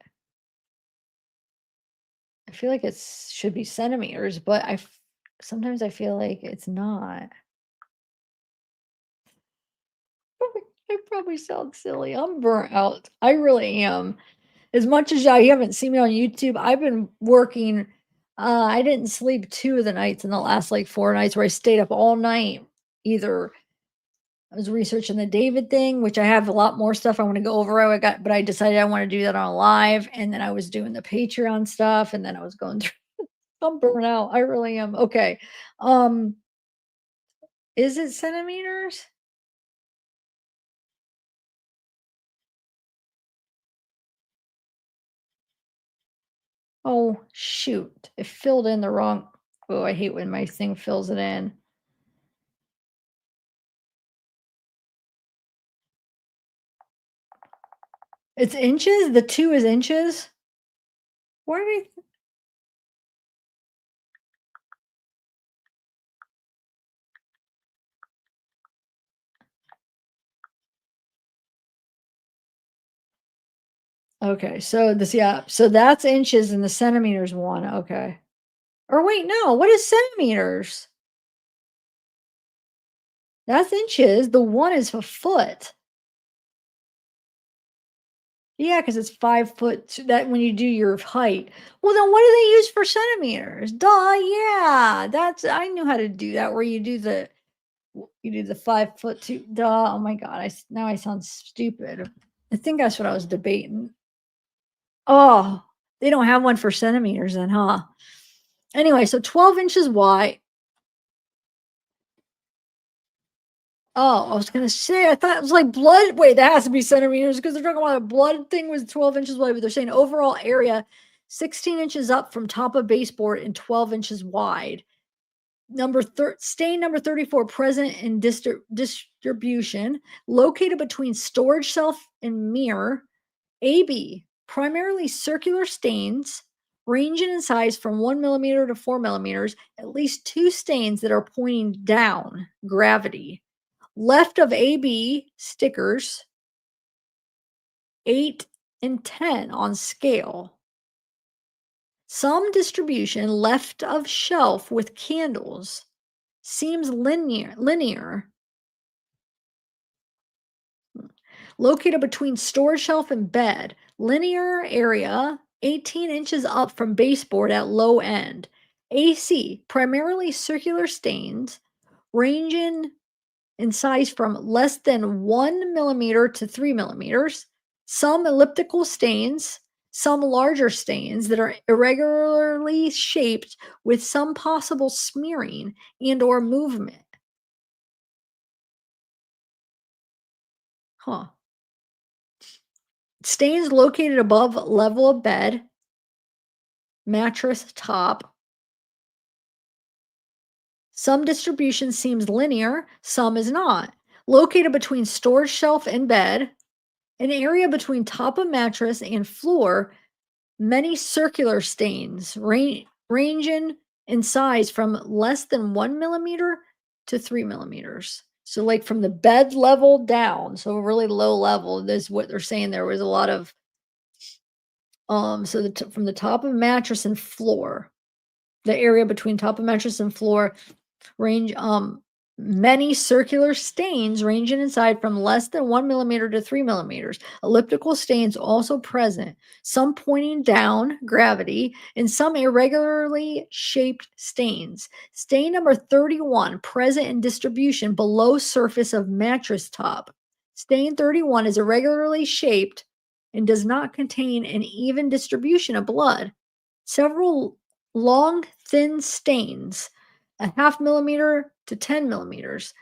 I feel like it should be centimeters, but sometimes I feel like it's not. I probably sound silly. I'm burnt out. I really am. As much as you haven't seen me on YouTube, I've been working. I didn't sleep 2 of the nights in the last like 4 nights where I stayed up all night. Either I was researching the David thing, which I have a lot more stuff I want to go over. But I decided I want to do that on live, and then I was doing the Patreon stuff, and then I was going through. I'm burnt out. I really am. Okay. Um, is it centimeters? Oh, shoot. It filled in the wrong. Oh, I hate when my thing fills it in. It's inches? The 2 is inches? Why do I okay, so so that's inches and the centimeters one, okay. Or wait, no, what is centimeters? That's inches, the 1 is a foot. Yeah, because it's 5 foot that when you do your height. Well, then what do they use for centimeters? Duh, yeah. That's I knew how to do that where you do the 5 foot two. Duh. Oh my god. Now I sound stupid. I think that's what I was debating. Oh, they don't have one for centimeters then, huh? Anyway, so 12 inches wide. Oh, I was gonna say, I thought it was like blood. Wait, that has to be centimeters because they're talking about a blood thing was 12 inches wide, but they're saying overall area 16 inches up from top of baseboard and 12 inches wide. Stain number 34 present in distribution, located between storage shelf and mirror. AB, primarily circular stains, ranging in size from 1 millimeter to 4 millimeters, at least two stains that are pointing down, gravity. Left of AB stickers, 8 and 10 on scale. Some distribution left of shelf with candles seems linear. Located between storage shelf and bed. Linear area 18 inches up from baseboard at low end. AC, primarily circular stains, ranging in size from less than 1 millimeter to 3 millimeters. Some elliptical stains, some larger stains that are irregularly shaped with some possible smearing and or movement. Huh. Stains located above level of bed, mattress top. Some distribution seems linear, some is not. Located between storage shelf and bed, an area between top of mattress and floor, many circular stains ranging in size from less than 1 millimeter to 3 millimeters. So, like from the bed level down, so really low level, is what they're saying. There was a lot of so from the top of mattress and floor, the area between top of mattress and floor range many circular stains ranging inside from less than 1 millimeter to 3 millimeters. Elliptical stains also present, some pointing down, gravity, and some irregularly shaped stains. Stain number 31 present in distribution below surface of mattress top. Stain 31 is irregularly shaped and does not contain an even distribution of blood. Several long, thin stains, a half millimeter to 10 millimeters,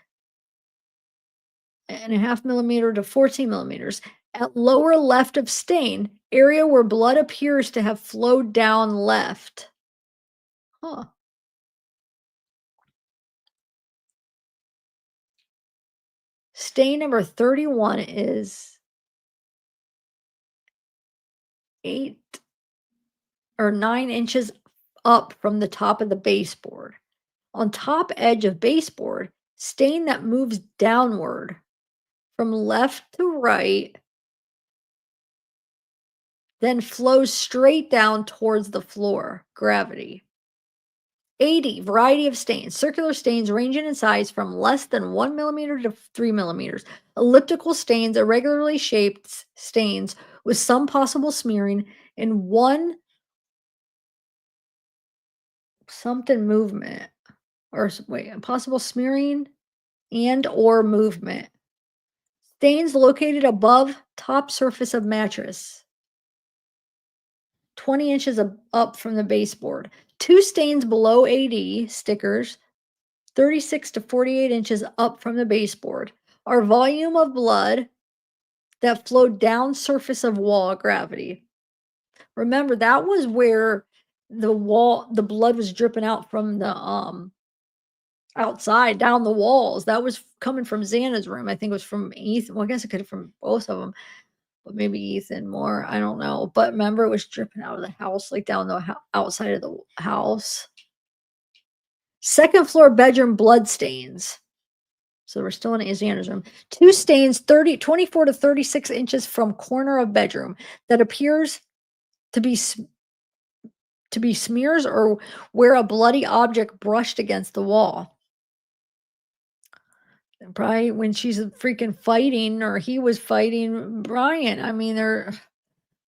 and a half millimeter to 14 millimeters. At lower left of stain, area where blood appears to have flowed down left. Huh. Stain number 31 is 8 or 9 inches up from the top of the baseboard. On top edge of baseboard, stain that moves downward from left to right, then flows straight down towards the floor, gravity. 80, variety of stains. Circular stains ranging in size from less than 1 millimeter to 3 millimeters. Elliptical stains, irregularly shaped stains with some possible smearing, and one something movement. Wait, possible smearing and or movement. Stains located above top surface of mattress. 20 inches up from the baseboard. Two stains below AD stickers, 36 to 48 inches up from the baseboard. Our volume of blood that flowed down surface of wall, gravity. Remember, that was where the blood was dripping out from the outside down the walls. That was coming from Xana's room. I think it was from Ethan. Well, I guess it could have from both of them, but maybe Ethan more. I don't know. But remember, it was dripping out of the house, like down the outside of the house. Second floor bedroom blood stains. So we're still in Xana's room. Two stains 24 to 36 inches from corner of bedroom that appears to be smears or where a bloody object brushed against the wall. Probably when she's freaking fighting or he was fighting Brian. I mean, they're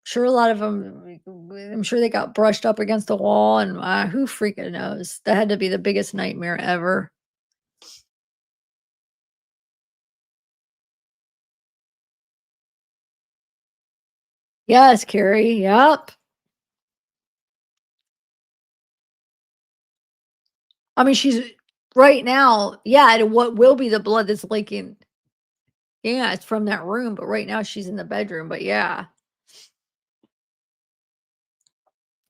Sure, a lot of them. I'm sure they got brushed up against the wall, and, who freaking knows? That had to be the biggest nightmare ever. Yes, Carrie, yep. I mean, she's right now, yeah, and what will be the blood that's leaking, yeah, it's from that room, but right now she's in the bedroom, but yeah,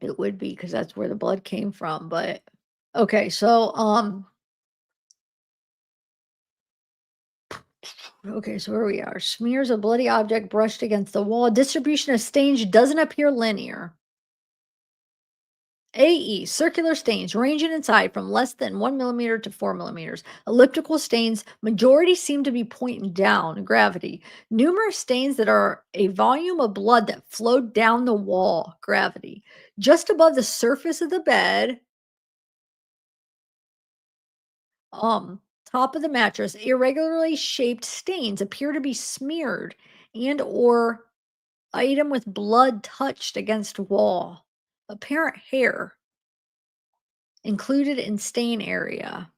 it would be because that's where the blood came from, but okay, so, okay, so where we are, smears of bloody object brushed against the wall, distribution of stains doesn't appear linear. AE, circular stains ranging in size from less than 1 millimeter to 4 millimeters. Elliptical stains, majority seem to be pointing down, gravity. Numerous stains that are a volume of blood that flowed down the wall, gravity. Just above the surface of the bed, top of the mattress, irregularly shaped stains appear to be smeared and or item with blood touched against wall. Apparent hair included in stain area.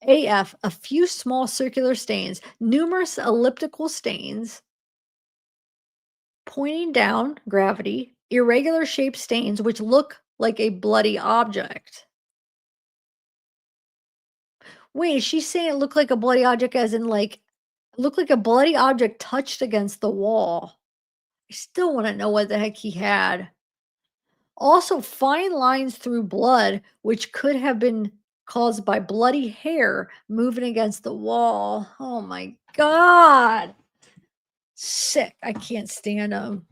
AF, a few small circular stains, numerous elliptical stains pointing down, gravity, irregular shaped stains which look like a bloody object. Wait, she's saying it looked like a bloody object as in like looked like a bloody object touched against the wall. I still want to know what the heck he had. Also, fine lines through blood, which could have been caused by bloody hair moving against the wall. Oh my God. Sick. I can't stand them.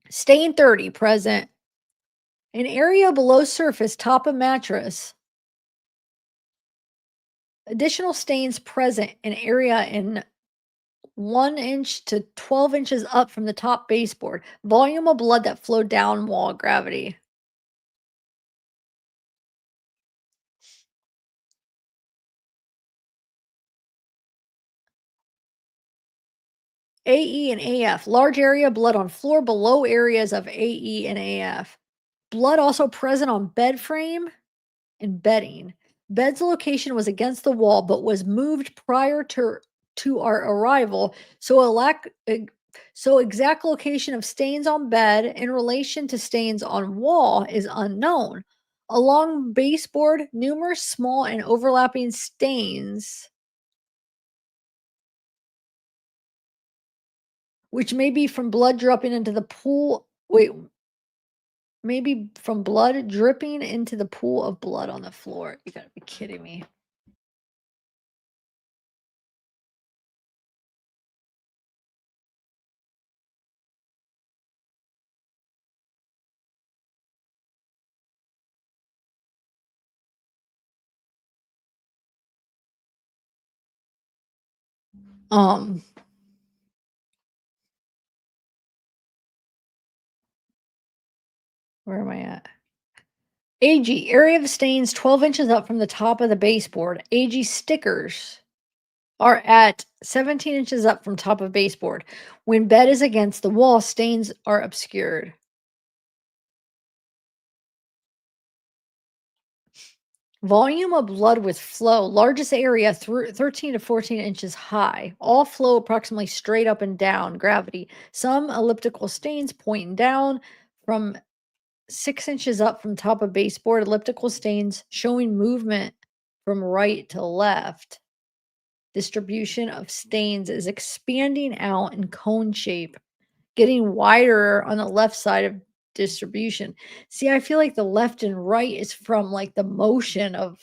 Stain 30 present. An area below surface, top of mattress. Additional stains present. An area in 1 inch to 12 inches up from the top baseboard. Volume of blood that flowed down wall, gravity. AE and AF. Large area blood on floor below areas of AE and AF. Blood also present on bed frame and bedding. Bed's location was against the wall, but was moved prior to our arrival, so so exact location of stains on bed in relation to stains on wall is unknown. Along baseboard, numerous small and overlapping stains, which may be from blood dropping into the pool. Wait, maybe from blood dripping into the pool of blood on the floor. You gotta be kidding me. Um, where am I at? AG, area of stains 12 inches up from the top of the baseboard. AG stickers are at 17 inches up from top of baseboard. When bed is against the wall, stains are obscured. Volume of blood with flow, largest area through 13 to 14 inches high. All flow approximately straight up and down, gravity. Some elliptical stains pointing down from 6 inches up from top of baseboard. Elliptical stains showing movement from right to left. Distribution of stains is expanding out in cone shape, getting wider on the left side of distribution. See, I feel like the left and right is from like the motion of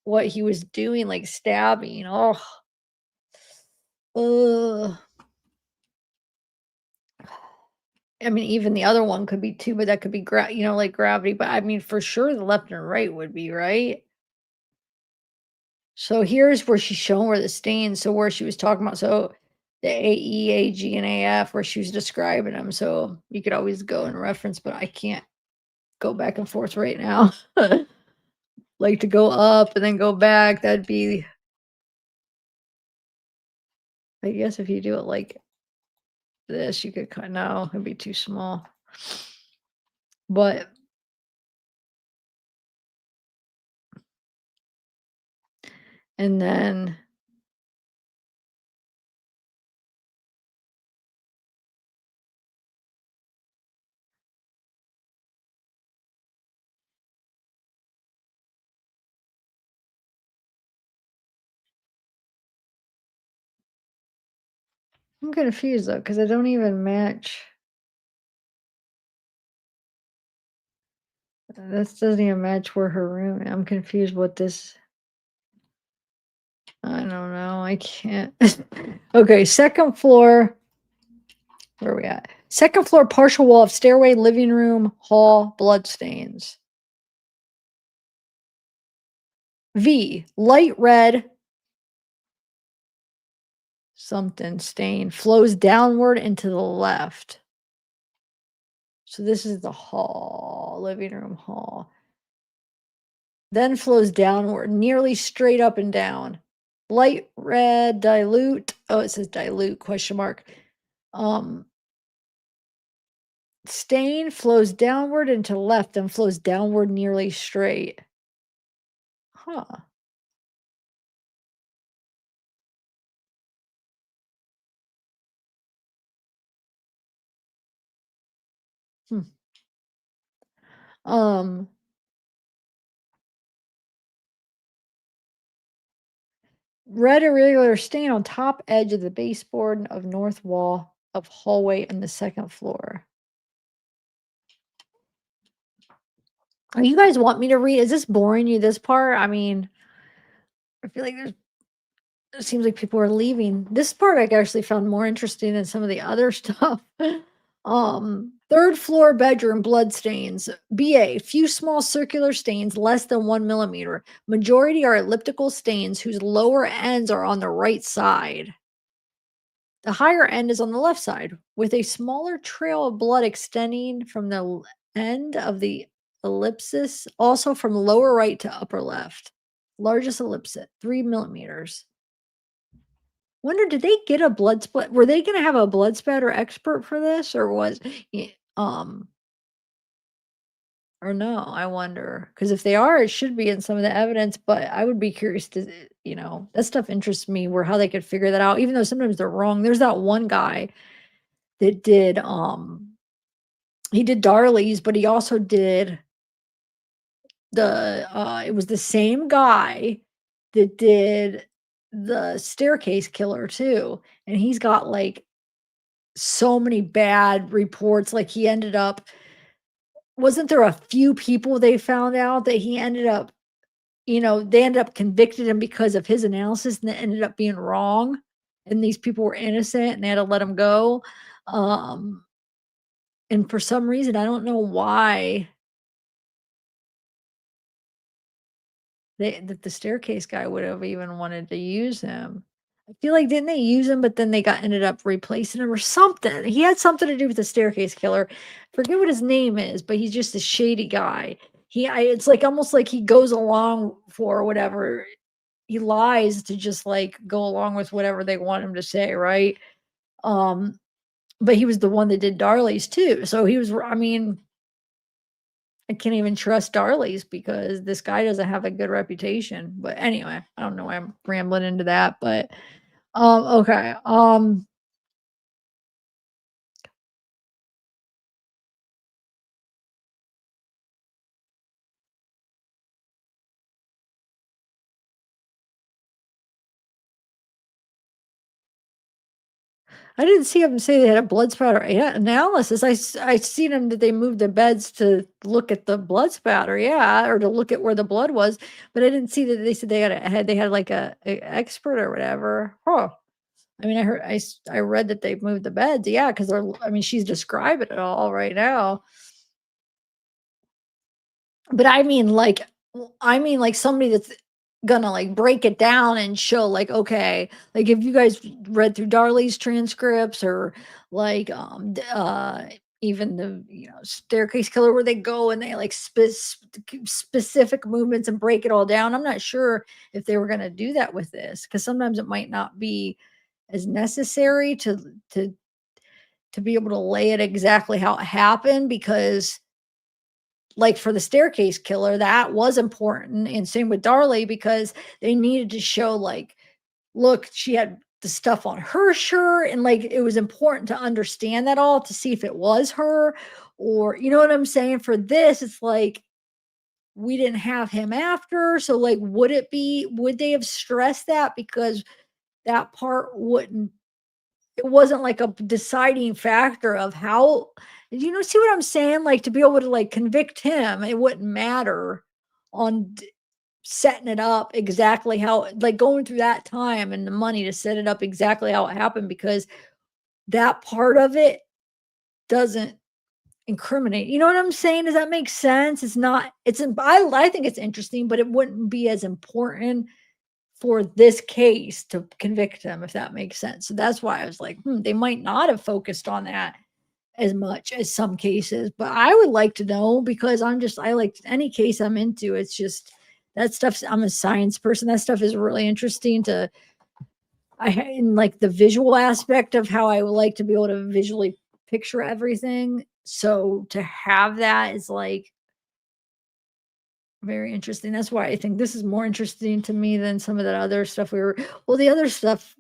what he was doing, like stabbing. Oh, ugh. I mean, even the other one could be too, but that could be like gravity. But I mean, for sure, the left and right would be right. So here's where she's showing where the stains, so where she was talking about, so the AE, AG, and AF, where she was describing them. So you could always go and reference, but I can't go back and forth right now. Like to go up and then go back, that'd be, I guess if you do it like this. You could kind no, it'd be too small. But and then I'm confused though, because I don't even match. This doesn't even match where her room. I'm confused what this. I don't know. I can't. Okay, second floor. Where are we at? Second floor, partial wall of stairway, living room, hall, bloodstains. V, light red, something stain, flows downward into the left. So this is the hall, living room hall. Then flows downward, nearly straight up and down. Light red, dilute. Oh, it says dilute, question mark. Stain flows downward and to left and flows downward nearly straight. Huh. Hmm. Um, Red irregular stain on top edge of the baseboard of north wall of hallway in the second floor. Oh, you guys want me to read? Is this boring you, this part? I mean, I feel like it seems like people are leaving. This part I actually found more interesting than some of the other stuff. Third floor bedroom blood stains. BA, few small circular stains less than 1 millimeter. Majority are elliptical stains whose lower ends are on the right side. The higher end is on the left side, with a smaller trail of blood extending from the end of the ellipsis, also from lower right to upper left. Largest ellipsis, 3 millimeters. Wonder, did they get a blood split? Were they going to have a blood spatter expert for this, or was, um, or no? I wonder, because if they are, it should be in some of the evidence. But I would be curious to, that stuff interests me. Where how they could figure that out, even though sometimes they're wrong. There's that one guy that did, he did Darley's, but he also did it was the same guy that did the staircase killer too, and he's got like so many bad reports. Like he ended up, wasn't there a few people they found out that he ended up, they ended up convicted him because of his analysis, and it ended up being wrong, and these people were innocent and they had to let him go. um and for some reason, I don't know why that the staircase guy would have even wanted to use him. I feel like, didn't they use him, but then they ended up replacing him or something? He had something to do with the staircase killer. Forget what his name is, but he's just a shady guy. It's like almost like he goes along for whatever. He lies to just like go along with whatever they want him to say, right? Um, but he was the one that did Darley's too. So he was, I mean, I can't even trust Darley's because this guy doesn't have a good reputation. But anyway, I don't know why I'm rambling into that, but okay. I didn't see them say they had a blood spatter analysis. I seen them that they moved the beds to look at the blood spatter, yeah, or to look at where the blood was, but I didn't see that they said they had like a expert or whatever. Huh. I mean, I read that they moved the beds, yeah, because I mean, she's describing it all right now. But I mean, like, somebody that's gonna, like, break it down and show, like, okay, like, if you guys read through Darley's transcripts or, like, even the, staircase killer where they go and they, like, specific movements and break it all down, I'm not sure if they were gonna do that with this, because sometimes it might not be as necessary to to be able to lay it exactly how it happened because like for the staircase killer, that was important. And same with Darley because they needed to show like, look, she had the stuff on her shirt, and like it was important to understand that all to see if it was her, or you know what I'm saying? For this, it's like we didn't have him after. So like would they have stressed that because that part wouldn't it wasn't like a deciding factor of how see what I'm saying? Like to be able to like convict him, it wouldn't matter on setting it up exactly how like going through that time and the money to set it up exactly how it happened because that part of it doesn't incriminate. You know what I'm saying? Does that make sense? It's not I think it's interesting, but it wouldn't be as important for this case to convict him, if that makes sense. So that's why I was like, they might not have focused on that as much as some cases, but I would like to know because I like any case I'm into. It's just that stuff. I'm a science person. That stuff is really interesting to, in like the visual aspect of how I would like to be able to visually picture everything. So to have that is like very interesting. That's why I think this is more interesting to me than some of that other stuff the other stuff.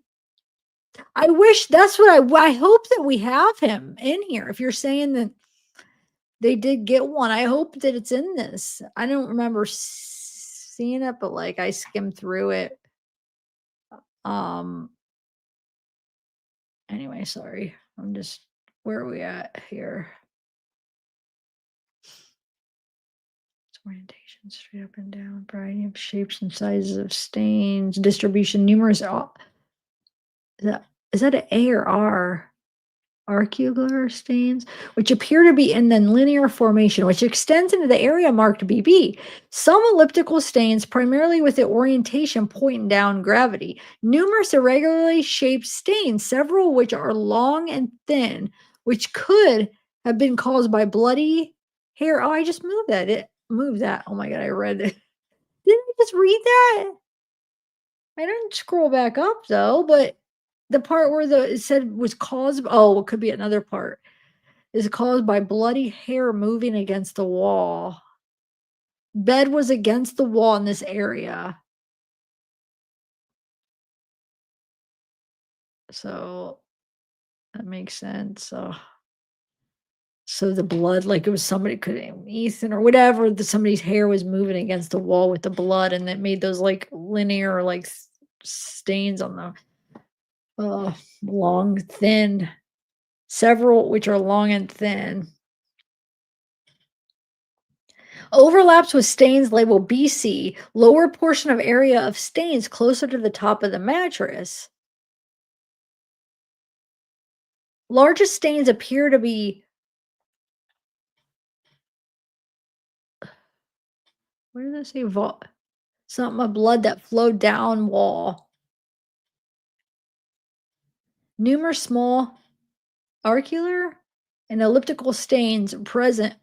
I wish that's what I hope that we have him in here. If you're saying that they did get one, I hope that it's in this. I don't remember seeing it, but like I skimmed through it. Um anyway, sorry. Where are we at here? It's orientation straight up and down, variety of shapes and sizes of stains, distribution, numerous is that an A or R? Arcular stains, which appear to be in the linear formation, which extends into the area marked BB. Some elliptical stains, primarily with the orientation pointing down gravity. Numerous irregularly shaped stains, several which are long and thin, which could have been caused by bloody hair. Oh, I just moved that. It moved that. Oh my god, I read it. Didn't I just read that? I didn't scroll back up though, but the part where it said was caused it could be another part. Is caused by bloody hair moving against the wall. Bed was against the wall in this area. So that makes sense. So the blood, like it was somebody could Ethan or whatever, somebody's hair was moving against the wall with the blood, and that made those like linear like stains on the long, thin, several which are long and thin. Overlaps with stains labeled BC, lower portion of area of stains closer to the top of the mattress. Largest stains appear to be where does it say something of blood that flowed down wall. Numerous small arcular and elliptical stains present.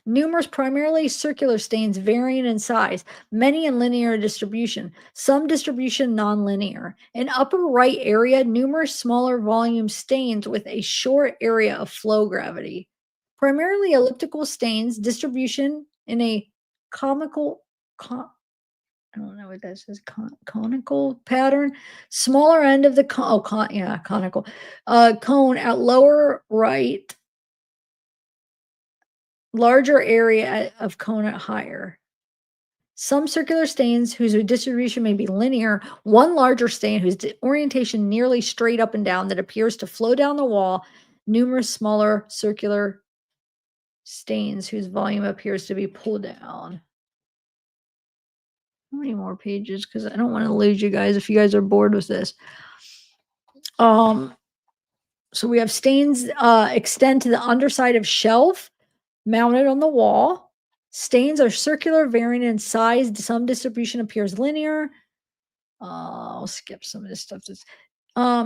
Numerous primarily circular stains varying in size, many in linear distribution, some distribution nonlinear. In upper right area, numerous smaller volume stains with a short area of flow gravity. Primarily elliptical stains, distribution in a comical I don't know what that says. Conical pattern, smaller end of the conical cone at lower right, larger area of cone at higher. Some circular stains whose distribution may be linear, one larger stain whose orientation nearly straight up and down that appears to flow down the wall, numerous smaller circular stains whose volume appears to be pulled down. How many more pages? Because I don't want to lose you guys if you guys are bored with this. So we have stains extend to the underside of shelf mounted on the wall. Stains are circular, varying in size. Some distribution appears linear. I'll skip some of this stuff.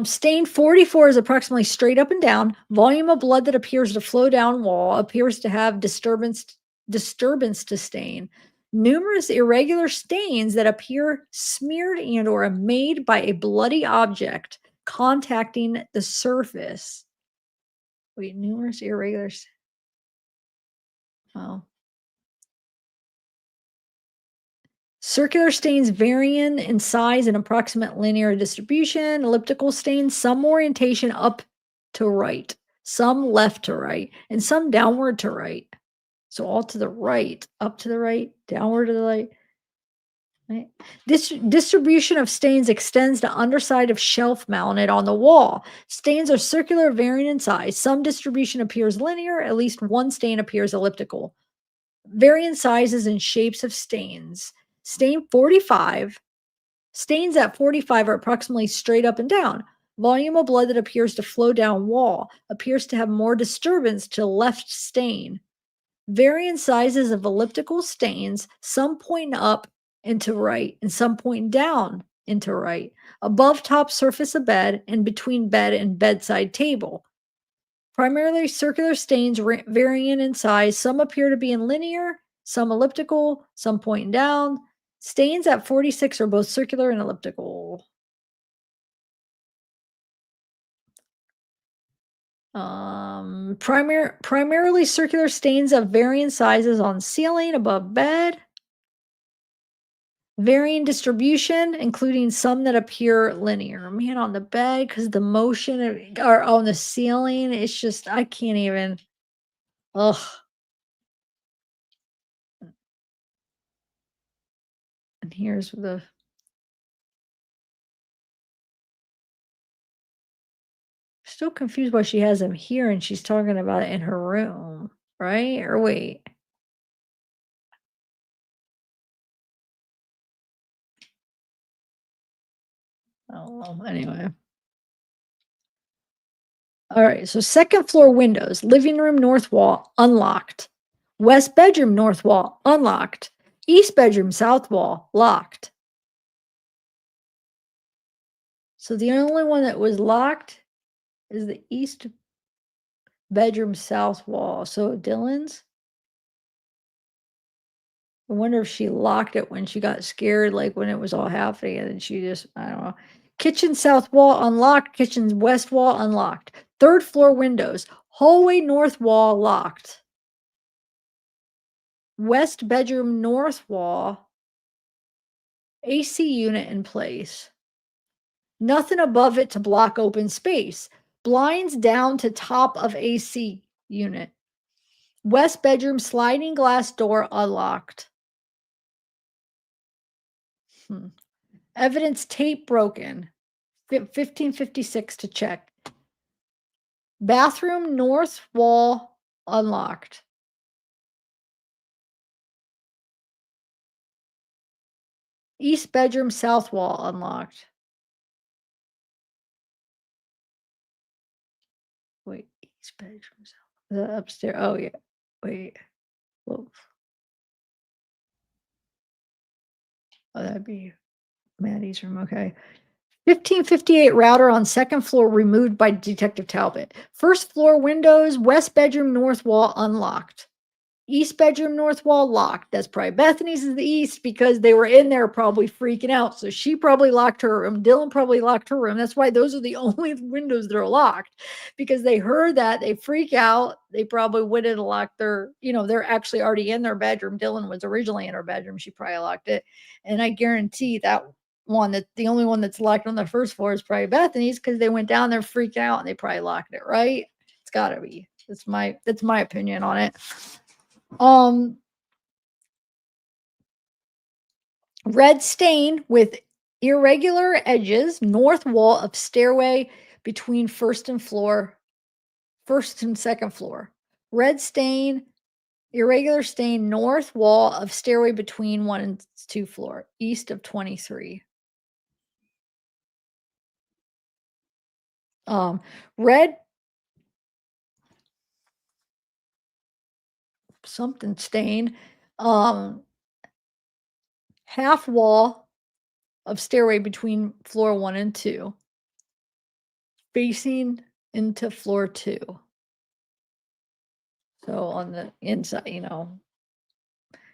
Stain 44 is approximately straight up and down. Volume of blood that appears to flow down wall appears to have disturbance to stain. Numerous irregular stains that appear smeared and or made by a bloody object contacting the surface. Wait, numerous irregulars. Oh. Circular stains varying in size and approximate linear distribution. Elliptical stains, some orientation up to right, some left to right, and some downward to right. So all to the right, up to the right, downward to the right. Right. This distribution of stains extends to underside of shelf mounted on the wall. Stains are circular, varying in size. Some distribution appears linear, at least one stain appears elliptical. Varying sizes and shapes of stains. Stain 45. Stains at 45 are approximately straight up and down. Volume of blood that appears to flow down wall appears to have more disturbance to left stain. Varying sizes of elliptical stains, some pointing up into right and some pointing down into right, above top surface of bed and between bed and bedside table. Primarily circular stains varying in size. Some appear to be in linear, some elliptical, some pointing down. Stains at 46 are both circular and elliptical. Primarily circular stains of varying sizes on ceiling, above bed. Varying distribution, including some that appear linear. Man, on the bed, because the motion or on the ceiling, it's just I can't even. Ugh. And here's the still confused why she has them here and she's talking about it in her room, right? Or wait. Oh, well, anyway. All right. So second floor windows, living room north wall unlocked. West bedroom north wall unlocked. East bedroom south wall locked. So the only one that was locked is the east bedroom south wall. So Dylan's. I wonder if she locked it when she got scared, like when it was all happening, and then she just, I don't know. Kitchen south wall unlocked, kitchen west wall unlocked. Third floor windows, hallway north wall locked. West bedroom north wall, AC unit in place. Nothing above it to block open space. Blinds down to top of AC unit. West bedroom sliding glass door unlocked. Evidence tape broken. 1556 to check. Bathroom north wall unlocked. East bedroom south wall unlocked. Wait, east bedroom south. The upstairs. Oh yeah. Wait. Whoa. Oh, that'd be Maddie's room. Okay. 1558 router on second floor removed by Detective Talbot. First floor windows, west bedroom north wall unlocked. East bedroom north wall locked. That's probably Bethany's is the east because they were in there probably freaking out. So she probably locked her room. Dylan probably locked her room. That's why those are the only windows that are locked because they heard that they freak out. They probably went in and locked their, they're actually already in their bedroom. Dylan was originally in her bedroom. She probably locked it. And I guarantee that the only one that's locked on the first floor is probably Bethany's because they went down there freaked out and they probably locked it, right? It's gotta be. That's my opinion on it. Red stain with irregular edges, north wall of stairway between first and second floor. Red stain, irregular stain, north wall of stairway between 1 and 2 floor, east of 23. Red something stain, half wall of stairway between floor 1 and 2, facing into floor 2. So on the inside,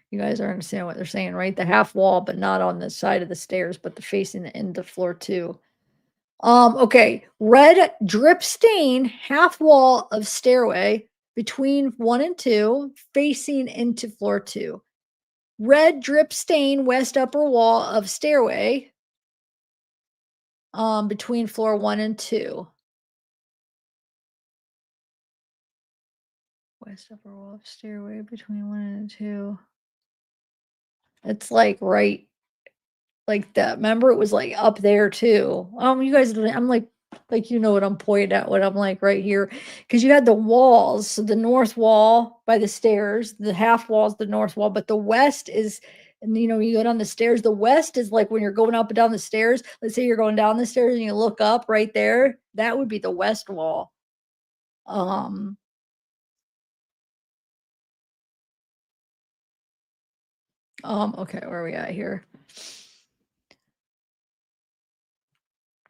you guys are understand what they're saying, right? The half wall, but not on the side of the stairs, but the facing into floor 2. Okay. Red drip stain, half wall of stairway between 1 and 2, facing into floor 2. Red drip stain, west upper wall of stairway, between floor 1 and 2. West upper wall of stairway between 1 and 2. It's like right like that. Remember, it was like up there too. You guys, I'm like you know what I'm pointing at, what I'm like right here, because you had the walls. So the north wall by the stairs, the half wall is the north wall, but the west is, and you go down the stairs. The west is like when you're going up and down the stairs. Let's say you're going down the stairs and you look up right there. That would be the west wall. Um, okay, where are we at here?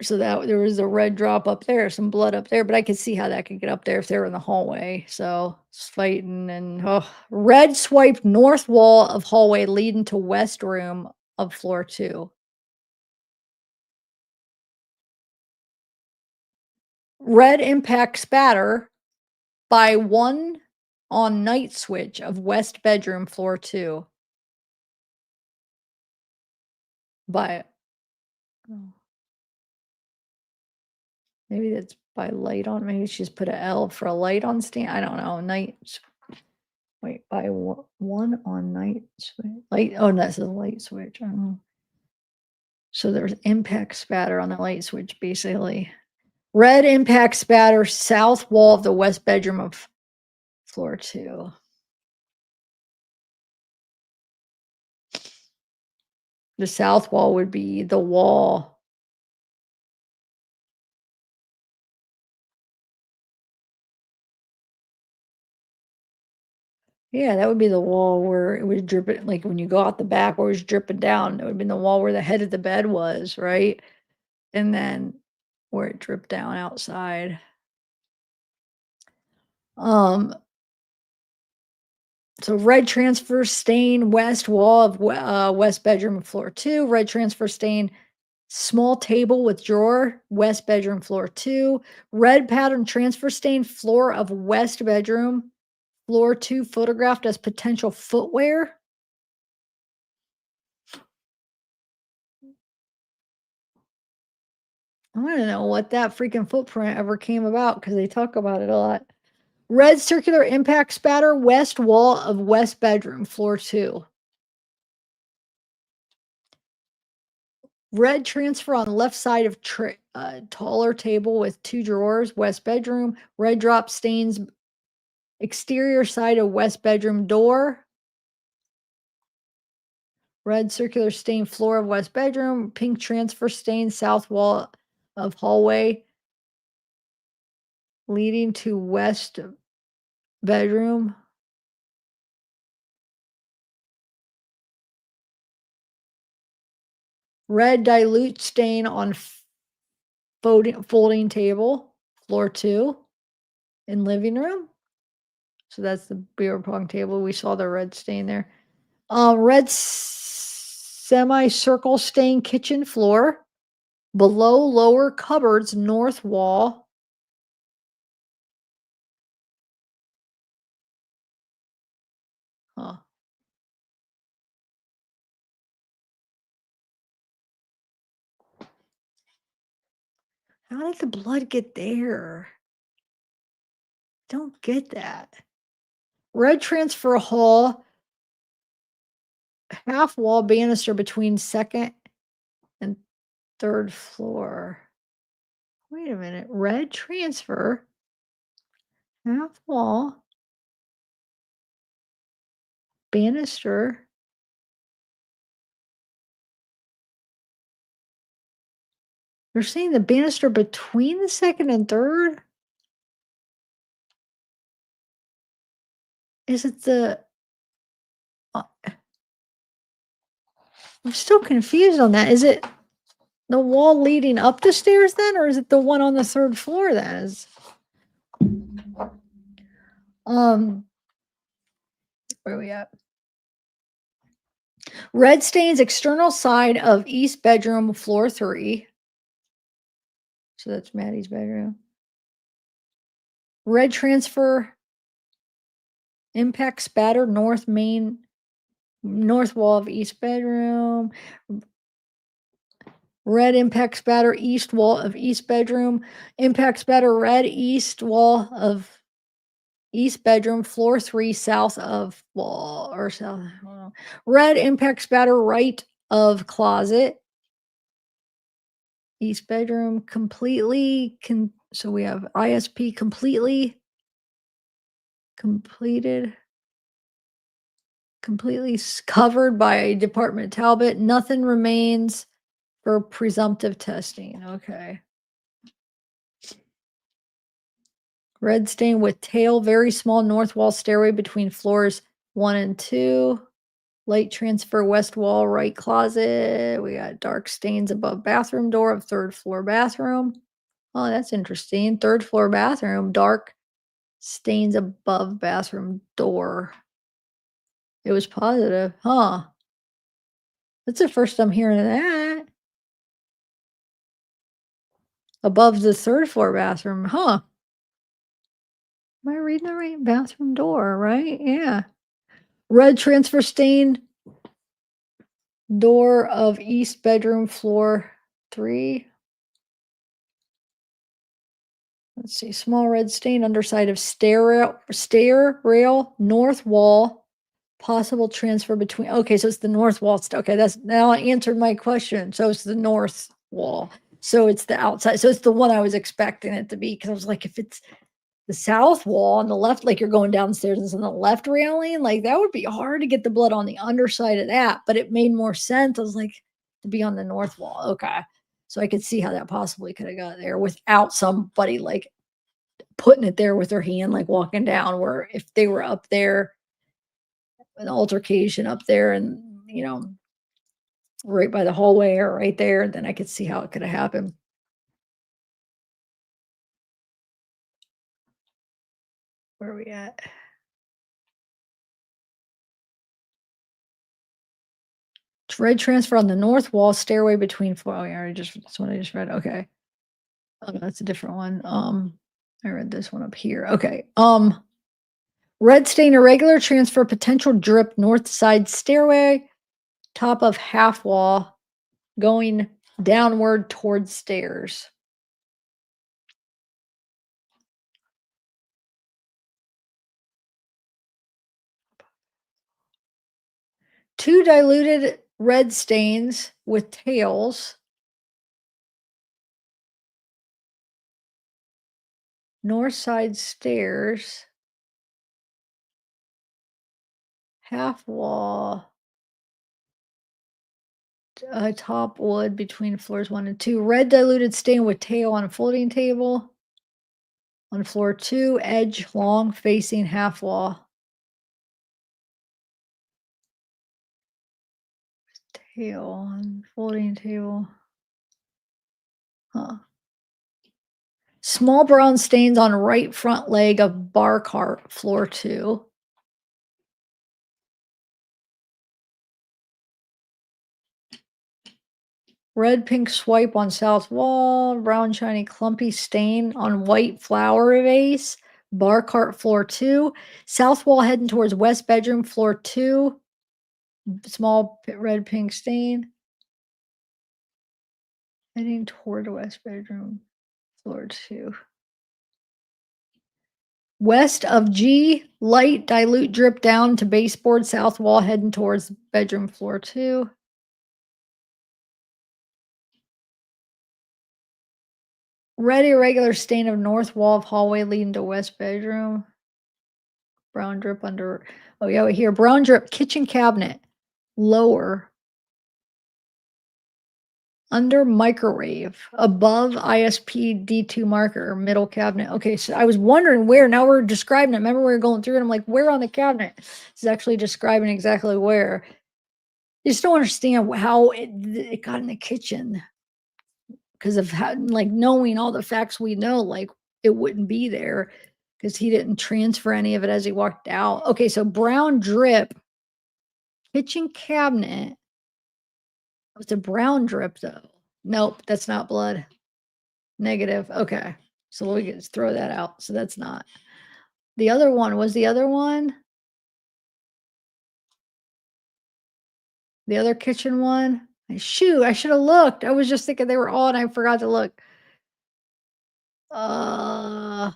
So that there was a red drop up there, some blood up there, but I could see how that could get up there if they were in the hallway. So it's fighting and red swiped north wall of hallway leading to west room of floor 2. Red impact spatter by 1 on night switch of west bedroom floor 2. By oh, maybe that's by light on. Maybe she's put a L for a light on stand. I don't know. Wait, by 1 on night switch. Light. Oh, no, that's a light switch. I don't know. So there's impact spatter on the light switch, basically. Red impact spatter, south wall of the west bedroom of floor 2. The south wall would be the wall. Yeah, that would be the wall where it was dripping, like when you go out the back where it was dripping down. It would have been the wall where the head of the bed was, right? And then where it dripped down outside. Um, So red transfer stain, west wall of west bedroom, floor 2. Red transfer stain, small table with drawer, west bedroom, floor 2. Red pattern transfer stain, floor of west bedroom, floor 2, photographed as potential footwear. I want to know what that freaking footprint ever came about because they talk about it a lot. Red circular impact spatter, west wall of west bedroom, floor 2. Red transfer on left side of taller table with 2 drawers, west bedroom. Red drop stains exterior side of west bedroom door. Red circular stain floor of west bedroom. Pink transfer stain south wall of hallway leading to west bedroom. Red dilute stain on folding table, floor 2 in living room. So that's the beer pong table. We saw the red stain there. Red semicircle stained kitchen floor, below lower cupboards, north wall. Huh. How did the blood get there? Don't get that. Red transfer hall, half wall banister between second and third floor. Wait a minute. Red transfer, half wall, banister. They're saying the banister between the second and third? Is it the uh, I'm still confused on that. Is it the wall leading up the stairs then, or is it the one on the third floor then? Um, where are we at? Red stains external side of east bedroom, floor 3. So that's Maddie's bedroom. Red transfer, impact spatter, north wall of east bedroom. Red impact spatter, east wall of east bedroom. Impact spatter, red east wall of east bedroom, floor 3, south of wall or south. Red impact spatter, right of closet. East bedroom completely so we have ISP completely completed, completely covered by Department Talbot. Nothing remains for presumptive testing. Okay. Red stain with tail, very small north wall stairway between floors 1 and 2. Light transfer west wall, right closet. We got dark stains above bathroom door of 3rd floor bathroom. Oh, that's interesting. 3rd floor bathroom, dark stains above bathroom door. It was positive, huh? That's the first I'm hearing of that. Above the 3rd floor bathroom, huh? Am I reading the right bathroom door, right? Yeah. Red transfer stain, door of east bedroom, floor 3. Let's see, small red stain underside of stair rail, north wall, possible transfer between. Okay, so it's the north wall. Okay, that's now I answered my question. So it's the north wall. So it's the outside. So it's the one I was expecting it to be because I was like, if it's the south wall on the left, like you're going downstairs and it's on the left railing, like that would be hard to get the blood on the underside of that. But it made more sense. I was like, to be on the north wall. Okay. So I could see how that possibly could have got there without somebody like putting it there with their hand, like walking down, where if they were up there, an altercation up there and, right by the hallway or right there, then I could see how it could have happened. Where are we at? It's red transfer on the north wall, stairway between floor. Oh, yeah, that's what I just read. Okay. Oh, no, that's a different one. I read this one up here. Okay. Red stain irregular transfer, potential drip, north side stairway, top of half wall, going downward towards stairs. Two diluted red stains with tails. North side stairs. Half wall. Top wood between floors 1 and 2. Red diluted stain with tail on a folding table. On floor 2, edge long facing half wall. Tail on folding table. Huh. Small brown stains on right front leg of bar cart, floor 2. Red pink swipe on south wall, brown shiny clumpy stain on white flower vase, bar cart, floor 2. South wall heading towards west bedroom, floor 2. Small red pink stain. Heading toward west bedroom, floor 2. West of G, light dilute drip down to baseboard, south wall heading towards bedroom, floor 2. Red irregular stain of north wall of hallway leading to west bedroom. Brown drip under. Oh, yeah, here. Brown drip kitchen cabinet. Lower. Under microwave. Above ISP D2 marker. Middle cabinet. Okay, so I was wondering where. Now we're describing it. Remember we were going through it. I'm like, where on the cabinet? This is actually describing exactly where. I just don't understand how it got in the kitchen. Because of how, like, knowing all the facts we know, like, it wouldn't be there because he didn't transfer any of it as he walked out. Okay, so brown drip, kitchen cabinet. It's a brown drip though. Nope, that's not blood. Negative. Okay. So we can just throw that out. So that's not. The other one was the other one? The other kitchen one? Shoot, I should have looked. I was just thinking they were all and I forgot to look. Uh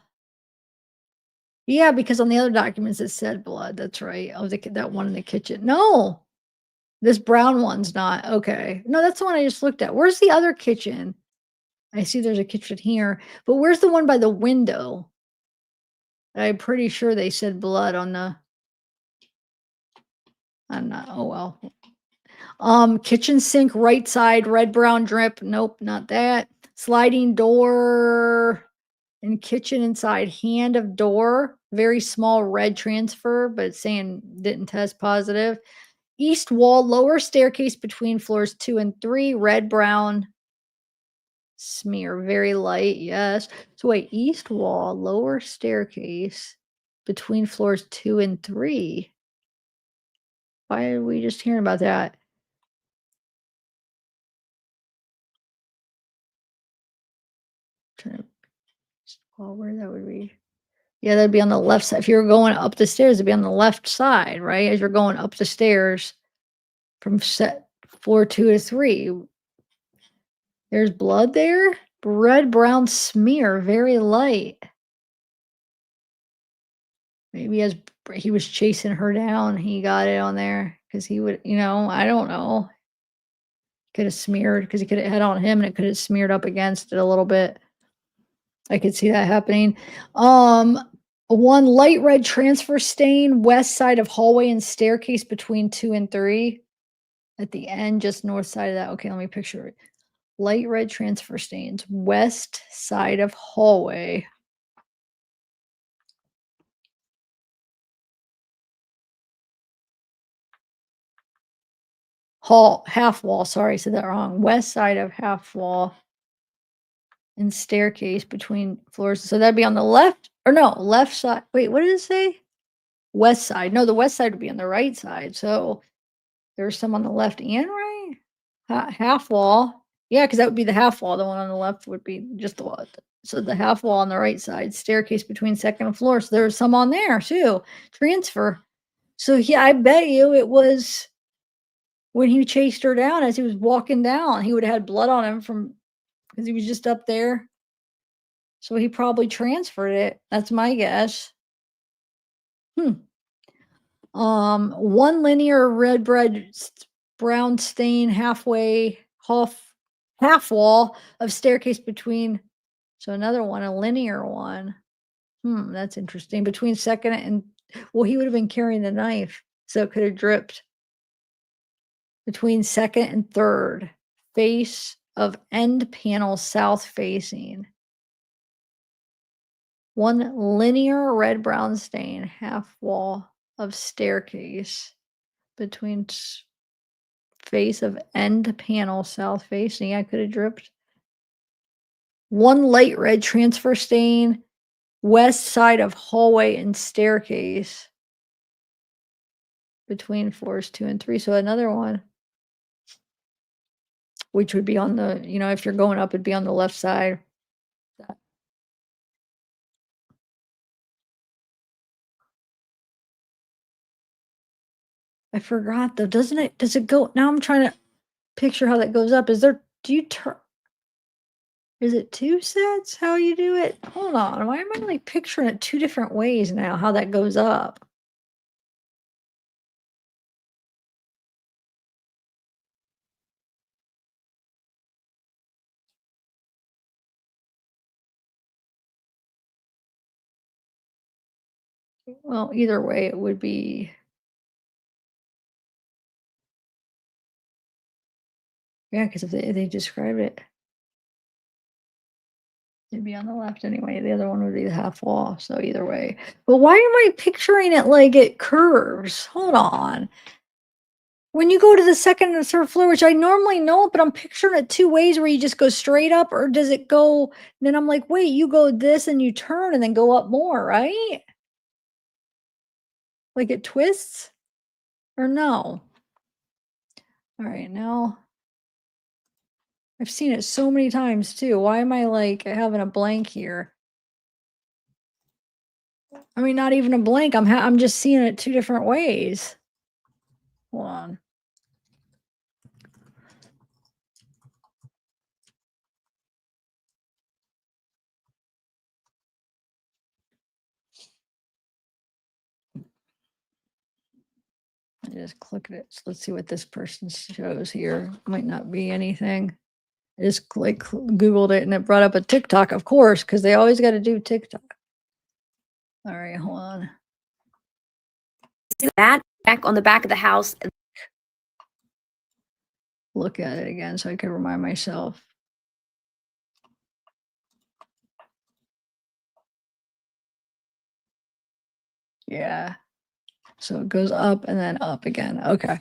yeah, because on the other documents it said blood. That's right. Oh, that one in the kitchen. No, this brown one's not. Okay. No, that's the one I just looked at. Where's the other kitchen? I see there's a kitchen here, but where's the one by the window? I'm pretty sure they said blood on the. I'm not. Oh well. Kitchen sink, right side, red brown drip. Nope, not that. Sliding door and kitchen inside, hand of door, very small red transfer, but it's saying didn't test positive. East wall, lower staircase between floors 2 and 3, red brown smear, very light. Yes. So wait, east wall, lower staircase between floors 2 and 3. Why are we just hearing about that? Trying to well, where that would be. Yeah, that'd be on the left side. If you were going up the stairs, it'd be on the left side, right? As you're going up the stairs from set floor 2 to 3. There's blood there. Red brown smear, very light. Maybe as he was chasing her down, he got it on there because he would, I don't know. Could have smeared because he could have had on him and it could have smeared up against it a little bit. I could see that happening. Um, One light red transfer stain, west side of hallway and staircase between 2 and 3. At the end, just north side of that. Okay, let me picture it. Light red transfer stains, west side of hallway. Half wall. Sorry, I said that wrong. West side of half wall and staircase between floors. So that'd be on the left or no, left side. Wait, what did it say? West side. No, the west side would be on the right side. So there's some on the left and right. Half wall. Yeah, because that would be the half wall. The one on the left would be just the wall. So the half wall on the right side, staircase between second floor. So there's some on there too. Transfer. So yeah, I bet you it was when he chased her down as he was walking down. He would have had blood on him from because he was just up there. So he probably transferred it. That's my guess. Hmm. One linear red bread brown stain half wall of staircase between. So another one, a linear one. That's interesting. Between second and well, he would have been carrying the knife, so it could have dripped. Between second and third, face of end panel south facing. One linear red brown stain, half wall of staircase between face of end panel south facing. I could have dripped. One light red transfer stain, west side of hallway and staircase between floors 2 and 3. So another one, which would be on the, if you're going up, it'd be on the left side. I forgot though. Does it go now? I'm trying to picture how that goes up. Do you turn? Is it 2 sets? How you do it? Hold on. Why am I like picturing it 2 different ways now? How that goes up? Well, either way, it would be. Yeah, because if they describe it, it'd be on the left anyway. The other one would be the half wall. So either way. But why am I picturing it like it curves? Hold on. When you go to the second and third floor, which I normally know, but I'm picturing it 2 ways where you just go straight up, or does it go? Then I'm like, wait, you go this and you turn and then go up more, right? Like it twists or no? All right, now I've seen it so many times too. Why am I like having a blank here? I mean, not even a blank. I'm just seeing it two different ways. Hold on. I just clicked it. So let's see what this person shows here. Might not be anything. I just Googled it and it brought up a TikTok, of course, because they always got to do TikTok. All right, hold on. See that back on the back of the house. Look at it again so I can remind myself. Yeah. So it goes up and then up again. Okay.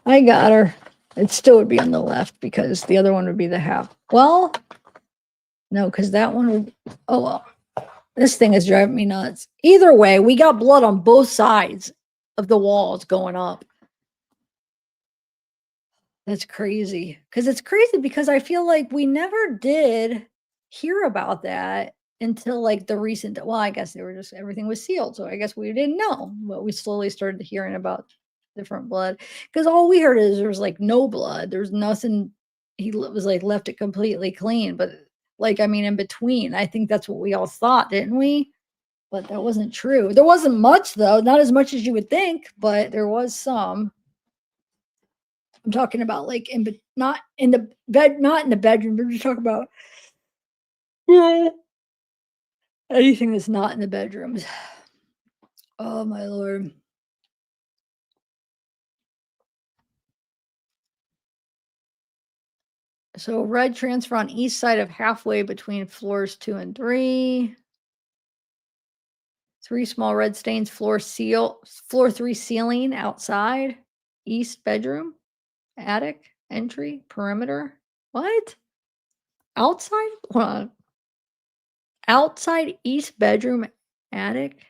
I got her. It still would be on the left because the other one would be the half. Well, no, because that one would, oh well. This thing is driving me nuts. Either way, we got blood on both sides of the walls going up. That's crazy. Because it's crazy because I feel like we never did hear about that until like the recent, well, I guess they were just, everything was sealed. So I guess we didn't know, but we slowly started hearing about different blood. Because all we heard is there was like no blood. There's nothing, was like left it completely clean. But like, I mean, in between, I think that's what we all thought, didn't we? But that wasn't true. There wasn't much though, not as much as you would think, but there was some. I'm talking about like not in the bed, not in the bedroom. We're just talking about anything that's not in the bedrooms. Oh my lord. So red transfer on east side of halfway between floors 2 and 3. 3 small red stains, floor 3 ceiling outside, east bedroom, attic, entry, perimeter. What? Outside? Hold on. Outside east bedroom, attic.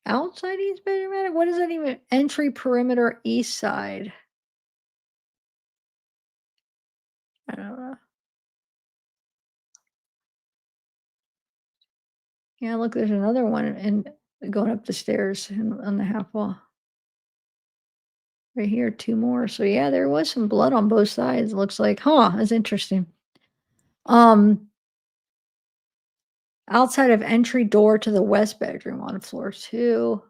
Outside east bedroom, attic? What is that even? Entry, perimeter, east side. I don't know. Yeah, look, there's another one and going up the stairs on the half wall. Right here, 2 more. So yeah, there was some blood on both sides. Looks like, huh? That's interesting. Outside of entry door to the west bedroom on floor 2,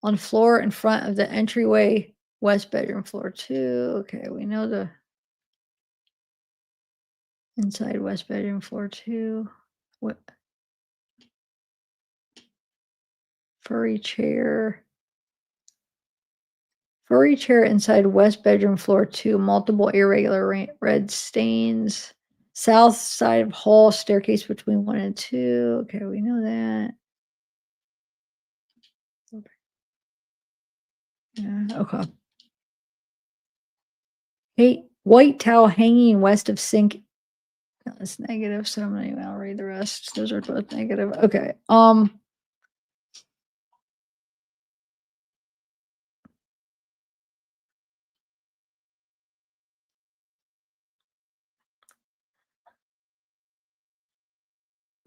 on floor in front of the entryway, west bedroom, floor 2. Okay, we know the inside west bedroom, floor 2. What? Furry chair. Furry chair inside west bedroom, floor 2. Multiple irregular red stains. South side of hall, staircase between 1 and 2. Okay, we know that. Yeah, okay. Hey, white towel hanging west of sink. No, that's negative, so I'm not even gonna read the rest. Those are both negative. Okay.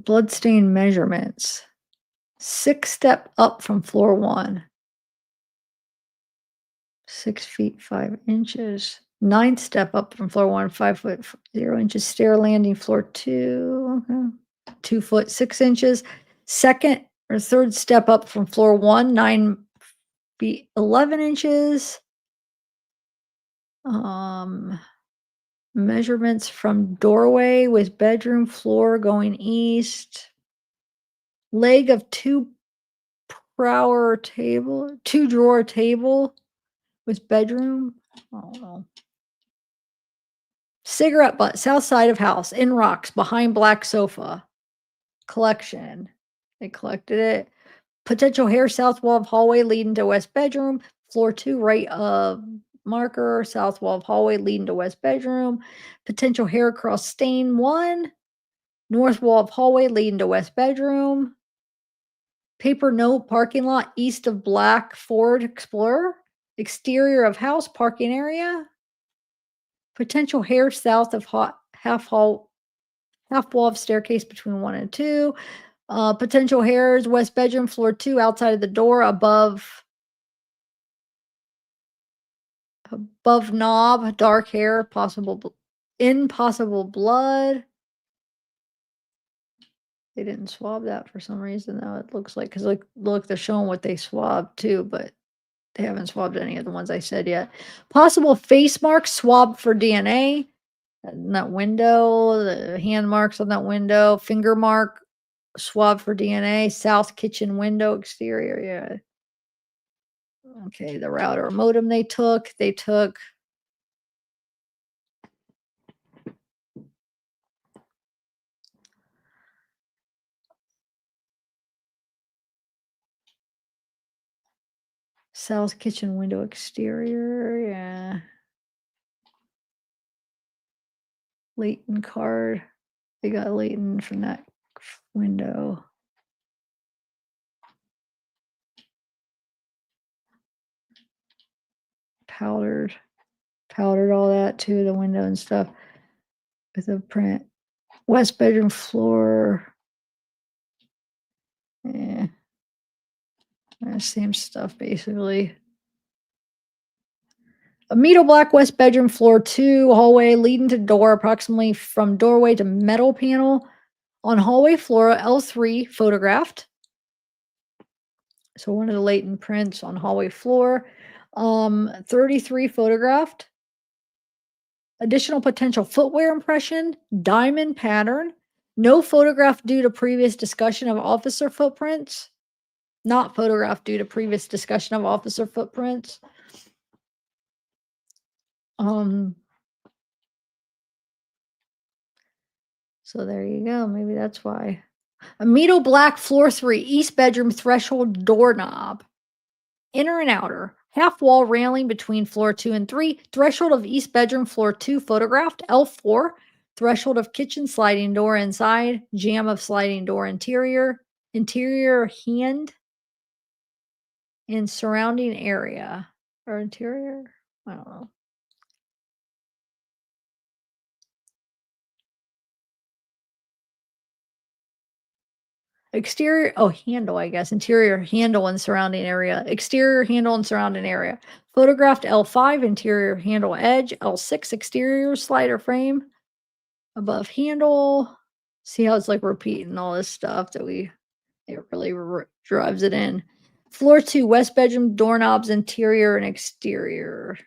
Bloodstain measurements. 6 step up from floor 1. 6 feet 5 inches. 9th step up from floor 1, 5 foot 0 inches. Stair landing, floor 2. Okay. 2 foot 6 inches. Second or third step up from floor 1, 9 feet 11 inches. Measurements from doorway with bedroom floor going east. Leg of 2 drawer table, 2 drawer table with bedroom. I don't know. Cigarette butt, south side of house, in rocks, behind black sofa. Collection. They collected it. Potential hair, south wall of hallway leading to west bedroom. Floor 2, right of marker, south wall of hallway leading to west bedroom. Potential hair across stain 1. North wall of hallway leading to west bedroom. Paper note, parking lot east of black Ford Explorer. exterior of house, parking area, potential hair south of half wall of staircase between 1 and 2, potential hairs, west bedroom, floor 2, outside of the door, above knob, dark hair, possible blood. They didn't swab that for some reason, though. It looks like, because look, they're showing what they swabbed too, but they haven't swabbed any of the ones I said yet. Possible face marks swabbed for DNA. In that window, the hand marks on that window, finger mark swab for DNA, south kitchen window exterior. Yeah. Okay, the router modem they took. South kitchen window exterior. Yeah. Leighton card. They got Leighton from that window. Powdered all that too, the window and stuff with a print. West bedroom floor. Yeah. Same stuff basically. A Meadow black west bedroom, floor 2, hallway leading to door, approximately from doorway to metal panel. On hallway floor, L3 photographed. So one of the latent prints on hallway floor. 33 photographed. Additional potential footwear impression, diamond pattern. No photograph due to previous discussion of officer footprints. Not photographed due to previous discussion of officer footprints. So there you go. Maybe that's why. A Meadow black floor 3, east bedroom threshold doorknob. Inner and outer. Half wall railing between floor 2 and 3. Threshold of east bedroom, floor 2, photographed. L4. Threshold of kitchen sliding door inside. Jamb of sliding door interior. Interior hand in surrounding area. Or interior? I don't know. Exterior, handle, I guess. Interior handle and surrounding area. Exterior handle and surrounding area. Photographed L5, interior handle edge. L6, exterior slider frame. Above handle. See how it's like repeating all this stuff that it really drives it in. Floor 2, west bedroom, doorknobs, interior and exterior.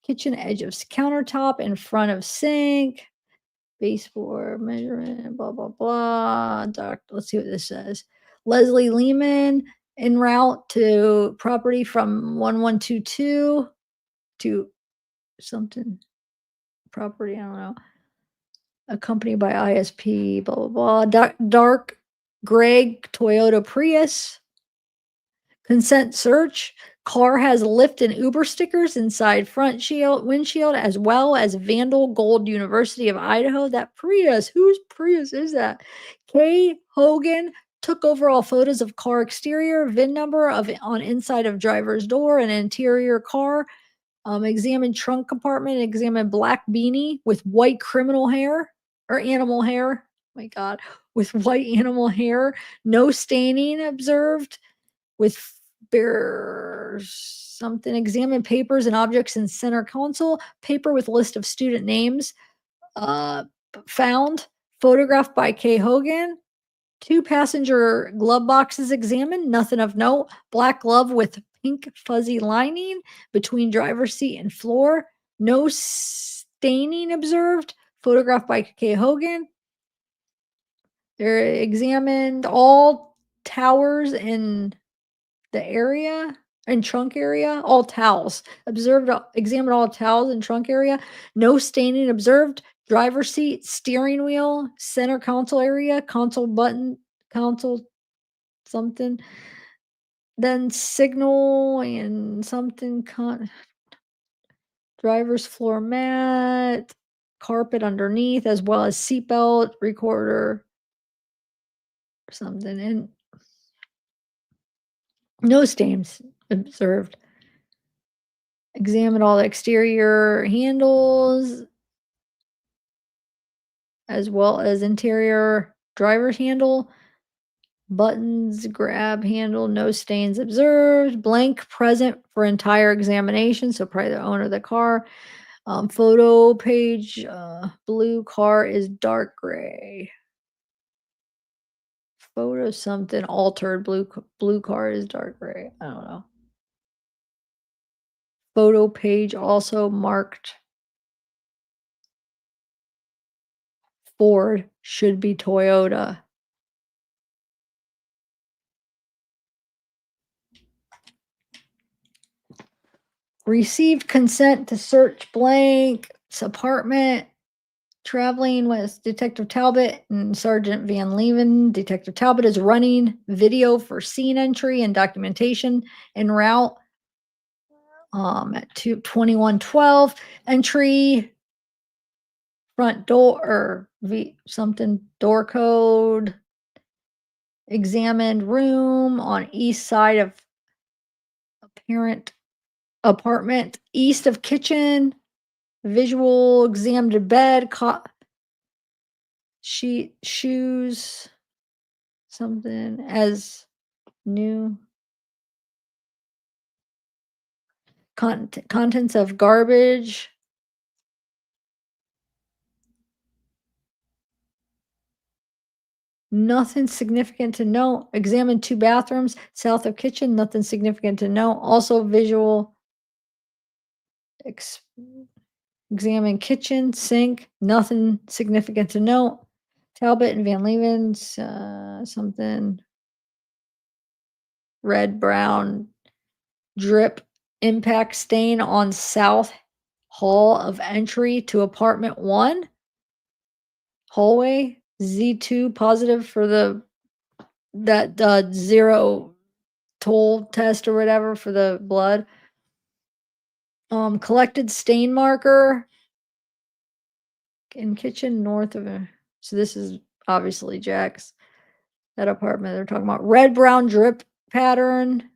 Kitchen edge of countertop in front of sink. Baseboard measurement, blah, blah, blah. Let's see what this says. Leslie Lehman en route to property from 1122 to something property, I don't know. Accompanied by ISP, blah, blah, blah. Dark gray Toyota Prius. Consent search. Car has Lyft and Uber stickers inside front windshield, as well as Vandal Gold University of Idaho. That Prius, whose Prius is that? Kay Hogan took overall photos of car exterior, VIN number on inside of driver's door and interior car. Examined trunk compartment, examined black beanie with white criminal hair or animal hair. Oh my God, with white animal hair. No staining observed. With something, examine papers and objects in center console, paper with list of student names found, photographed by Kay Hogan. 2 passenger glove boxes examined, nothing of note. Black glove with pink fuzzy lining between driver's seat and floor. No staining observed, photographed by Kay Hogan. They examined all towers in the area and trunk area, all towels examined all towels and trunk area. No staining observed. Driver's seat, steering wheel, center console area, console button, console something. Then signal and something. Driver's floor mat, carpet underneath, as well as seatbelt, recorder, or something. And no stains observed. Examined all the exterior handles as well as interior driver's handle. Buttons, grab handle, no stains observed. Blank present for entire examination, so probably the owner of the car. Photo page, blue, car is dark gray. Photo something altered, blue car is dark gray. I don't know. Photo page also marked Ford, should be Toyota. Received consent to search blank apartment. Traveling with Detective Talbot and Sergeant Van Leeuwen. Detective Talbot is running video for scene entry and documentation en route. At 2112 entry, front door or something door code. Examined room on east side of apparent apartment, east of kitchen. Visual examined bed, shoes, something as new. Contents of garbage. Nothing significant to note. Examine 2 bathrooms south of kitchen. Nothing significant to note. Also visual. Examine kitchen, sink. Nothing significant to note. Talbot and Van Leeuwen's something red, brown, drip, impact stain on south hall of entry to apartment 1. Hallway, Z2 positive for that 0 toll test or whatever for the blood. Collected stain marker in kitchen north of it. So this is obviously Jack's, that apartment they're talking about. Red brown drip pattern,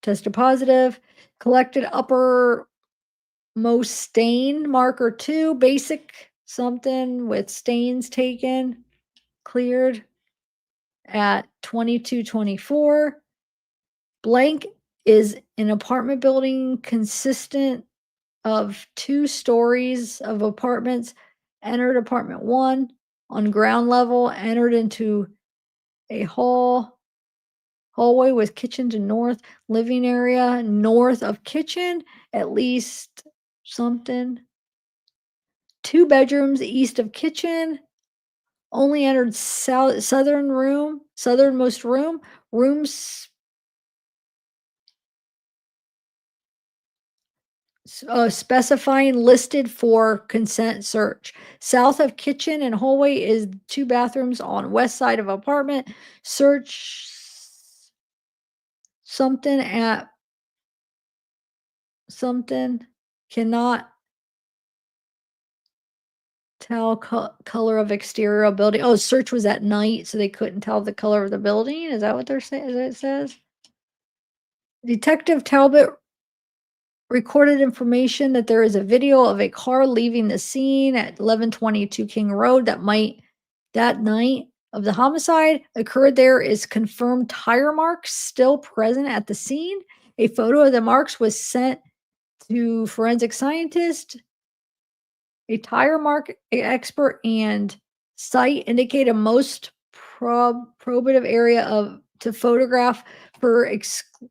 tested positive. Collected uppermost stain marker 2, basic something with stains taken, cleared at 2224. Blank is an apartment building consistent of 2 stories of apartments. Entered apartment 1 on ground level, entered into a hallway with kitchen to north, living area north of kitchen, at least something. 2 bedrooms east of kitchen. Only entered southernmost room. Rooms specifying listed for consent search. South of kitchen and hallway is 2 bathrooms on west side of apartment. Search something at something. Cannot tell color of exterior of building. Oh, search was at night, so they couldn't tell the color of the building. Is that what they're saying? It says? Detective Talbot recorded information that there is a video of a car leaving the scene at 1122 King Road that night of the homicide occurred. There is confirmed tire marks still present at the scene. A photo of the marks was sent to forensic scientist. A tire mark expert and site indicate a most probative area to photograph for excursion,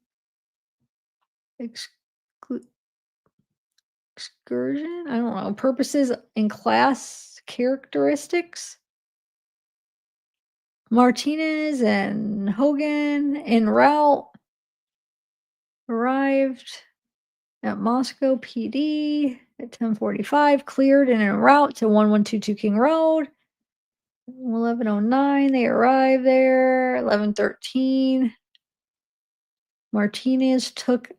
I don't know, purposes in class characteristics. Martinez and Hogan en route arrived at Moscow PD at 10:45, cleared and en route to 1122 King Road. 11:09, they arrived there. 11:13. Martinez took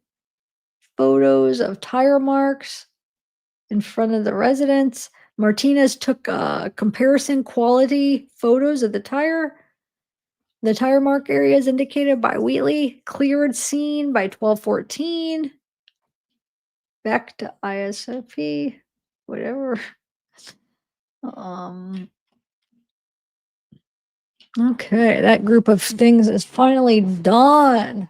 photos of tire marks in front of the residence. Martinez took comparison quality photos of the tire. The tire mark area is indicated by Wheatley. Cleared scene by 12:14. back to ISFP, whatever. Um, okay, that group of things is finally done.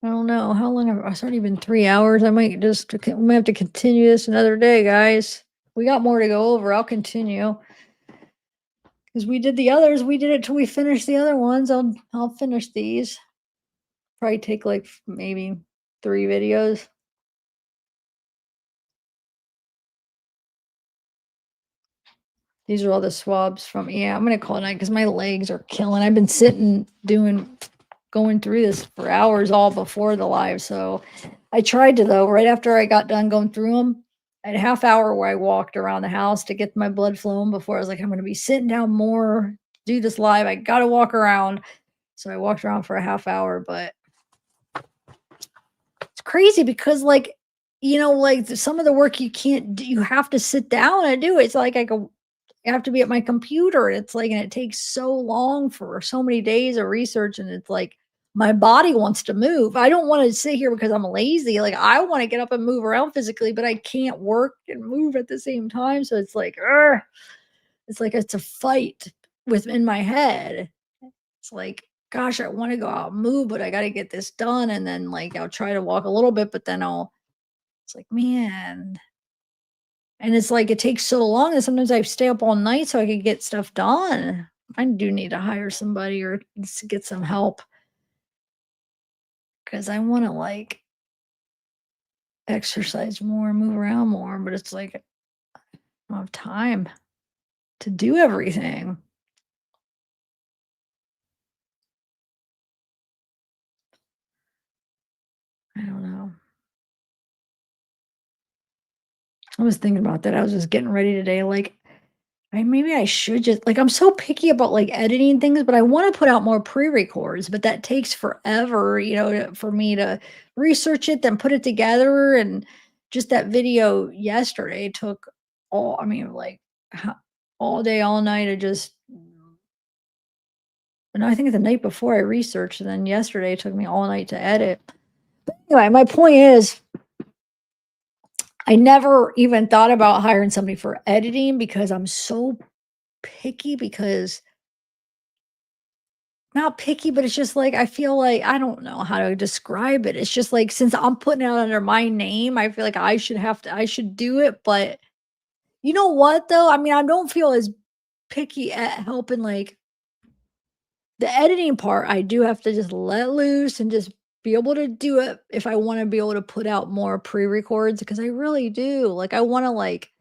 I don't know how long. It's already been 3 hours. I might just we might have to continue this another day, guys. We got more to go over. I'll continue because we did the others. We did it till we finish the other ones. I'll finish these. Probably take like maybe 3 videos. These are all the swabs from, yeah, I'm gonna call it night because my legs are killing. I've been sitting going through this for hours all before the live. So I tried to, though, right after I got done going through them, I had a half hour where I walked around the house to get my blood flowing before I was like, I'm gonna be sitting down more, do this live. I gotta walk around. So I walked around for a half hour, but it's crazy because like, like some of the work you can't do, you have to sit down and do it. It's like I have to be at my computer. And it's like, and it takes so long for so many days of research. And it's like, my body wants to move. I don't want to sit here because I'm lazy. Like, I want to get up and move around physically, but I can't work and move at the same time. So it's like, it's a fight within my head. It's like, gosh, I want to go out and move, but I got to get this done. And then like, I'll try to walk a little bit, but then it's like, man, and it's like it takes so long that sometimes I stay up all night so I can get stuff done. I do need to hire somebody or just get some help because I want to like exercise more, move around more, but it's like I don't have time to do everything. I don't know. I was thinking about that. I was just getting ready today. Like, maybe I should just like I'm so picky about like editing things, but I want to put out more pre-records, but that takes forever, for me to research it, then put it together. And just that video yesterday took like all day, all night. And I think the night before I researched, and then yesterday it took me all night to edit. But anyway, my point is I never even thought about hiring somebody for editing because I'm so picky because not picky, but it's just like I feel like I don't know how to describe it. It's just like since I'm putting it out under my name, I feel like I should do it. But you know what though? I mean, I don't feel as picky at helping like the editing part. I do have to just let loose and just be able to do it if I want to be able to put out more pre-records because I really do. Like I want to like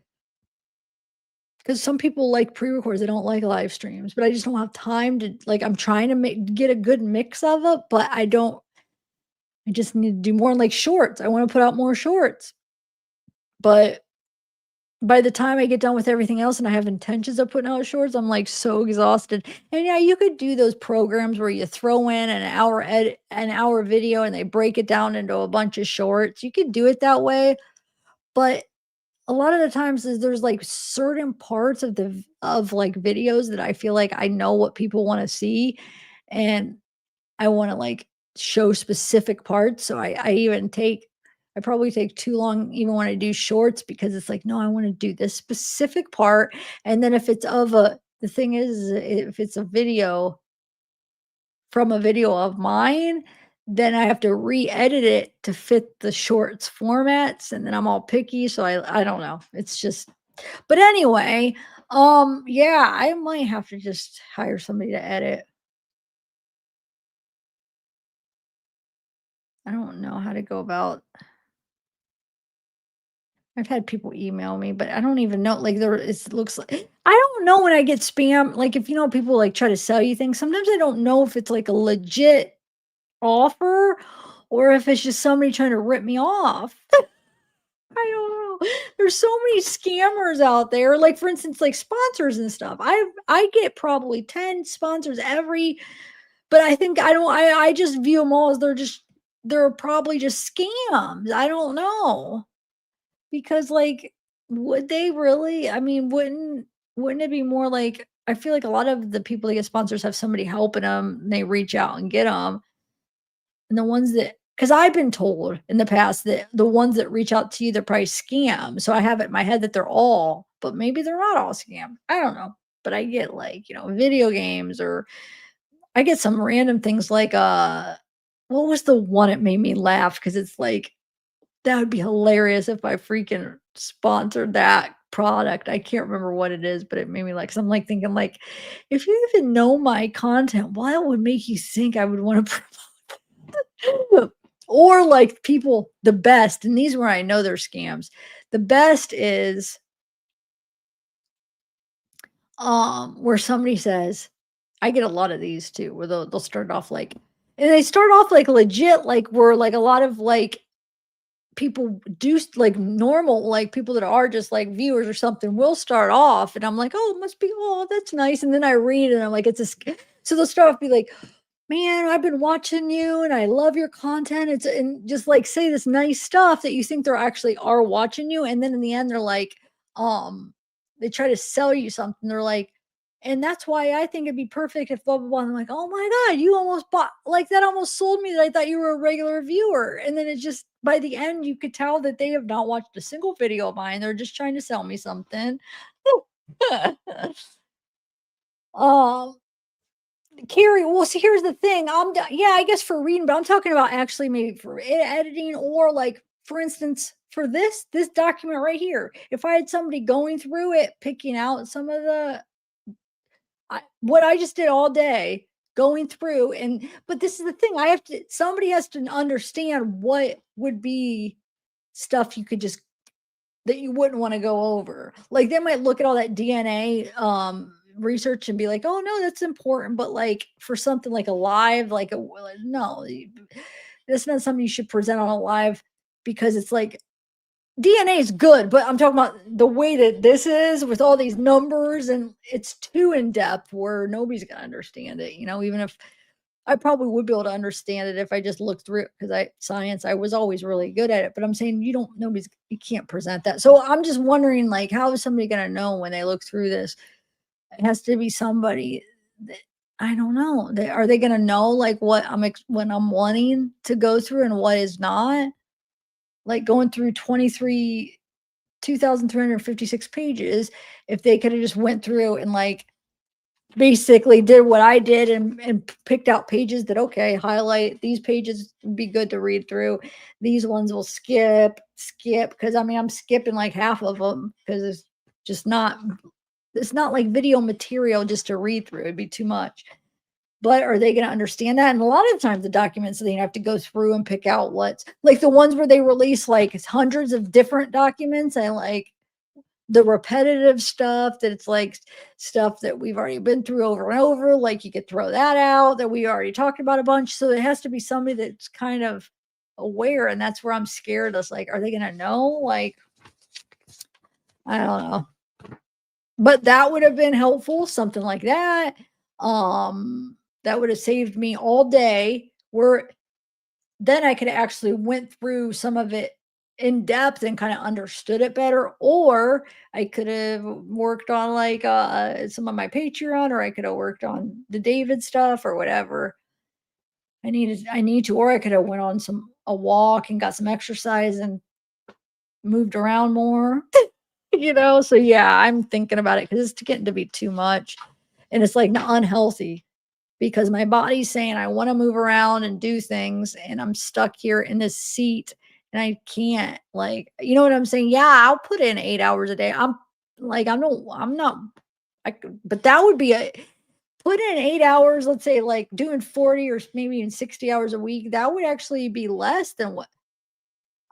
because some people like pre-records, they don't like live streams, but I just don't have time to like I'm trying to get a good mix of it, but I just need to do more like shorts. I want to put out more shorts. But by the time I get done with everything else and I have intentions of putting out shorts, I'm like so exhausted. And yeah, you could do those programs where you throw in an hour video and they break it down into a bunch of shorts. You could do it that way, but a lot of the times there's like certain parts of like videos that I feel like I know what people want to see and I want to like show specific parts. So I probably take too long even when I do shorts because it's like, no, I want to do this specific part. And then if it's the thing is, if it's a video from a video of mine, then I have to re-edit it to fit the shorts formats, and then I'm all picky, so I don't know. It's just but anyway, yeah, I might have to just hire somebody to edit. I don't know how to go about I've had people email me, but I don't even know like it looks like I don't know when I get spam, like if people like try to sell you things, sometimes I don't know if it's like a legit offer or if it's just somebody trying to rip me off. I don't know. There's so many scammers out there. Like for instance, like sponsors and stuff. I get probably 10 sponsors but I think I just view them all as they're probably just scams. I don't know. Because like would they really? I mean, wouldn't it be more like I feel like a lot of the people that get sponsors have somebody helping them and they reach out and get them. And the ones that because I've been told in the past that the ones that reach out to you, they're probably scam. So I have it in my head that they're all, but maybe they're not all scam. I don't know. But I get like, video games, or I get some random things like what was the one that made me laugh? Because it's like that would be hilarious if I freaking sponsored that product. I can't remember what it is, but it made me like, 'cause I'm like thinking like, if you even know my content, what would make you think I would want to promote? Or like people, the best, and these where I know they're scams. The best is where somebody says, I get a lot of these too, where they'll start off like, and they start off like legit, like where like a lot of like people do like normal, like people that are just like viewers or something will start off, and I'm like, oh, it must be, oh, that's nice. And then I read and I'm like, so they'll start off be like, man, I've been watching you and I love your content. It's, and just like say this nice stuff that you think they're actually are watching you. And then in the end, they're like, they try to sell you something. They're like, and that's why I think it'd be perfect if blah blah blah. And I'm like, oh my God, you almost bought, like that almost sold me that I thought you were a regular viewer. And then it just, by the end, you could tell that they have not watched a single video of mine. They're just trying to sell me something. um Carrie, well, see, here's the thing. Yeah, I guess for reading, but I'm talking about actually maybe for editing, or like, for instance, for this document right here. If I had somebody going through it, picking out some of the what I just did all day, going through, and but this is the thing. Somebody has to understand what would be stuff you could just, that you wouldn't want to go over. Like they might look at all that DNA research and be like, oh no, that's important. But like for something like a live, like no, that's not something you should present on a live, because it's like DNA is good, but I'm talking about the way that this is with all these numbers, and it's too in depth where nobody's gonna understand it. Even if I probably would be able to understand it if I just looked through it, because I was always really good at it. But I'm saying you can't present that. So I'm just wondering, like, how is somebody gonna know when they look through this? It has to be somebody that, I don't know. Are they gonna know like what when I'm wanting to go through and what is not? Like going through 2,356 pages, if they could have just went through and like basically did what I did, and picked out pages that, okay, highlight these pages would be good to read through. These ones will skip, because I mean, I'm skipping like half of them because it's just not, it's not like video material just to read through. It'd be too much. But are they going to understand that? And a lot of times the documents, they have to go through and pick out what's like the ones where they release like hundreds of different documents. I like the repetitive stuff that it's like stuff that we've already been through over and over. Like you could throw that out that we already talked about a bunch. So it has to be somebody that's kind of aware. And that's where I'm scared. It's like, are they going to know? Like, I don't know. But that would have been helpful. Something like that. That would have saved me all day, where then I could actually went through some of it in depth and kind of understood it better. Or I could have worked on like some of my Patreon, or I could have worked on the David stuff or whatever. I need to, or I could have went on a walk and got some exercise and moved around more. So yeah, I'm thinking about it because it's getting to be too much, and it's like unhealthy, because my body's saying I want to move around and do things, and I'm stuck here in this seat and I can't, like, you know what I'm saying? Yeah, I'll put in 8 hours a day. I'm like, I'm not, but that would be put in 8 hours, let's say like doing 40 or maybe even 60 hours a week. That would actually be less than what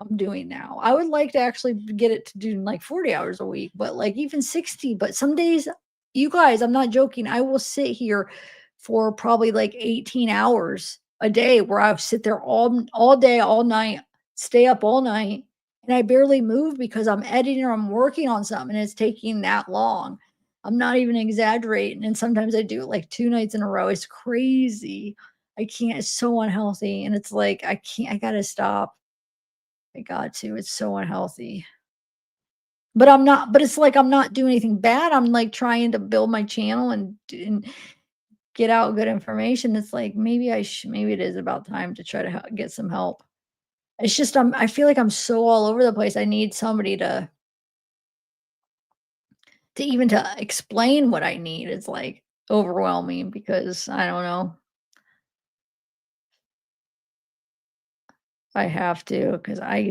I'm doing now. I would like to actually get it to do like 40 hours a week, but like even 60. But some days, you guys, I'm not joking, I will sit here for probably like 18 hours a day, where I sit there all day, all night, stay up all night, and I barely move because I'm editing or I'm working on something, and it's taking that long. I'm not even exaggerating. And sometimes I do it like 2 nights in a row. It's crazy. I can't. It's so unhealthy. And it's like, I can't, I gotta stop. I got to. It's so unhealthy. But it's like I'm not doing anything bad. I'm like trying to build my channel and get out good information. It's like maybe it is about time to try to get some help. It's just I feel like I'm so all over the place. I need somebody to even to explain what I need. It's like overwhelming because I don't know. I have to because I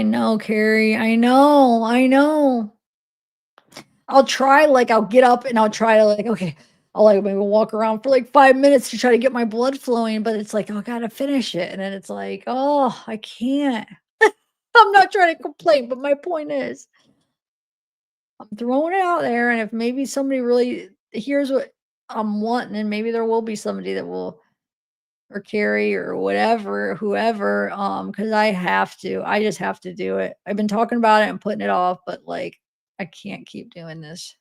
know, Carrie. I know. I'll try, like, I'll get up and I'll try to, like, okay, I'll, like, maybe walk around for, like, 5 minutes to try to get my blood flowing, but it's like, "Oh, I gotta finish it," and then it's like, "Oh, I can't." I'm not trying to complain, but my point is, I'm throwing it out there, and if maybe somebody really hears what I'm wanting, and maybe there will be somebody that will or Carrie or whatever, whoever, because I just have to do it. I've been talking about it and putting it off, but, like, I can't keep doing this.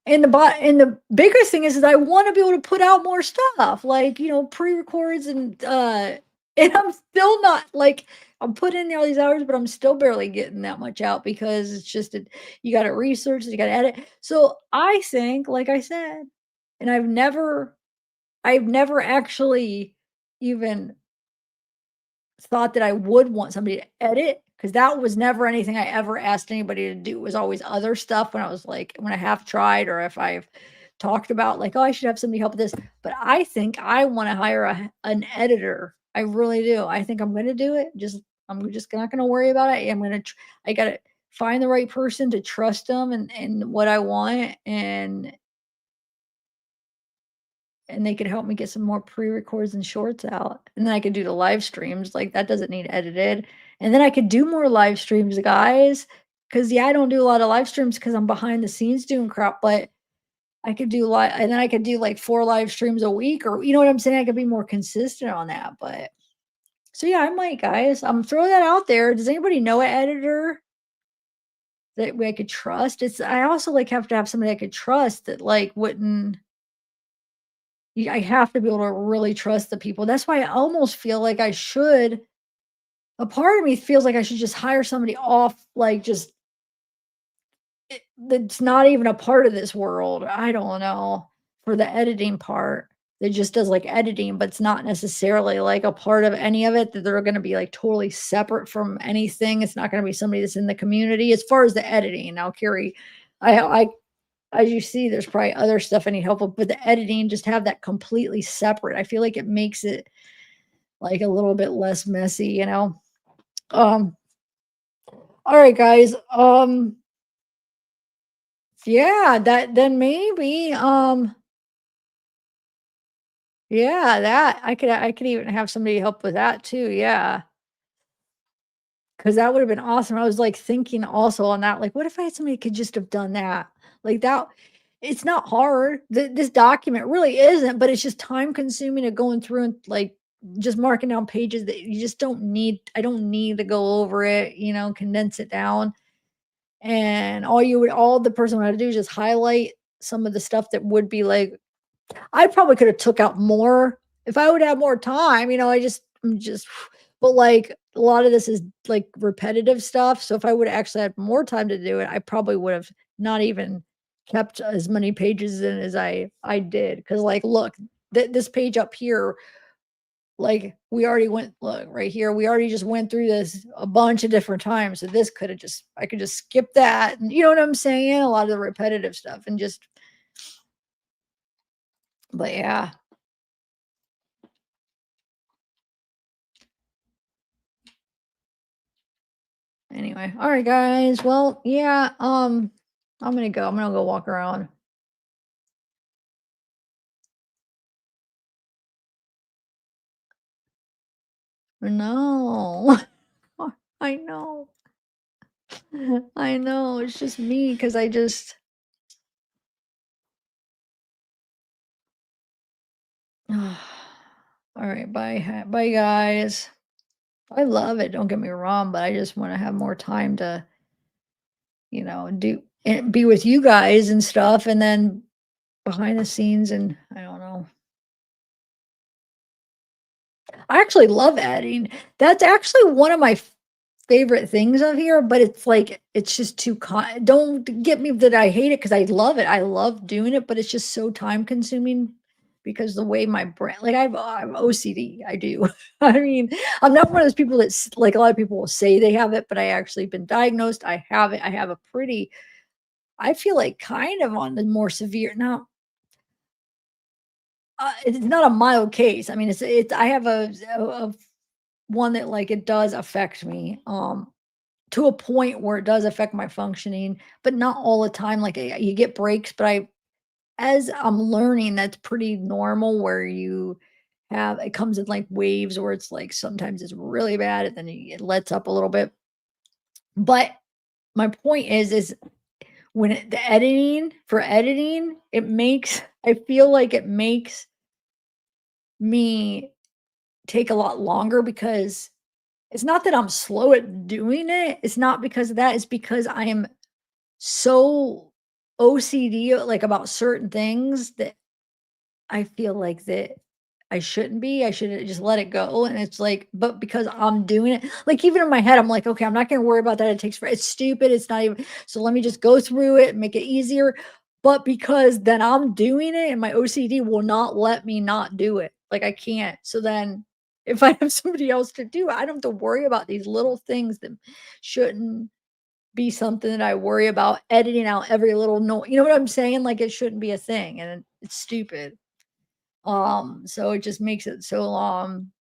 And the bigger thing is I wanna be able to put out more stuff, like, pre-records and I'm still not like, I'm putting in all these hours, but I'm still barely getting that much out because it's just you gotta research, you gotta edit. So, I think, like I said, and I've never actually even thought that I would want somebody to edit because that was never anything I ever asked anybody to do. It was always other stuff when I was like, when I have tried or if I've talked about like, oh, I should have somebody help with this. But I think I want to hire an editor. I really do. I think I'm going to do it. I'm just not going to worry about it. I got to find the right person to trust them and what I want and they could help me get some more pre-records and shorts out, and then I could do the live streams, like, that doesn't need edited, and then I could do more live streams, guys. Cause yeah, I don't do a lot of live streams because 'cause I'm behind the scenes doing crap, but I could do live, and then I could do, like, 4 live streams a week or you know what I'm saying? I could be more consistent on that, but so, yeah, I might, guys. I'm throwing that out there. Does anybody know an editor that I could trust? I also, like, have to have somebody I could trust that, like, wouldn't I have to be able to really trust the people. That's why I almost feel like I should a part of me feels like I should just hire somebody off, like, just that's not even a part of this world. I don't know, for the editing part. That just does, like, editing, but it's not necessarily, like, a part of any of it, that they're gonna be, like, totally separate from anything. It's not gonna be somebody that's in the community as far as the editing. Now, Carrie, I as you see, there's probably other stuff I need help with, but the editing, just have that completely separate. I feel like it makes it, like, a little bit less messy, you know? Um, alright, guys, yeah, that then maybe, yeah, that I could even have somebody help with that too, yeah. Cause that would've been awesome. I was, like, thinking also on that, like, what if I had somebody who could just have done that? Like, that it's not hard. This document really isn't, but it's just time consuming to going through and, like, just marking down pages that you just don't need I don't need to go over it, condense it down, and all the person would have to do is just highlight some of the stuff that would be, like I probably could have took out more if I would have more time, I'm just but, like, a lot of this is, like, repetitive stuff, so if I would actually had more time to do it, I probably would have not even kept as many pages in as I did. Because like, look, this page up here, like, we already went look, right here, we already just went through this a bunch of different times, so this coulda just I could just skip that, and you know what I'm saying? A lot of the repetitive stuff and just but yeah. Anyway, all right, guys. Well, yeah, I'm gonna go. I'm gonna go walk around. No, I know. I know. It's just me because I just. All right, bye, bye, guys. I love it. Don't get me wrong, but I just want to have more time to, do and be with you guys and stuff, and then behind the scenes, and I don't know. I actually love editing. That's actually one of my favorite things of here, but it's like it's just too don't get me that I hate it because I love it. I love doing it, but it's just so time consuming because the way my brain, like I'm OCD, I do. I mean, I'm not one of those people that's like a lot of people will say they have it, but I actually been diagnosed. I have it. I have a pretty, I feel like kind of on the more severe now. It's not a mild case. I mean, I have a one that like it does affect me. To a point where it does affect my functioning, but not all the time. Like you get breaks, but as I'm learning, that's pretty normal where you have, it comes in like waves where it's like sometimes it's really bad and then it lets up a little bit. But my point is when the editing for editing, I feel like it makes me take a lot longer because it's not that I'm slow at doing it. It's not because of that. It's because I am so OCD, like about certain things that I feel like that I shouldn't be. I should just let it go. And it's like, but because I'm doing it, like even in my head, I'm like, okay, I'm not going to worry about that. It's stupid. It's not even, so let me just go through it and make it easier. But because then I'm doing it and my OCD will not let me not do it. Like I can't. So then if I have somebody else to do it, I don't have to worry about these little things that shouldn't be something that I worry about editing out every little note. You know what I'm saying? Like it shouldn't be a thing and it's stupid. So it just makes it so long.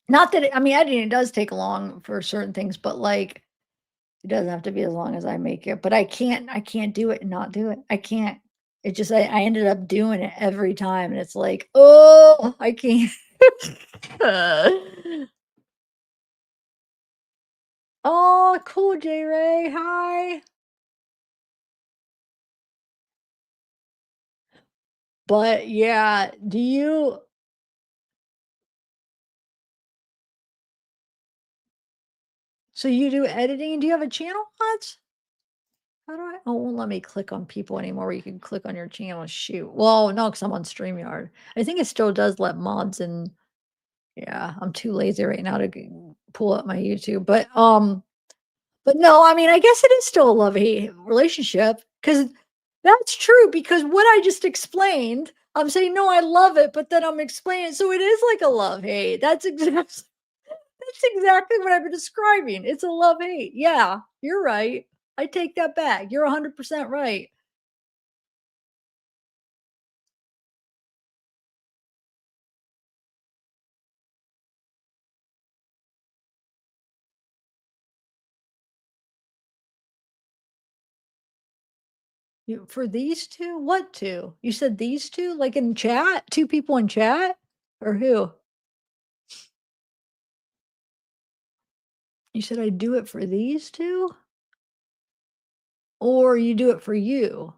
Not that I mean, editing does take long for certain things, but like it doesn't have to be as long as I make it. But I can't do it and not do it. I can't. It just I ended up doing it every time, and it's like, oh, I can't. Oh, cool, J Ray. Hi. But yeah, do you so you do editing? Do you have a channel, Mods? How do I? Oh, it won't let me click on people anymore where you can click on your channel. Shoot. Well, no, because I'm on StreamYard. I think it still does let mods in. Yeah, I'm too lazy right now to pull up my YouTube. But no, I mean, I guess it is still a love-hate relationship because that's true. Because what I just explained, I'm saying, no, I love it, but then I'm explaining. So it is like a love-hate. That's exactly what I've been describing. It's a love-hate. Yeah, you're right. I take that back. You're 100% right. For these 2? What 2? You said these 2? Like in chat? 2 people in chat? Or who? You said I do it for these 2? Or you do it for you?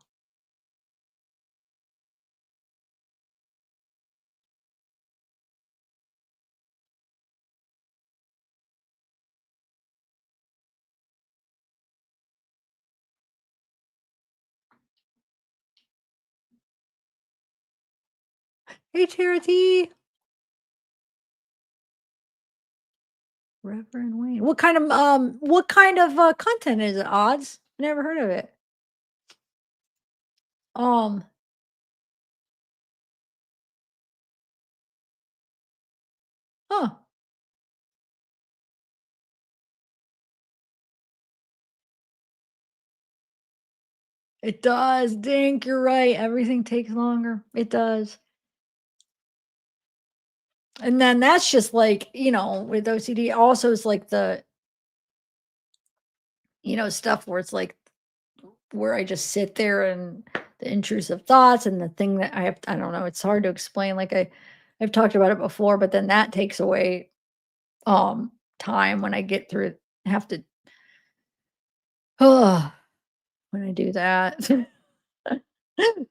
Hey, Charity. Reverend Wayne. What kind of content is it, Odds? Never heard of it. Um, huh. It does. Dink, you're right. Everything takes longer. It does. And then that's just like, with OCD also is like stuff where it's like where I just sit there and the intrusive thoughts and the thing that I don't know, it's hard to explain. Like I've talked about it before, but then that takes away time when I get through it. I have to when I do that.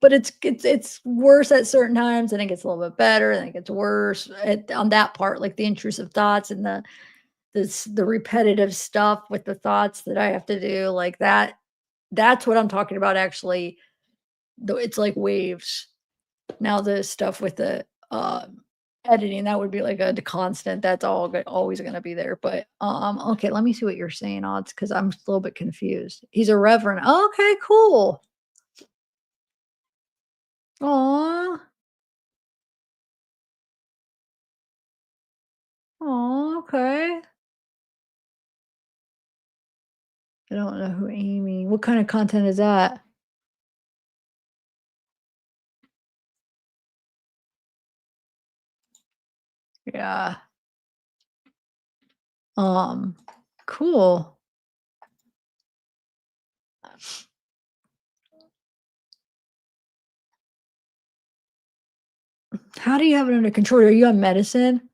But it's worse at certain times and it gets a little bit better and it gets worse on that part, like the intrusive thoughts and the repetitive stuff with the thoughts that I have to do like that. That's what I'm talking about actually. Though it's like waves. Now the stuff with the editing, that would be like a constant. That's always gonna be there. But okay, let me see what you're saying, Odds, because I'm a little bit confused. He's a reverend. Okay, cool. Aw. Okay. I don't know who Amy. What kind of content is that? Yeah. Um, cool. How do you have it under control? Are you on medicine?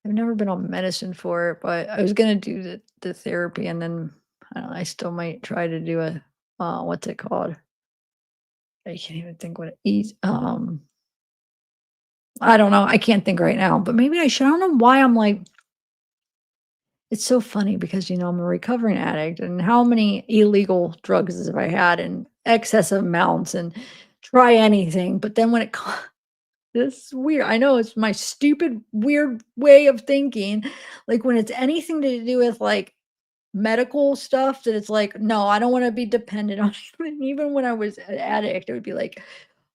I've never been on medicine for it, but I was gonna do the therapy and then I don't know, I still might try to do a what's it called? I can't even think what it is. I don't know. I can't think right now, but maybe I should. I don't know why I'm like it's so funny because I'm a recovering addict and how many illegal drugs have I had in excessive amounts and try anything, but then when it this is weird. I know it's my stupid, weird way of thinking. Like when it's anything to do with like medical stuff, that it's like, no, I don't want to be dependent on it. And even when I was an addict, it would be like,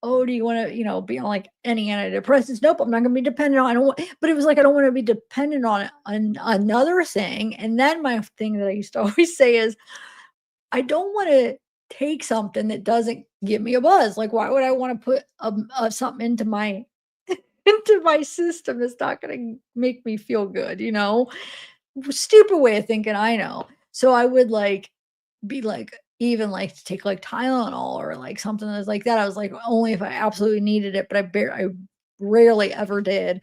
oh, do you want to, be on like any antidepressants? Nope, I'm not going to be dependent on. I don't want, but it was like I don't want to be dependent on another thing. And then my thing that I used to always say is, I don't want to take something that doesn't give me a buzz. Like, why would I want to put something into my into my system that's not going to make me feel good? Stupid way of thinking. I know. So I would like be like even like to take like Tylenol or like something that's like that. I was like only if I absolutely needed it, but I rarely ever did.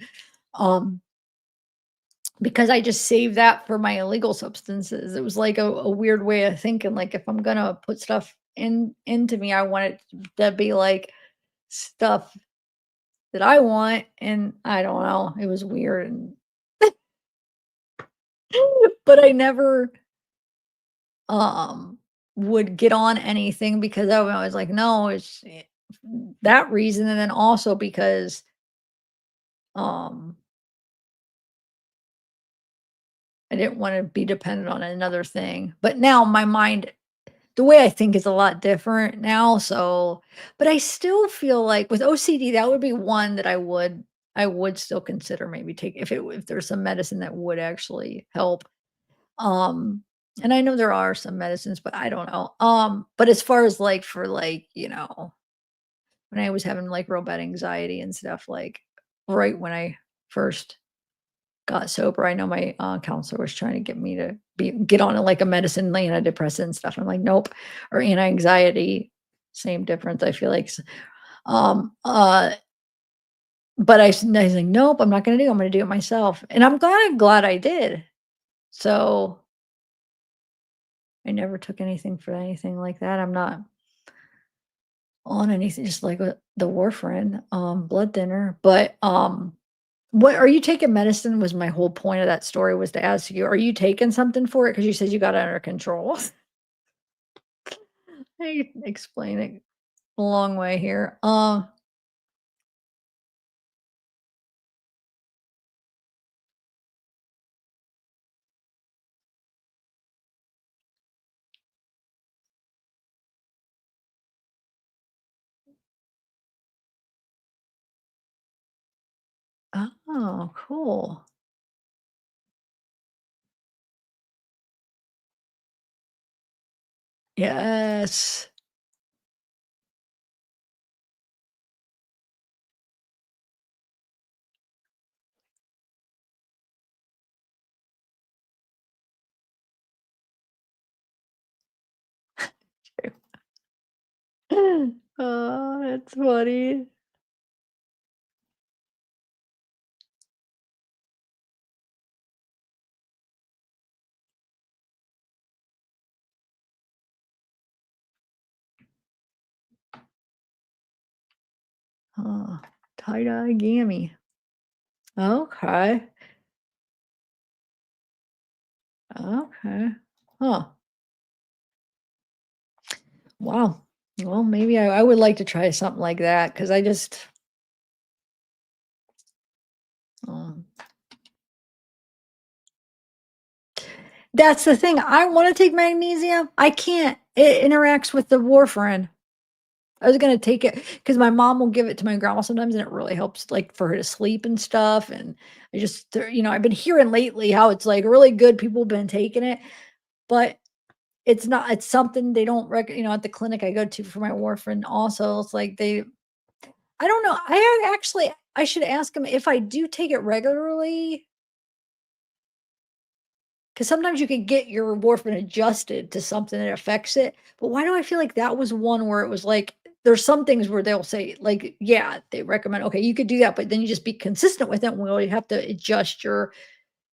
Um, because I just saved that for my illegal substances. It was like a weird way of thinking. Like if I'm gonna put stuff into me, I want it to be like stuff that I want. And I don't know. It was weird and but I never um would get on anything because I was like, no, it's that reason. And then also because um I didn't want to be dependent on another thing. But now my mind the way I think is a lot different now, so but I still feel like with OCD, that would be one that I would still consider maybe take if there's some medicine that would actually help. Um, and I know there are some medicines, but I don't know. But as far as like for like, when I was having like real bad anxiety and stuff, like right when I first got sober. I know my, counselor was trying to get me to get on, like, a medicine, like, antidepressant and stuff. I'm like, "Nope," or anti-anxiety, same difference, I feel like um, uh, but I was like, "Nope, I'm not gonna do it, I'm gonna do it myself," and I'm glad I did. So, I never took anything for anything like that. I'm not on anything, just like, the warfarin, blood thinner, but, what are you taking medicine was my whole point of that story was to ask you, are you taking something for it? Because you said you got it under control. I explain it a long way here. Oh, cool. Yes. Oh, that's funny. Oh, tie-dye gammy. Okay. Okay. Huh. Wow. Well, maybe I would like to try something like that because I just um, that's the thing. I want to take magnesium. I can't. It interacts with the warfarin. I was gonna take it because my mom will give it to my grandma sometimes, and it really helps, like, for her to sleep and stuff, and I just I've been hearing lately how it's, like, really good, people have been taking it, but it's something they don't at the clinic I go to for my warfarin also, it's like I don't know, I should ask them if I do take it regularly, because sometimes you can get your warfarin adjusted to something that affects it, but why do I feel like that was one where it was like there's some things where they'll say, like, yeah, they recommend, okay, you could do that, but then you just be consistent with it. Well, you have to adjust your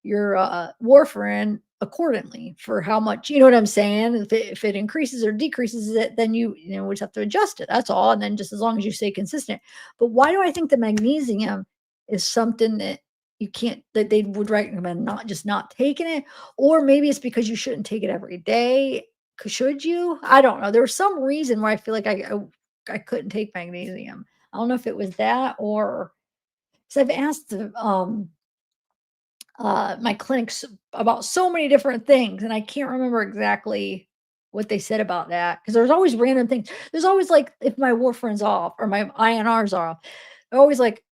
warfarin accordingly for how much, you know what I'm saying? If it increases or decreases it, then we just have to adjust it. That's all. And then just as long as you stay consistent. But why do I think the magnesium is something that you can't that they would recommend not taking it? Or maybe it's because you shouldn't take it every day. Should you? I don't know. There was some reason why I feel like I couldn't take magnesium. I don't know if it was that or because I've asked my clinics about so many different things, and I can't remember exactly what they said about that because there's always random things. There's always like if my warfarin's off or my INR's off, they're always like,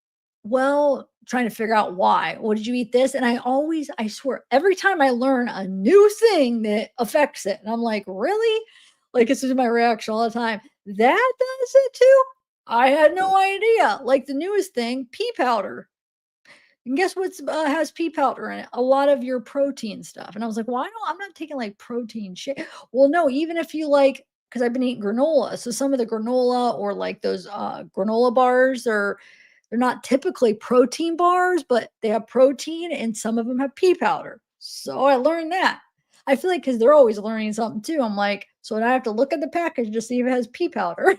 well, trying to figure out why. What did you eat this? And I swear, every time I learn a new thing that affects it, and I'm like, really? Like this is my reaction all the time. That does it too? I had no idea. Like the newest thing, pea powder. And guess what's has pea powder in it? A lot of your protein stuff. And I was like, well, I'm not taking like protein shit. Well, no, even if you like, because I've been eating granola. So some of the granola or like those granola bars they're not typically protein bars, but they have protein and some of them have pea powder. So I learned that. I feel like because they're always learning something too. I'm like, so I have to look at the package to see if it has pea powder.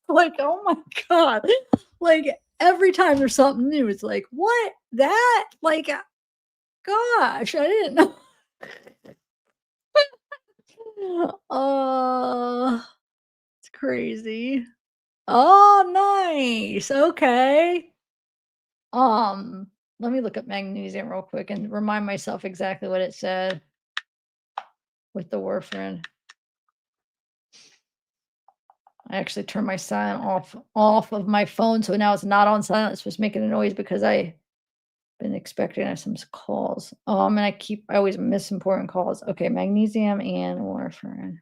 Like, oh my God. Like every time there's something new, it's like, what? That? Like, gosh, I didn't know. It's crazy. Oh, nice. Okay. Let me look up magnesium real quick and remind myself exactly what it said with the warfarin. I actually turned my silent off of my phone, so now it's not on silent. It's just making a noise because I been expecting some calls. And I always miss important calls. Okay, magnesium and warfarin.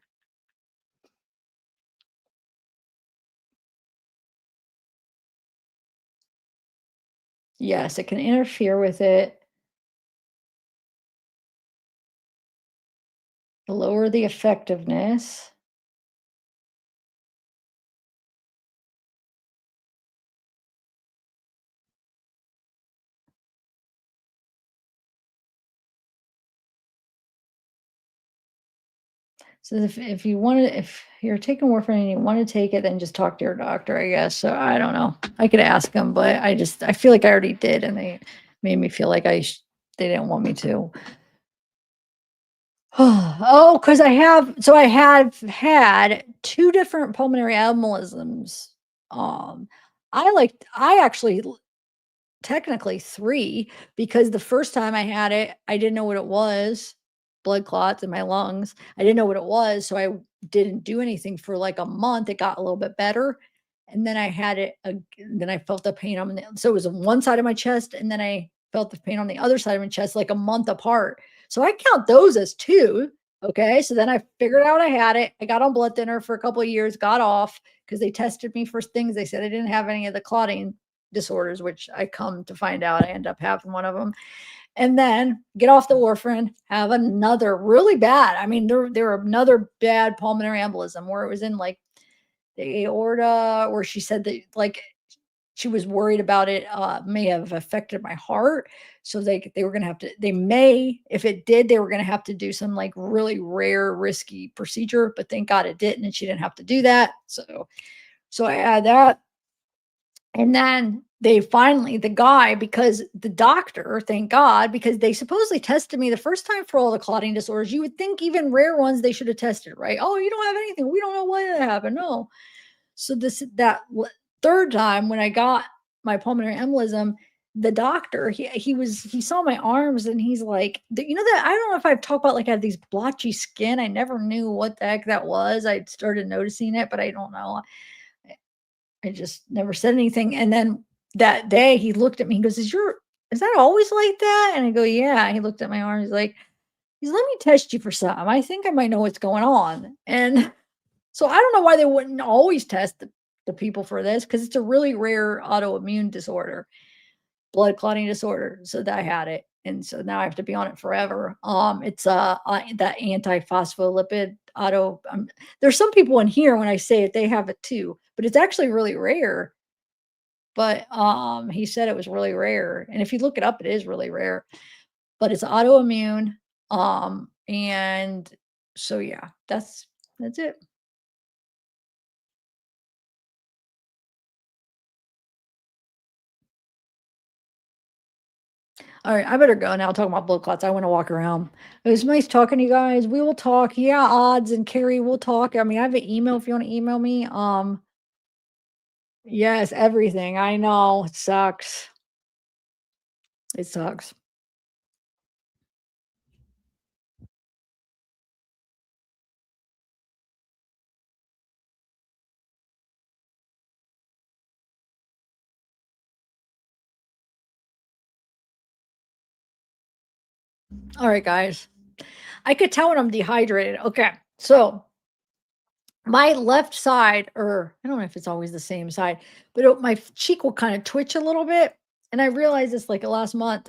Yes, it can interfere with it. Lower the effectiveness. So if you're taking warfarin and you want to take it, then just talk to your doctor, I guess. So I don't know. I could ask them, but I feel like I already did, and they made me feel like they didn't want me to. Oh, because I have had two different pulmonary embolisms. Um, I actually technically 3 because the first time I had it, I didn't know what it was, blood clots in my lungs. I didn't know what it was, so I didn't do anything for like a month. It got a little bit better, and then I had it then I felt the pain on so it was on one side of my chest, and then I felt the pain on the other side of my chest like a month apart. So I count those as 2. Okay, so then I figured out I had it. I got on blood thinner for a couple of years, got off because they tested me for things. They said I didn't have any of the clotting disorders, which I come to find out I end up having one of them. And then get off the warfarin, have another really bad. I mean, there were another bad pulmonary embolism where it was in like the aorta, where she said that like she was worried about it may have affected my heart. So they were gonna have to, if it did, they were gonna have to do some like really rare, risky procedure, but thank God it didn't, and she didn't have to do that. So I had that. And then the guy, because the doctor, thank God, because they supposedly tested me the first time for all the clotting disorders. You would think even rare ones they should have tested, right? Oh, you don't have anything. We don't know why that happened. No. So third time when I got my pulmonary embolism, the doctor, he saw my arms and he's like, that I don't know if I've talked about like I have these blotchy skin. I never knew what the heck that was. I started noticing it, but I don't know. I just never said anything. And then that day he looked at me, he goes, is that always like that? And I go, yeah. And he looked at my arm. He's like, let me test you for something. I think I might know what's going on. And so I don't know why they wouldn't always test the people for this, because it's a really rare autoimmune disorder, blood clotting disorder. So that I had it. And so now I have to be on it forever. It's that antiphospholipid auto. There's some people in here when I say it, they have it too, but it's actually really rare. But he said it was really rare, and if you look it up, it is really rare. But it's autoimmune, and so yeah, that's it. All right, I better go now. Talking about blood clots, I want to walk around. It was nice talking to you guys. We will talk. Yeah, odds and Carrie, we'll talk. I mean, I have an email if you want to email me. Yes, everything. I know it sucks. It sucks. All right, guys. I could tell when I'm dehydrated. Okay, so my left side, or I don't know if it's always the same side, but my cheek will kind of twitch a little bit. And I realized this like last month.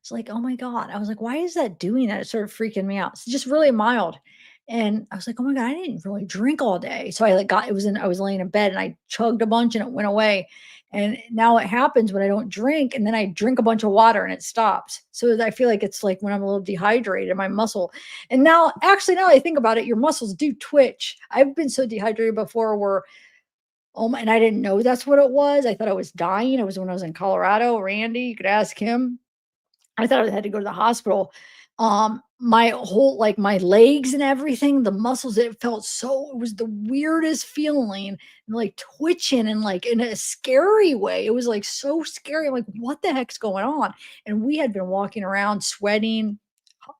It's like, oh my God. I was like, why is that doing that? It started freaking me out. It's just really mild. And I was like, oh my God, I didn't really drink all day. So I like I was laying in bed and I chugged a bunch and it went away. And now it happens when I don't drink and then I drink a bunch of water and it stops. So I feel like it's like when I'm a little dehydrated, my muscle. And now, actually, now that I think about it, your muscles do twitch. I've been so dehydrated before where, oh my, and I didn't know that's what it was. I thought I was dying. It was when I was in Colorado. Randy, you could ask him. I thought I had to go to the hospital. My whole, like my legs and everything, the muscles, it felt so, it was the weirdest feeling and like twitching and like in a scary way. It was like so scary. I'm like, what the heck's going on? And we had been walking around sweating.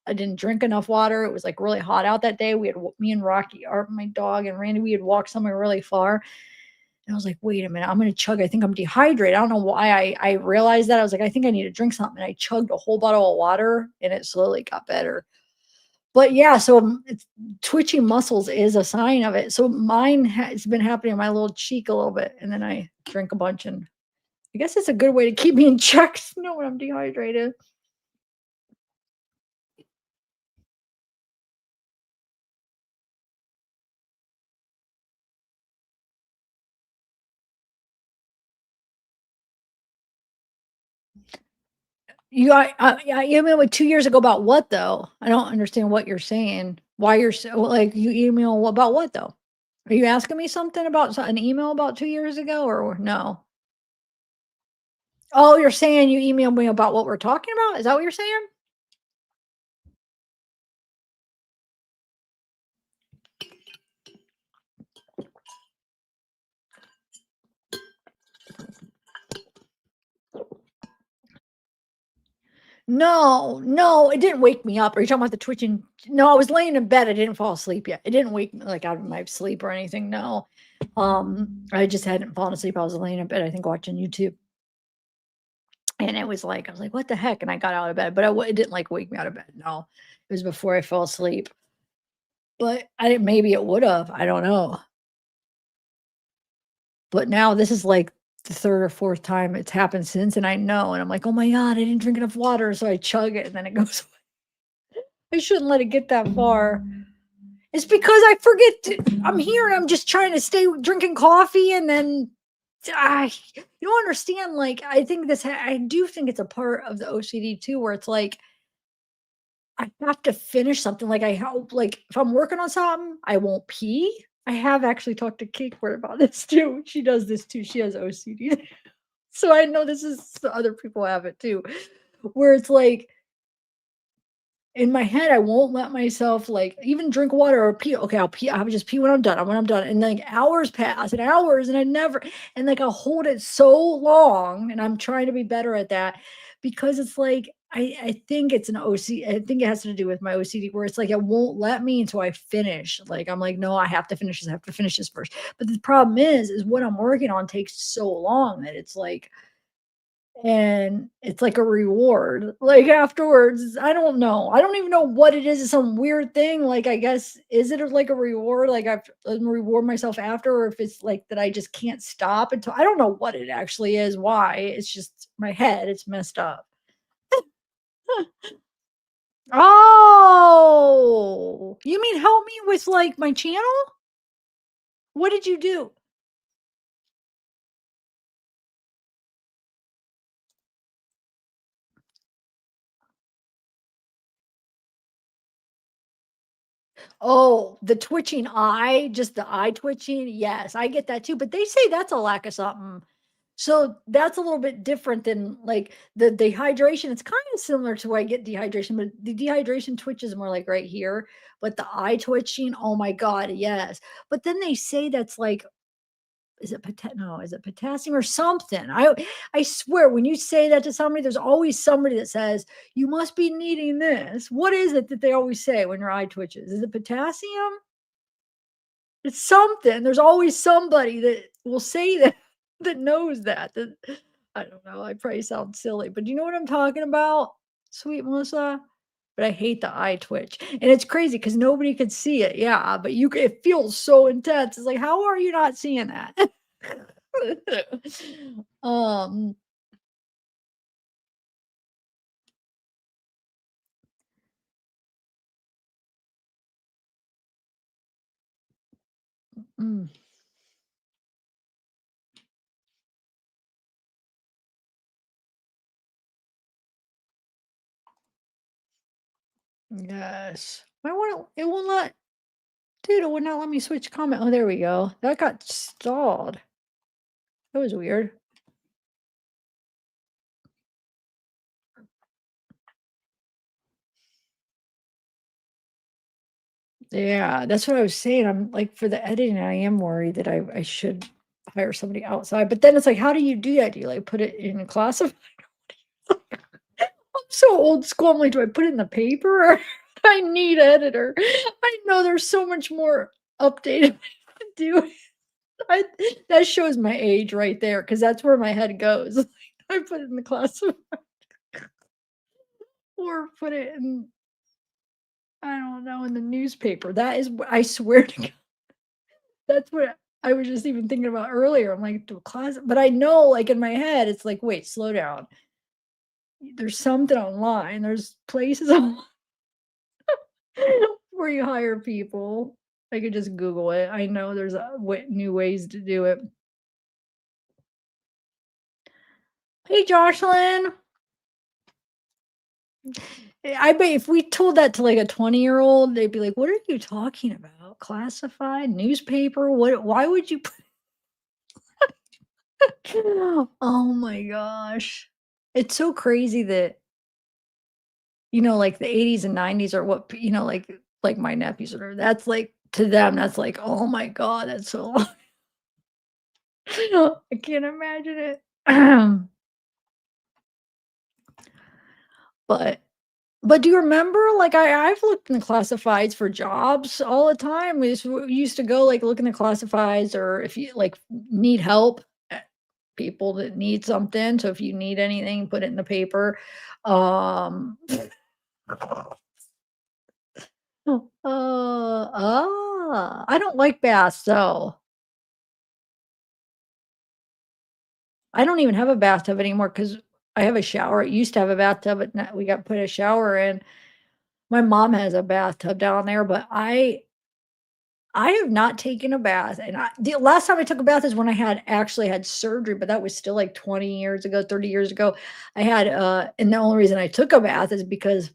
I didn't drink enough water. It was like really hot out that day. We had, me and Rocky, my dog, and Randy, we had walked somewhere really far. And I was like, wait a minute, I'm going to chug. I think I'm dehydrated. I don't know why I realized that. I was like, I think I need to drink something. And I chugged a whole bottle of water and it slowly got better. But yeah, so it's, twitching muscles is a sign of it. So mine has been happening in my little cheek a little bit. And then I drink a bunch. And I guess it's a good way to keep me in check to know when I'm dehydrated. You emailed me 2 years ago about what though? I don't understand what you're saying. Why you're so like, you email about what though? Are you asking me something about an email about 2 years ago or no? Oh, you're saying you emailed me about what we're talking about? Is that what you're saying? No, no, it didn't wake me up. Are you talking about the twitching? No, I was laying in bed. I didn't fall asleep yet. It didn't wake me like out of my sleep or anything. No. I just hadn't fallen asleep. I was laying in bed, I think watching YouTube. And it was like, I was like, what the heck? And I got out of bed, but it didn't like wake me out of bed. No, it was before I fell asleep. But I didn't, maybe it would have. I don't know. But now this is like the third or fourth time it's happened since. And I know. And I'm like, oh my God, I didn't drink enough water. So I chug it and then it goes away. I shouldn't let it get that far. It's because I forget I'm here and I'm just trying to stay drinking coffee and then you don't understand. Like, I think I do think it's a part of the OCD too, where it's like, I have to finish something. Like I hope, like if I'm working on something, I won't pee. I have actually talked to Cakeward about this too. She does this too. She has OCD. So I know this is other people have it too, where it's like in my head, I won't let myself like even drink water or pee. Okay, I'll pee. I'll just pee when I'm done. When I'm done. And like hours pass and hours and I never, and like I'll hold it so long. And I'm trying to be better at that because it's like I think it's an OC I think it has to do with my OCD where it's like it won't let me until I finish. Like I'm like, no, I have to finish this. I have to finish this first. But the problem is what I'm working on takes so long that it's like and it's like a reward. Like afterwards, I don't know. I don't even know what it is. It's some weird thing. Like I guess is it like a reward? Like I've reward myself after, or if it's like that I just can't stop until I don't know what it actually is. Why? It's just my head. It's messed up. Oh, you mean help me with like my channel? What did you do? Oh, the twitching eye, just the eye twitching. Yes, I get that too. But they say that's a lack of something. So that's a little bit different than like the dehydration. It's kind of similar to where I get dehydration, but the dehydration twitch is more like right here. But the eye twitching, oh my God, yes. But then they say that's like is it no, is it potassium or something? I swear when you say that to somebody, there's always somebody that says, "You must be needing this." What is it that they always say when your eye twitches? Is it potassium? It's something. There's always somebody that will say that that knows that I don't know. I probably sound silly, but do you know what I'm talking about, sweet Melissa? But I hate the eye twitch. And it's crazy because nobody could see it. Yeah, but it feels so intense. It's like, how are you not seeing that? um, mm, yes. I want to, it will not, dude, it would not let me switch comment. Oh, there we go. That got stalled. That was weird. Yeah, that's what I was saying. I'm like for the editing, I am worried that I should hire somebody outside. But then it's like, how do you do that? Do you like put it in a classified? I'm so old school. I'm like, do I put it in the paper or I need editor? I know there's so much more updated to do. I, that shows my age right there because that's where my head goes. I put it in the classified or put it in, I don't know, in the newspaper. That is, I swear to God. That's what I was just even thinking about earlier. I'm like, "Do a class," but I know, like, in my head, it's like, "Wait, slow down. There's something online. There's places where you hire people." I could just Google it. I know there's a new ways to do it. Hey, Jocelyn. I bet if we told that to like a 20-year-old, they'd be like, "What are you talking about? Classified newspaper? What? Why would you?" Oh my gosh. It's so crazy that like the 80s and 90s are what like my nephews are that's like to them, that's like, "Oh my god, that's so long." I can't imagine it. But but do you remember, like, I've looked in the classifieds for jobs all the time. We used to go, like, look in the classifieds or if you, like, need help, people that need something, so if you need anything, put it in the paper. Um I don't like baths, though. I don't even have a bathtub anymore because I have a shower. It used to have a bathtub, but now we got put a shower in. My mom has a bathtub down there, but I have not taken a bath, and the last time I took a bath is when I actually had surgery, but that was still like 20 years ago, 30 years ago. I had, and the only reason I took a bath is because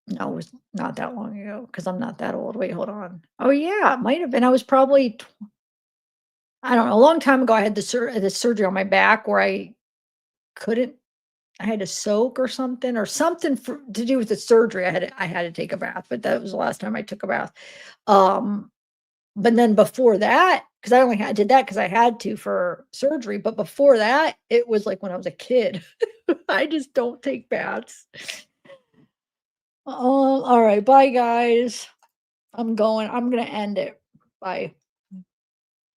no, it was not that long ago because I'm not that old. Wait, hold on. Oh yeah, it might have been. I was probably I don't know, a long time ago, I had the surgery on my back where couldn't I had to soak or something to do with the surgery. I had to take a bath, but that was the last time I took a bath. Um, but then before that, because I only did that because I had to for surgery. But before that, it was like when I was a kid. I just don't take baths. All right, bye guys. I'm gonna end it. Bye.